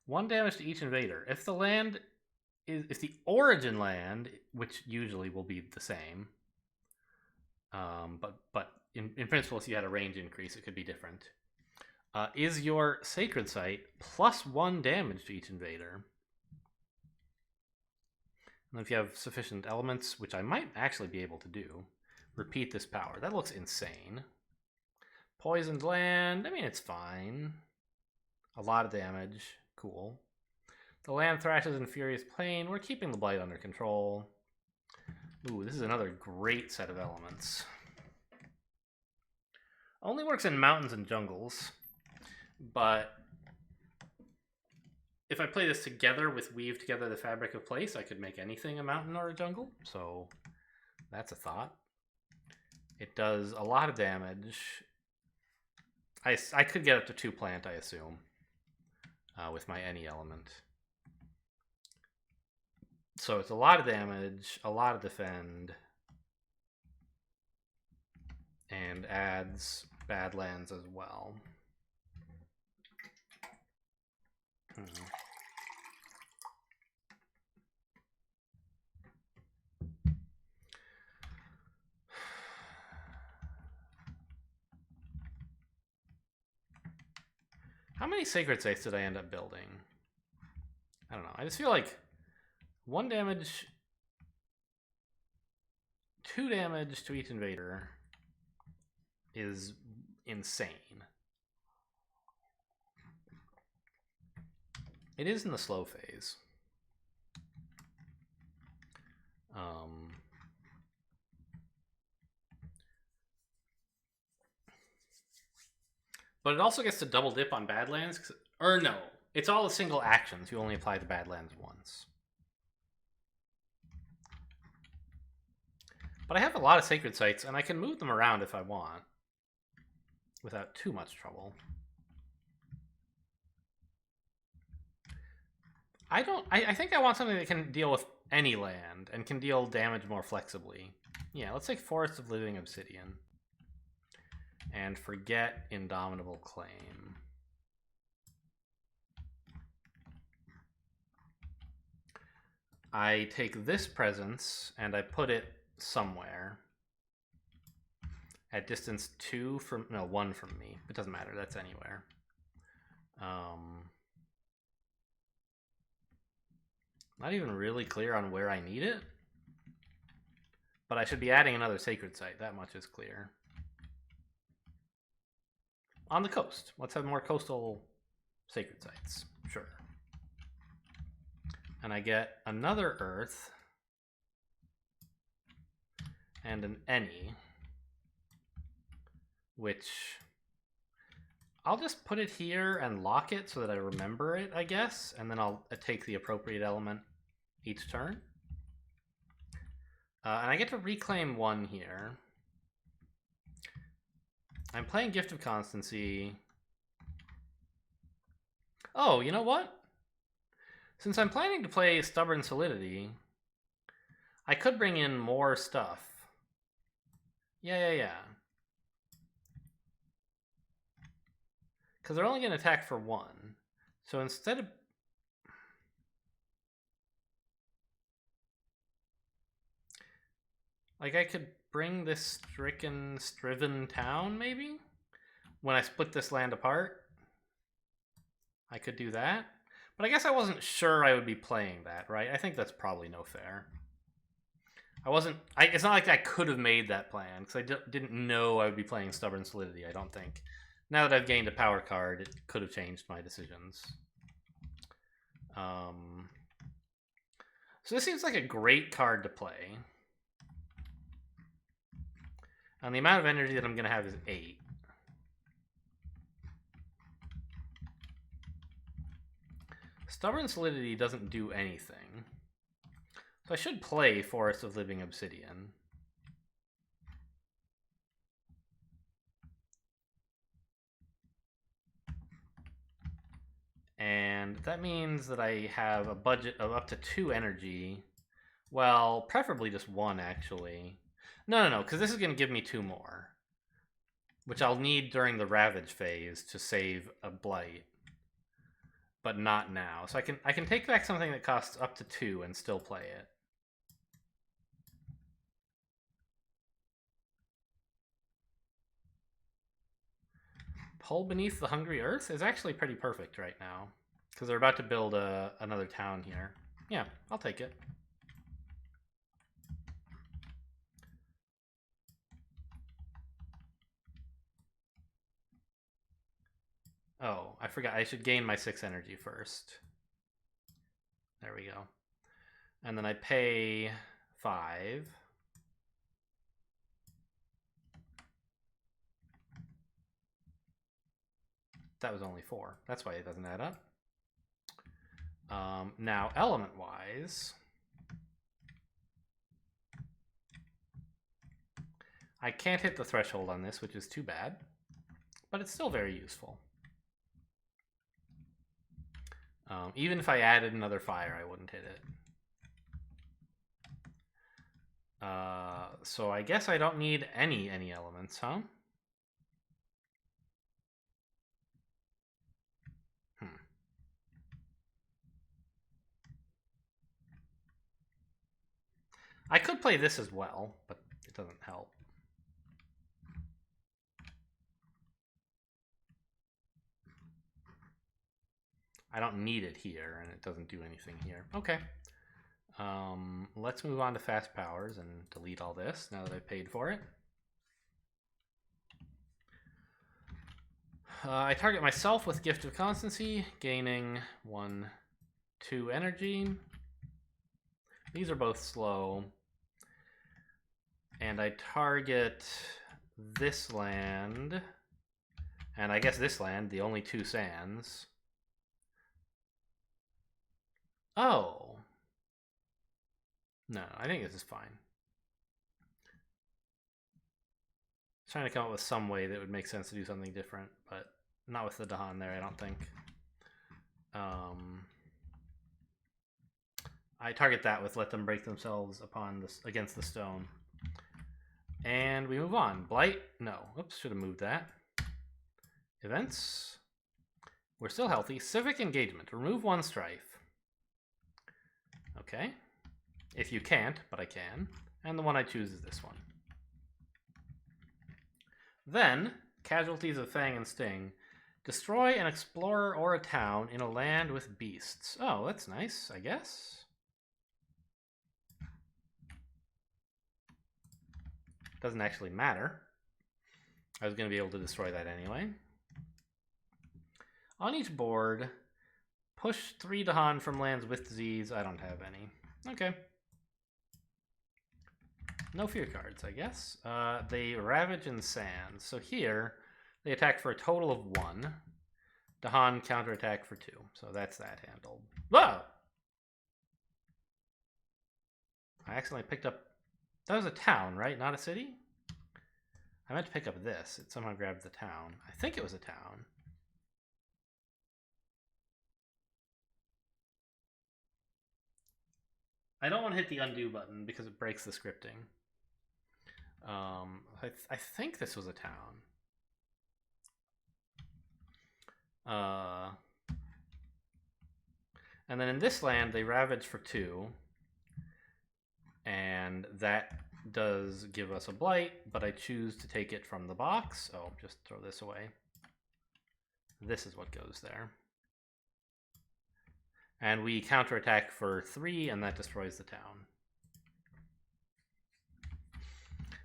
1 damage to each invader. If the land is, if the origin land, which usually will be the same, but in principle, if you had a range increase, it could be different. Is your sacred site plus 1 damage to each invader? And if you have sufficient elements, which I might actually be able to do, repeat this power. That looks insane. Poisoned land. I mean, it's fine. A lot of damage. Cool. The land thrashes in Furious Plain. We're keeping the blight under control. Ooh, this is another great set of elements. Only works in mountains and jungles, but if I play this together with Weave Together the Fabric of Place, I could make anything a mountain or a jungle, so that's a thought. It does a lot of damage. I could get up to 2 plant, I assume, with my any element. So it's a lot of damage, a lot of defend, and adds Badlands as well. How many Sacred Sites did I end up building? I don't know. I just feel like 1 damage, 2 damage to each invader is insane. It is in the slow phase. But it also gets to double dip on Badlands. Or no, it's all a single actions. You only apply the Badlands once. But I have a lot of Sacred Sites, and I can move them around if I want, without too much trouble. I think I want something that can deal with any land, and can deal damage more flexibly. Yeah, let's take Forest of Living Obsidian. And forget Indomitable Claim. I take this presence, and I put it somewhere at distance 2 from, no, 1 from me. It doesn't matter, that's anywhere. Not even really clear on where I need it, but I should be adding another Sacred Site. That much is clear. On the coast. Let's have more coastal Sacred Sites. Sure. And I get another Earth and an any, which I'll just put it here and lock it so that I remember it, I guess, and then I'll take the appropriate element each turn. And I get to reclaim 1 here. I'm playing Gift of Constancy. Oh, you know what? Since I'm planning to play Stubborn Solidity, I could bring in more stuff. Yeah. Because they're only going to attack for 1. So instead of... like, I could bring this Striven Town, maybe? When I split this land apart? I could do that. But I guess I wasn't sure I would be playing that, right? I think that's probably no fair. It's not like I could have made that plan, because I didn't know I would be playing Stubborn Solidity, I don't think. Now that I've gained a power card, it could have changed my decisions. So this seems like a great card to play. And the amount of energy that I'm going to have is 8. Stubborn Solidity doesn't do anything. So I should play Forest of Living Obsidian. And that means that I have a budget of up to 2 energy. Well, preferably just 1, actually. No, because this is going to give me 2 more. Which I'll need during the Ravage phase to save a Blight. But not now. So I can take back something that costs up to 2 and still play it. Pull Beneath the Hungry Earth is actually pretty perfect right now. Because they're about to build another town here. Yeah, I'll take it. Oh, I forgot. I should gain my 6 energy first. There we go. And then I pay 5. That was only 4. That's why it doesn't add up. Now, element-wise, I can't hit the threshold on this, which is too bad, but it's still very useful. Even if I added another fire, I wouldn't hit it. So I guess I don't need any elements, huh? I could play this as well, but it doesn't help. I don't need it here, and it doesn't do anything here. Okay. Let's move on to fast powers and delete all this now that I've paid for it. I target myself with Gift of Constancy, gaining 1, 2 energy. These are both slow. And I target this land, and I guess this land, the only 2 sands. Oh. No, I think this is fine. Trying to come up with some way that would make sense to do something different, but not with the Dahan there, I don't think. I target that with let them break themselves upon this against the stone. And we move on. Blight? No. Oops, should have moved that. Events? We're still healthy. Civic engagement. Remove 1 strife. Okay. If you can't, but I can. And the one I choose is this one. Then, casualties of Fang and Sting. Destroy an explorer or a town in a land with beasts. Oh, that's nice, I guess. Doesn't actually matter. I was going to be able to destroy that anyway. On each board, push 3 Dahan from lands with disease. I don't have any. Okay. No fear cards, I guess. They Ravage and Sands. So here, they attack for a total of 1. Dahan counterattack for 2. So that's that handled. Whoa! I accidentally picked up... That was a town, right? Not a city? I meant to pick up this. It somehow grabbed the town. I think it was a town. I don't want to hit the undo button because it breaks the scripting. I think this was a town. And then in this land, they Ravage for 2. And that does give us a Blight, but I choose to take it from the box. Oh, just throw this away. This is what goes there. And we counterattack for 3, and that destroys the town.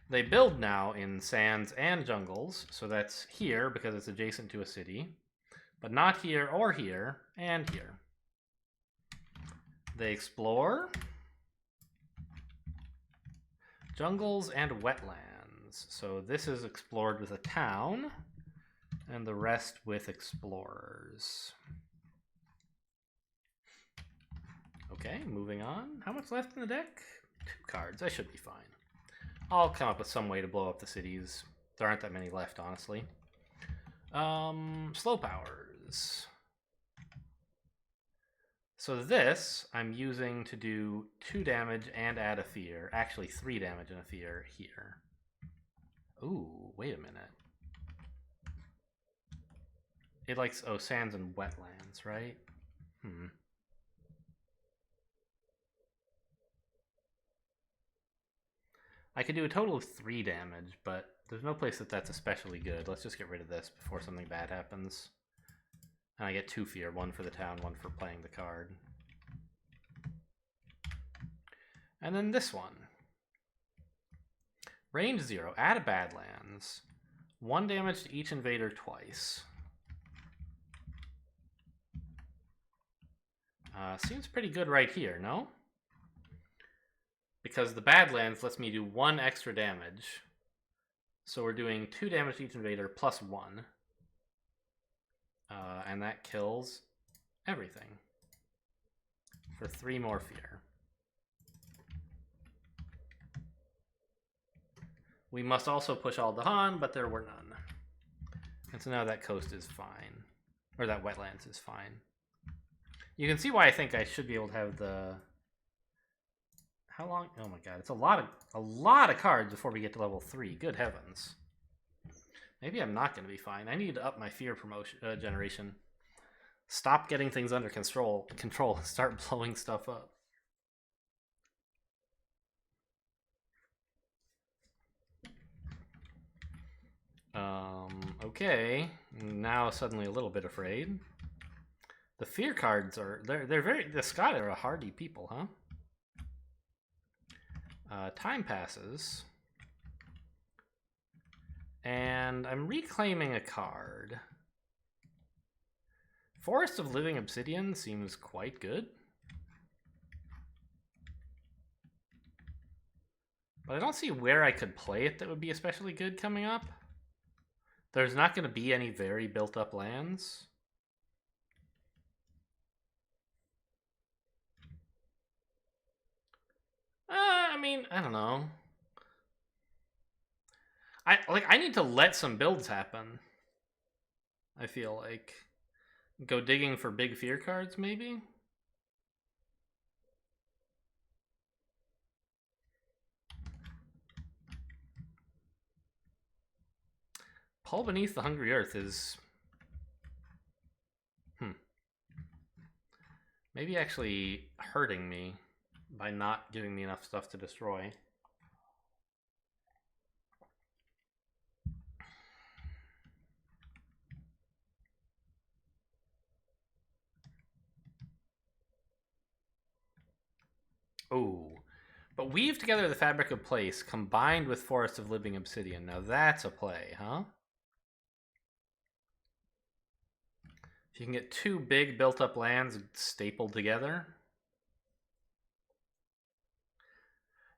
They build now in sands and jungles, so that's here because it's adjacent to a city, but not here or here, and here. They explore jungles and wetlands. So this is explored with a town, and the rest with explorers. Okay, moving on. How much left in the deck? 2 cards. I should be fine. I'll come up with some way to blow up the cities. There aren't that many left, honestly. Slow powers. So this I'm using to do 2 damage and add a fear. Actually, 3 damage and a fear here. Ooh, wait a minute. It likes, oh, sands and wetlands, right? I could do a total of 3 damage, but there's no place that that's especially good. Let's just get rid of this before something bad happens. And I get 2 fear, 1 for the town, 1 for playing the card. And then this one. Range 0, add a Badlands. 1 damage to each invader twice. Seems pretty good right here, no? Because the Badlands lets me do 1 extra damage. So we're doing 2 damage to each invader plus 1. And that kills everything. For 3 more fear. We must also push Aldahan, but there were none. And so now that coast is fine. Or that wetlands is fine. You can see why I think I should be able to have the... How long? Oh my god, it's a lot of cards before we get to level 3. Good heavens. Maybe I'm not going to be fine. I need to up my fear promotion generation. Stop getting things under control. Start blowing stuff up. Okay. Now suddenly a little bit afraid. The fear cards are they're very the Scott are a hardy people, huh? Time passes. And I'm reclaiming a card. Forest of Living Obsidian seems quite good. But I don't see where I could play it that would be especially good coming up. There's not going to be any very built up lands. I mean, I don't know. I need to let some builds happen. I feel like go digging for big fear cards, maybe. Pull Beneath the Hungry Earth is maybe actually hurting me by not giving me enough stuff to destroy. Oh, but Weave Together the Fabric of Place combined with Forest of Living Obsidian. Now that's a play, huh? If you can get 2 big built-up lands stapled together.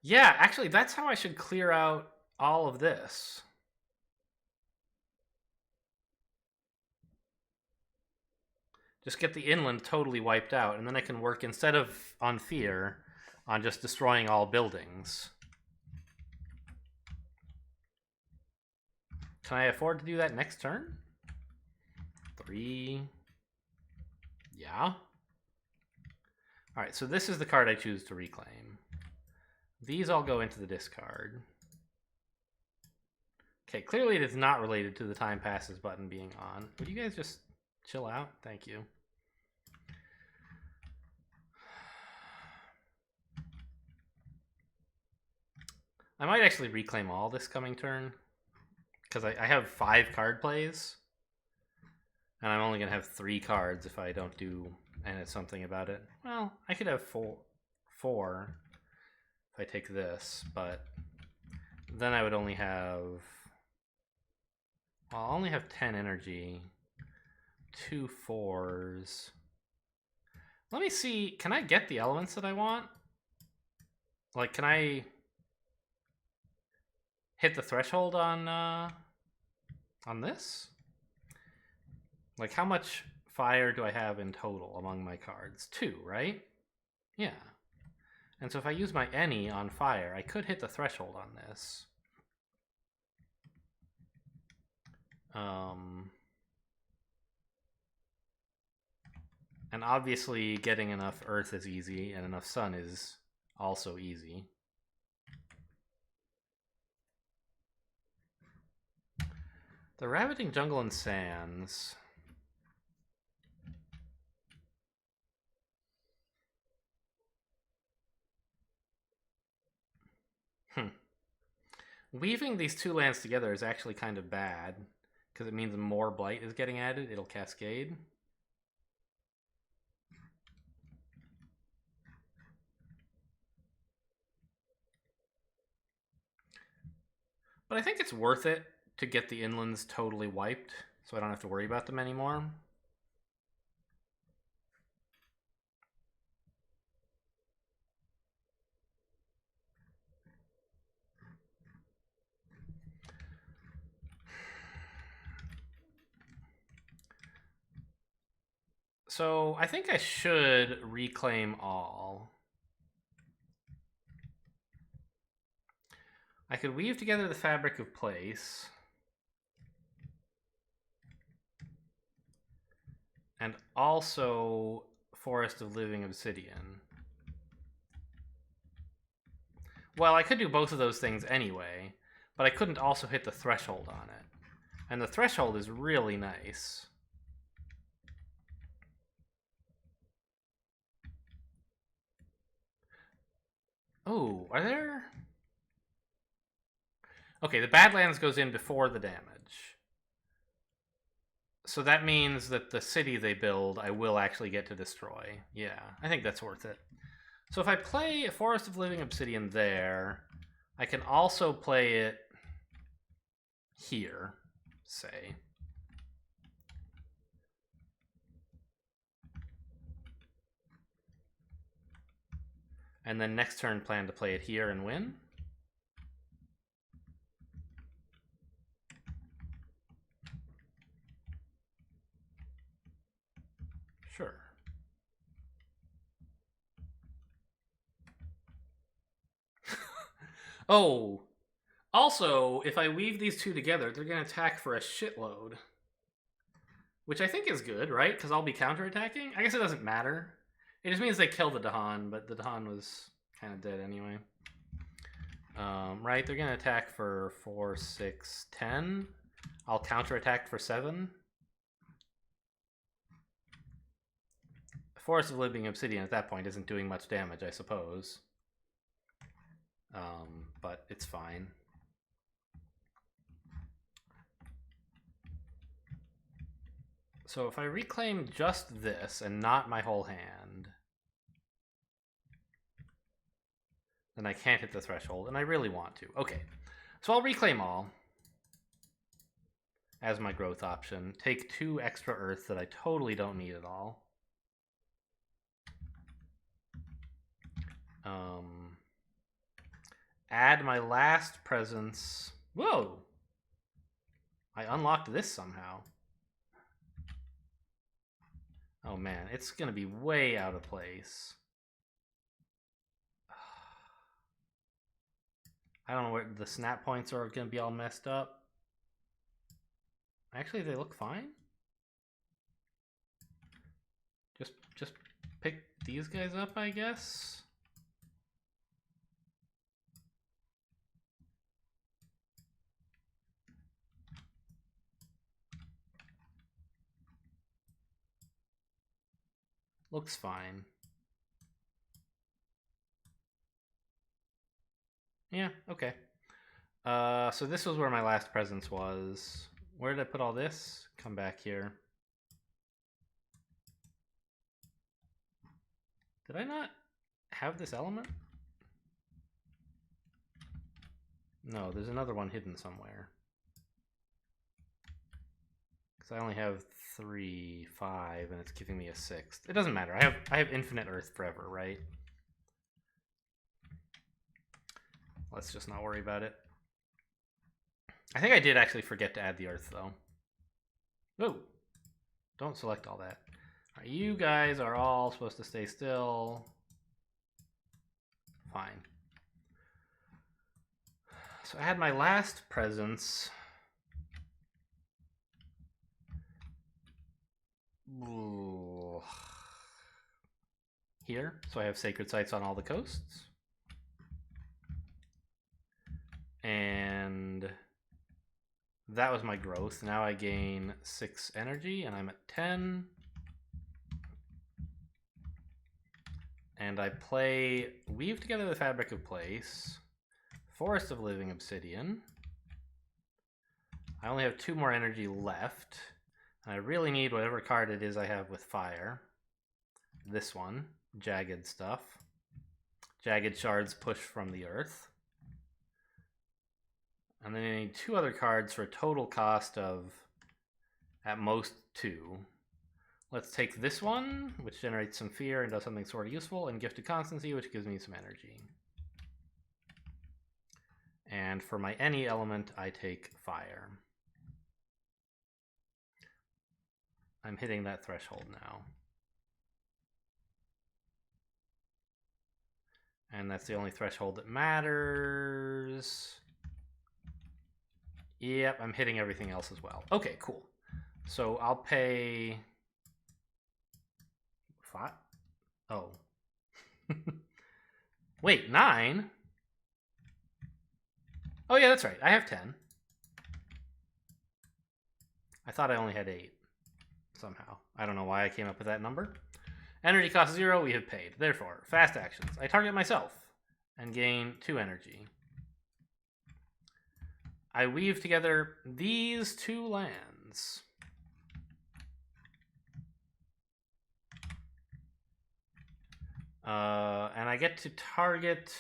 Yeah, actually, that's how I should clear out all of this. Just get the inland totally wiped out, and then I can work, instead of on fear, on just destroying all buildings. Can I afford to do that next turn? 3. Yeah. Alright, so this is the card I choose to reclaim. These all go into the discard. Okay, clearly it is not related to the Time Passes button being on. Would you guys just chill out? Thank you. I might actually reclaim all this coming turn, because I have 5 card plays, and I'm only going to have 3 cards if I don't do something about it. Well, I could have 4 if I take this, but then I would only have... Well, I'll only have 10 energy, 2 4s. Let me see, can I get the elements that I want? Like, can I hit the threshold on this? Like, how much fire do I have in total among my cards? 2, right? Yeah. And so if I use my any on fire, I could hit the threshold on this. And obviously getting enough earth is easy, and enough sun is also easy. The Ravaging Jungle and Sands. Weaving these two lands together is actually kind of bad, because it means more blight is getting added. It'll cascade. But I think it's worth it to get the inlands totally wiped, so I don't have to worry about them anymore. So I think I should reclaim all. I could weave together the Fabric of Place. And also Forest of Living Obsidian. Well, I could do both of those things anyway, but I couldn't also hit the threshold on it. And the threshold is really nice. Oh, are there... Okay, the Badlands goes in before the damage. So that means that the city they build, I will actually get to destroy. Yeah, I think that's worth it. So if I play a Forest of Living Obsidian there, I can also play it here, say. And then next turn plan to play it here and win. Sure. Oh, also, if I weave these two together, they're going to attack for a shitload. Which I think is good, right? Because I'll be counterattacking? I guess it doesn't matter. It just means they kill the Dahan, but the Dahan was kind of dead anyway. Right, they're going to attack for 4, 6, 10. I'll counterattack for 7. Forest of Living Obsidian at that point isn't doing much damage, I suppose. But it's fine. So if I reclaim just this and not my whole hand, then I can't hit the threshold, and I really want to. Okay, so I'll reclaim all as my growth option. Take 2 extra earth that I totally don't need at all. Add my last presence. Whoa! I unlocked this somehow. Oh man, it's gonna be way out of place. I don't know where the snap points are gonna be all messed up. Actually, they look fine. Just pick these guys up, I guess. Looks fine. Yeah, okay. So this was where my last presence was. Where did I put all this? Come back here. Did I not have this element? No, there's another one hidden somewhere. Because I only have 3, 5, and it's giving me a 6th. It doesn't matter. I have infinite earth forever, right? Let's just not worry about it. I think I did actually forget to add the earth, though. Oh! Don't select all that. All right, you guys are all supposed to stay still. fine. So I had my last presence. Here, so I have sacred sites on all the coasts. And that was my growth. Now I gain 6 energy, and I'm at 10. And I play Weave Together the Fabric of Place, Forest of Living Obsidian. I only have 2 more energy left. I really need whatever card it is I have with fire. This one, Jagged Stuff. Jagged Shards Push from the Earth. And then I need 2 other cards for a total cost of, at most, 2. Let's take this one, which generates some fear and does something sort of useful, and Gifted Constancy, which gives me some energy. And for my any element, I take fire. I'm hitting that threshold now. And that's the only threshold that matters. Yep, I'm hitting everything else as well. Okay, cool. So I'll pay 5. Oh. Wait, 9? Oh yeah, that's right. I have 10. I thought I only had 8. Somehow. I don't know why I came up with that number. Energy cost 0, we have paid. Therefore, fast actions. I target myself and gain 2 energy. I weave together these 2 lands. And I get to target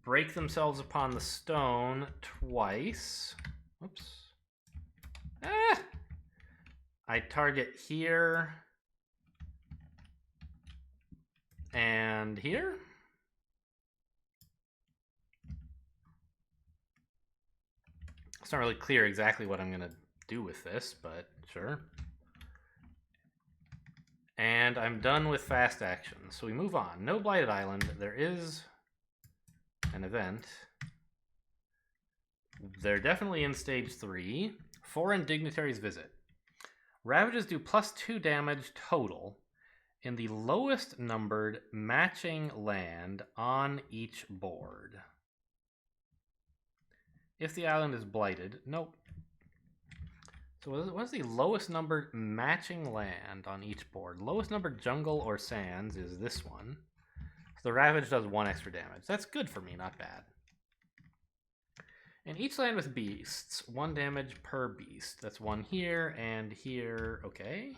Break Themselves Upon the Stone twice. Whoops. Ah! I target here and here. It's not really clear exactly what I'm going to do with this, but sure. And I'm done with fast actions. So we move on. No Blighted Island. There is an event. They're definitely in stage 3. Foreign Dignitaries Visit. Ravages do +2 damage total in the lowest numbered matching land on each board. If the island is blighted, nope. So what's the lowest numbered matching land on each board? Lowest numbered jungle or sands is this one. So the Ravage does 1 extra damage. That's good for me, not bad. And each land with beasts, 1 damage per beast. That's 1 here and here. Okay.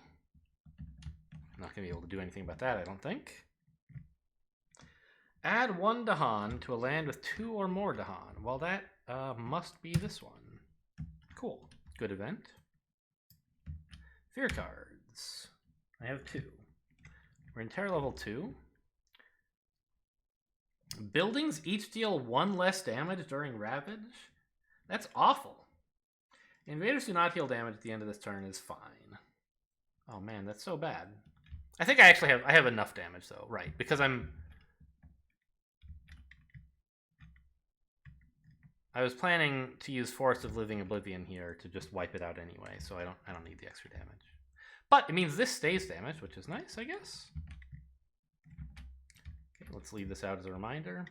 I'm not going to be able to do anything about that, I don't think. Add 1 Dahan to a land with 2 or more Dahan. Well, that must be this one. Cool. Good event. Fear cards. I have 2. We're in Terror level 2. Buildings each deal 1 less damage during Ravage? That's awful. Invaders do not heal damage at the end of this turn is fine. Oh man, that's so bad. I think I actually have enough damage though, right? Because I was planning to use Forest of Living Oblivion here to just wipe it out anyway, so I don't need the extra damage. But it means this stays damage, which is nice, I guess. Okay, let's leave this out as a reminder.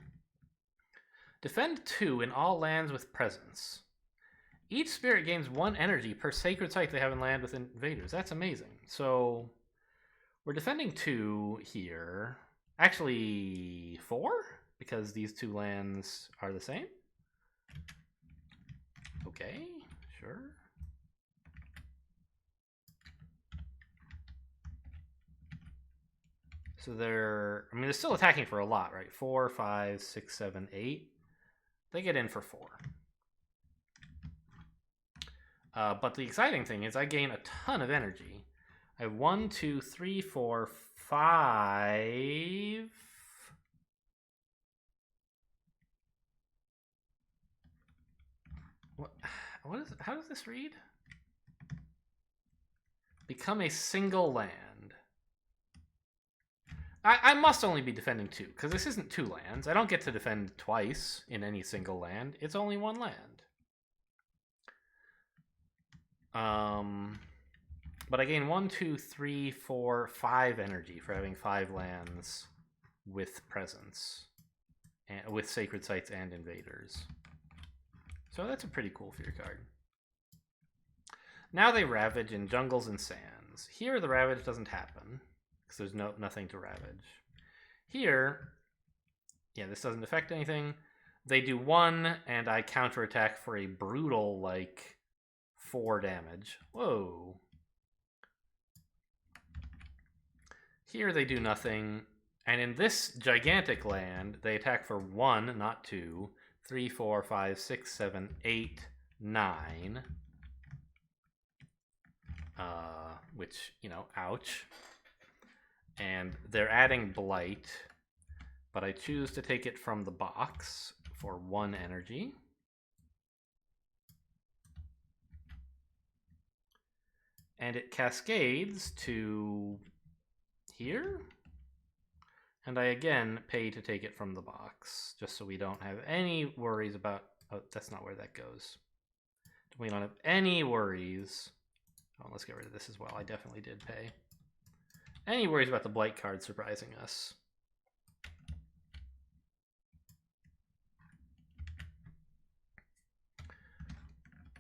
Defend 2 in all lands with presence. Each spirit gains 1 energy per sacred site they have in land with invaders. That's amazing. So we're defending 2 here. Actually 4, because these 2 lands are the same. Okay, sure. So they're still attacking for a lot, right? 4, 5, 6, 7, 8. They get in for 4. But the exciting thing is I gain a ton of energy. I have 1, 2, 3, 4, 5. What is? How does this read? Become a single land. I must only be defending 2, because this isn't 2 lands. I don't get to defend twice in any single land. It's only 1 land. But I gain 1, 2, 3, 4, 5 energy for having 5 lands with presence, and with sacred sites and invaders. So that's a pretty cool fear card. Now they ravage in jungles and sands. Here the ravage doesn't happen because there's nothing to ravage. Here, yeah, this doesn't affect anything. They do 1, and I counterattack for a brutal, like, 4 damage. Whoa. Here they do nothing, and in this gigantic land, they attack for 1, not 2, 3, 4, 5, 6, 7, 8, 9. Which, you know, ouch. And they're adding Blight, but I choose to take it from the box for 1 energy. And it cascades to here. And I again pay to take it from the box, just so we don't have any worries about... Oh, that's not where that goes. We don't have any worries... Oh, let's get rid of this as well. I definitely did pay. Any worries about the Blight card surprising us?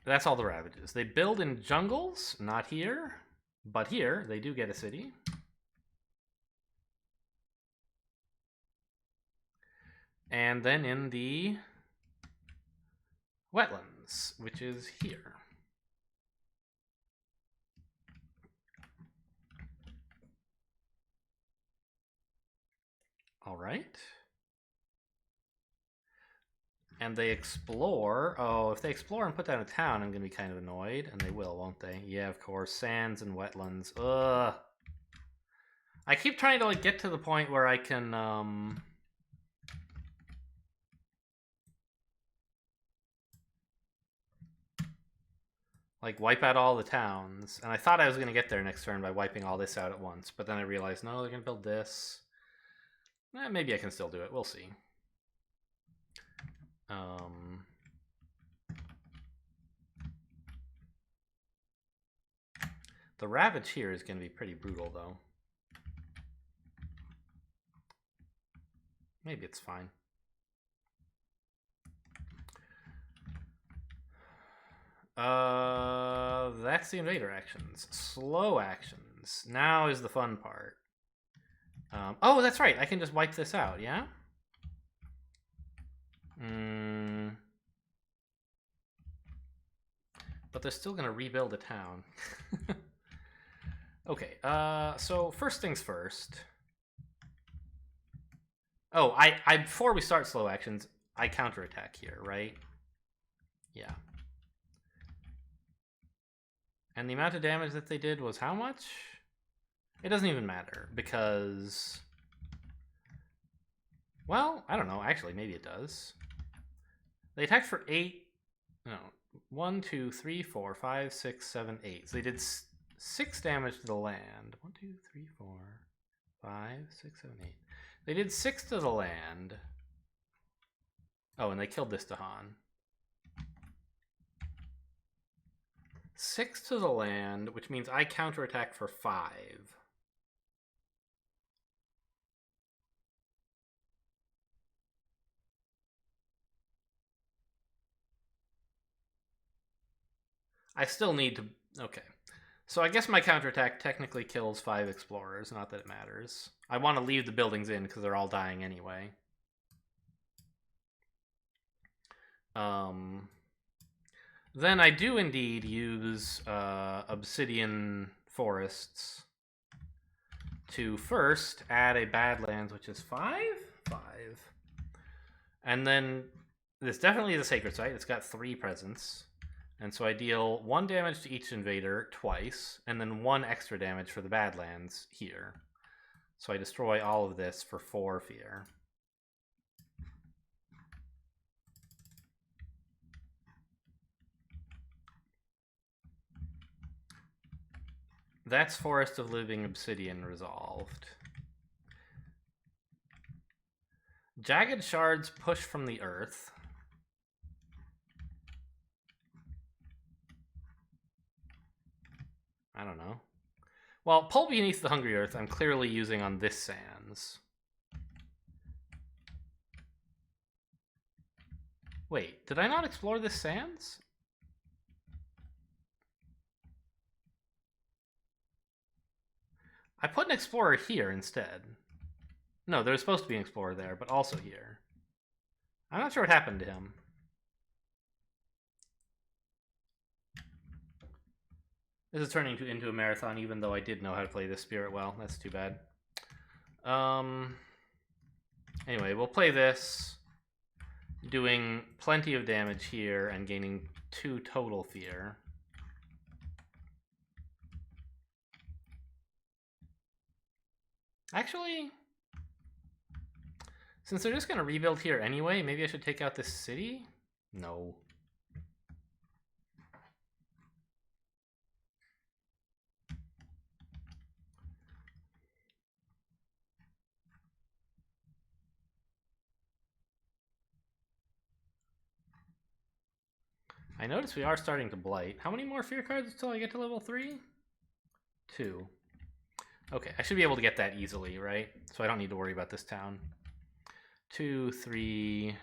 That's all the ravages. They build in jungles, not here, but here they do get a city. And then in the wetlands, which is here. All right. And they explore. Oh, if they explore and put down a town, I'm going to be kind of annoyed. And they will, won't they? Yeah, of course. Sands and wetlands. Ugh. I keep trying to, like, get to the point where I can, like, wipe out all the towns. And I thought I was going to get there next turn by wiping all this out at once. But then I realized, no, they're going to build this. Maybe I can still do it. We'll see. The ravage here is going to be pretty brutal, though. Maybe it's fine. That's the invader actions. Slow actions. Now is the fun part. Oh, that's right. I can just wipe this out, yeah? But they're still going to rebuild a town. Okay, so first things first. Oh, I before we start slow actions, I counterattack here, right? Yeah. And the amount of damage that they did was how much? It doesn't even matter, because... Well, I don't know. Actually, maybe it does. They attacked for 8... No. 1, 2, 3, 4, 5, 6, 7, 8. So they did 6 damage to the land. 1, 2, 3, 4, 5, 6, 7, 8. They did 6 to the land. Oh, and they killed this Dahan. 6 to the land, which means I counterattack for 5. I still need to... Okay. So I guess my counterattack technically kills 5 explorers, not that it matters. I want to leave the buildings in because they're all dying anyway. Then I do indeed use obsidian forests to first add a Badlands, which is 5? 5. And then this definitely is a sacred site. It's got 3 presence. And so I deal 1 damage to each invader twice, and then 1 extra damage for the Badlands here. So I destroy all of this for 4 fear. That's Forest of Living Obsidian resolved. Jagged shards push from the earth. I don't know. Well, pull beneath the hungry earth I'm clearly using on this sands. Wait, did I not explore this sands? I put an explorer here instead. No, there was supposed to be an explorer there, but also here. I'm not sure what happened to him. This is turning into a marathon, even though I did know how to play this spirit well. That's too bad. Anyway, we'll play this, doing plenty of damage here and gaining 2 total fear. Actually, since they're just going to rebuild here anyway, maybe I should take out this city? No. I notice we are starting to blight. How many more fear cards until I get to level 3? 2. Okay, I should be able to get that easily, right? So I don't need to worry about this town. 2, 3,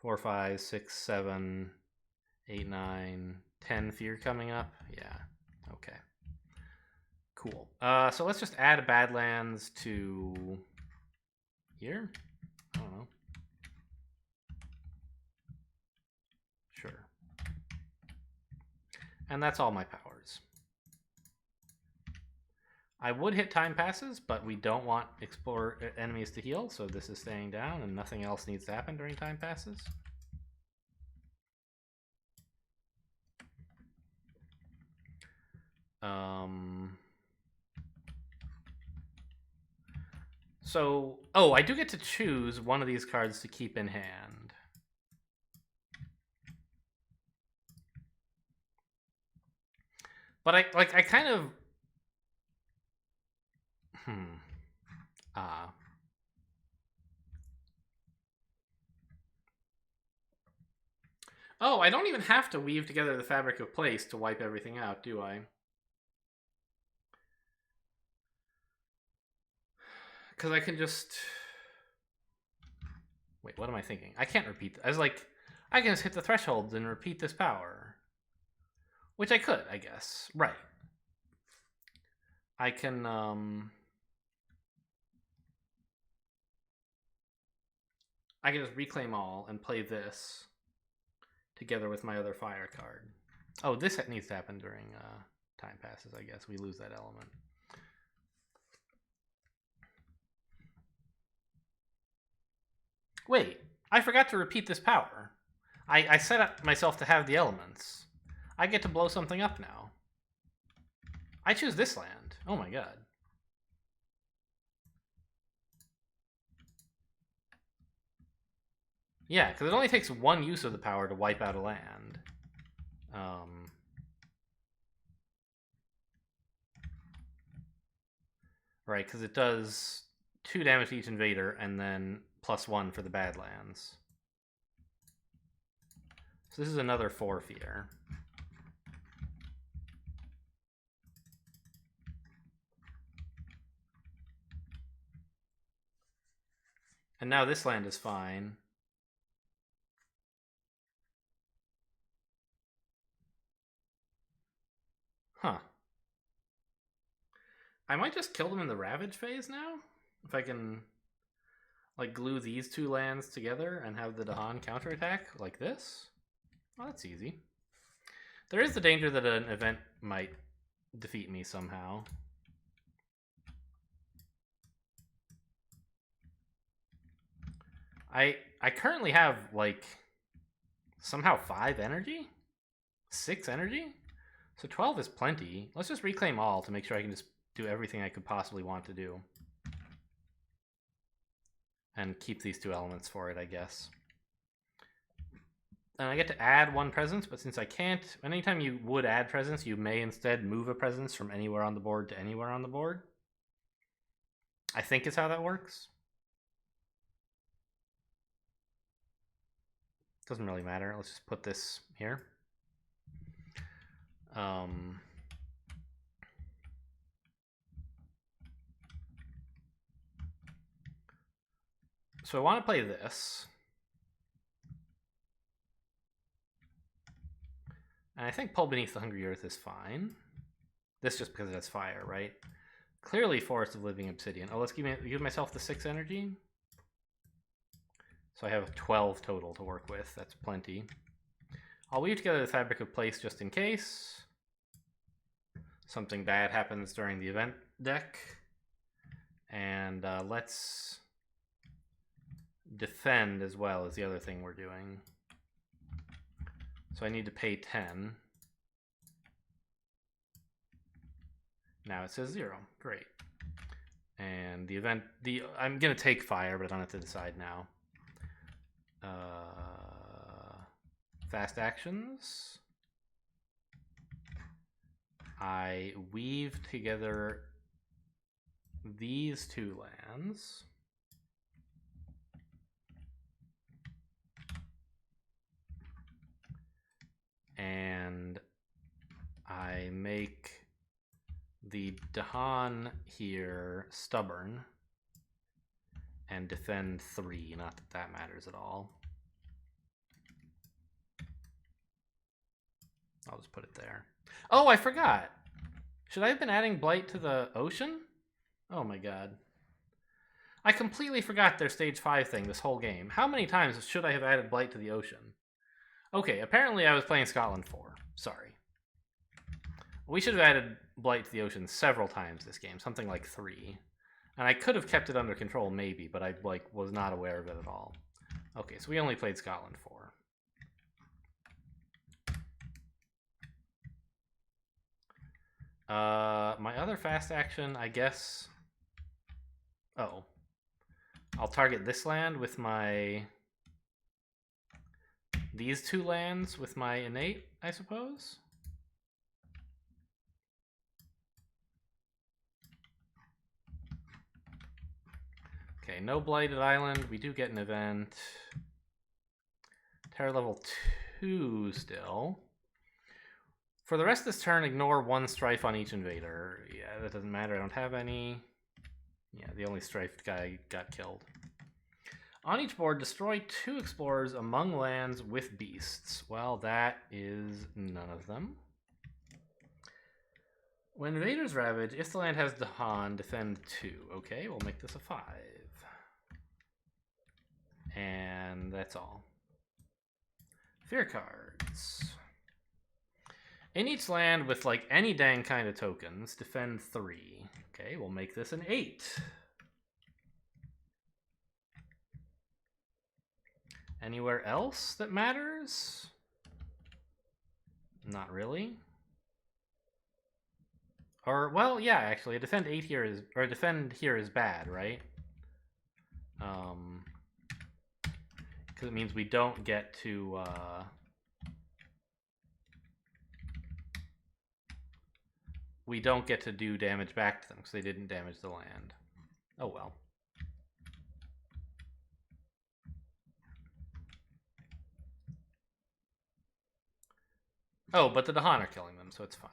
4, 5, 6, 7, 8, 9, 10 fear coming up. Yeah, okay. Cool. So let's just add a Badlands to here. I don't know. Sure. And that's all my powers. I would hit time passes, but we don't want enemies to heal, so this is staying down and nothing else needs to happen during time passes. So, oh, I do get to choose one of these cards to keep in hand. But I kind of... Oh, I don't even have to weave together the fabric of place to wipe everything out, do I? Because I can just... Wait, what am I thinking? I can't repeat... I was like, I can just hit the thresholds and repeat this power. Which I could, I guess. Right. I can, I can just reclaim all and play this together with my other fire card. Oh, this needs to happen during time passes, I guess. We lose that element. Wait, I forgot to repeat this power. I set up myself to have the elements. I get to blow something up now. I choose this land. Oh my god. Yeah, because it only takes 1 use of the power to wipe out a land. Right, because it does 2 damage to each invader and then +1 for the Badlands. So this is another 4 fear. And now this land is fine. Huh. I might just kill them in the Ravage phase now? If I can, like, glue these 2 lands together and have the Dahan counterattack like this? Well, that's easy. There is the danger that an event might defeat me somehow. I currently have, like, somehow 5 energy? 6 energy? So 12 is plenty. Let's just reclaim all to make sure I can just do everything I could possibly want to do. And keep these 2 elements for it, I guess. And I get to add 1 presence, but since I can't, anytime you would add presence, you may instead move a presence from anywhere on the board to anywhere on the board. I think is how that works. Doesn't really matter. Let's just put this here. So I want to play this. And I think Pull Beneath the Hungry Earth is fine. This just because it has fire, right? Clearly Forest of Living Obsidian. Oh, let's give myself the 6 energy. So I have 12 total to work with. That's plenty. I'll weave together the Fabric of Place just in case something bad happens during the event deck. And let's defend as well as the other thing we're doing. So I need to pay 10. Now it says 0. Great. And the event, I'm going to take fire, but I don't have to decide now. Fast actions. I weave together these 2 lands. And I make the Dahan here stubborn and defend 3. Not that that matters at all. I'll just put it there. Oh, I forgot. Should I have been adding Blight to the ocean? Oh my god. I completely forgot their stage 5 thing this whole game. How many times should I have added Blight to the ocean? Okay, apparently I was playing Scotland 4. Sorry. We should have added Blight to the ocean several times this game, something like 3. And I could have kept it under control maybe, but I was not aware of it at all. Okay, so we only played Scotland 4. My other fast action, I guess... Oh. I'll target this land with my... These 2 lands with my innate, I suppose? Okay, no Blighted Island. We do get an event. Terror level 2 still. For the rest of this turn, ignore 1 strife on each invader. Yeah, that doesn't matter. I don't have any. Yeah, the only strifed guy got killed. On each board, destroy 2 explorers among lands with beasts. Well, that is none of them. When invaders ravage, if the land has Dahan, defend 2. Okay, we'll make this a 5. And that's all. Fear cards. In each land with like any dang kind of tokens, defend 3. Okay, we'll make this an 8. Anywhere else that matters? Not really. Or, well, yeah, actually, a defend 8 here is, or a defend here is bad, right? Because it means we don't get to, we don't get to do damage back to them because they didn't damage the land. Oh well. Oh, but the Dahan are killing them, so it's fine.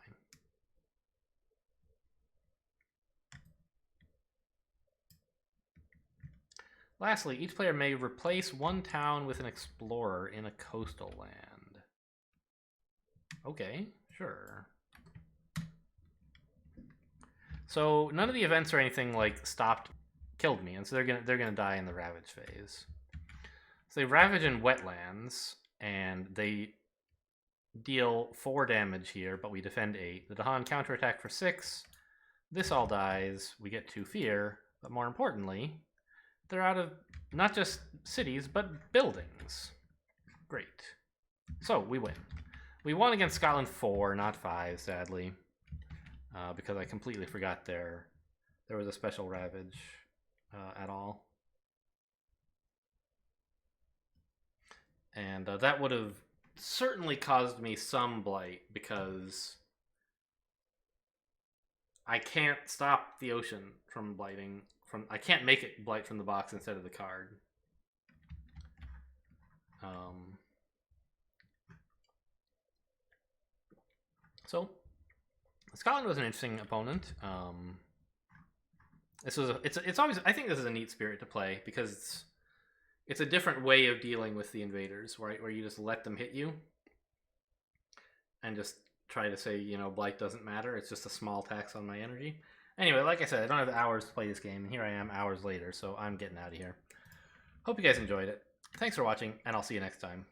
Lastly, each player may replace 1 town with an explorer in a coastal land. Okay, sure. So none of the events or anything like killed me, and so they're gonna die in the ravage phase. So they ravage in wetlands, and they deal 4 damage here, but we defend 8. The Dahan counterattack for 6. This all dies. We get 2 fear, but more importantly, they're out of not just cities, but buildings. Great. So we win. We won against Scotland 4, not 5, sadly. Because I completely forgot there was a special ravage at all. And that would have certainly caused me some blight, because I can't stop the ocean from blighting. I can't make it blight from the box instead of the card. So Scotland was an interesting opponent. It's always, I think this is a neat spirit to play because it's a different way of dealing with the invaders, right? Where you just let them hit you and just try to say, you know, blight doesn't matter. It's just a small tax on my energy. Anyway, like I said, I don't have hours to play this game, and here I am hours later, so I'm getting out of here. Hope you guys enjoyed it. Thanks for watching, and I'll see you next time.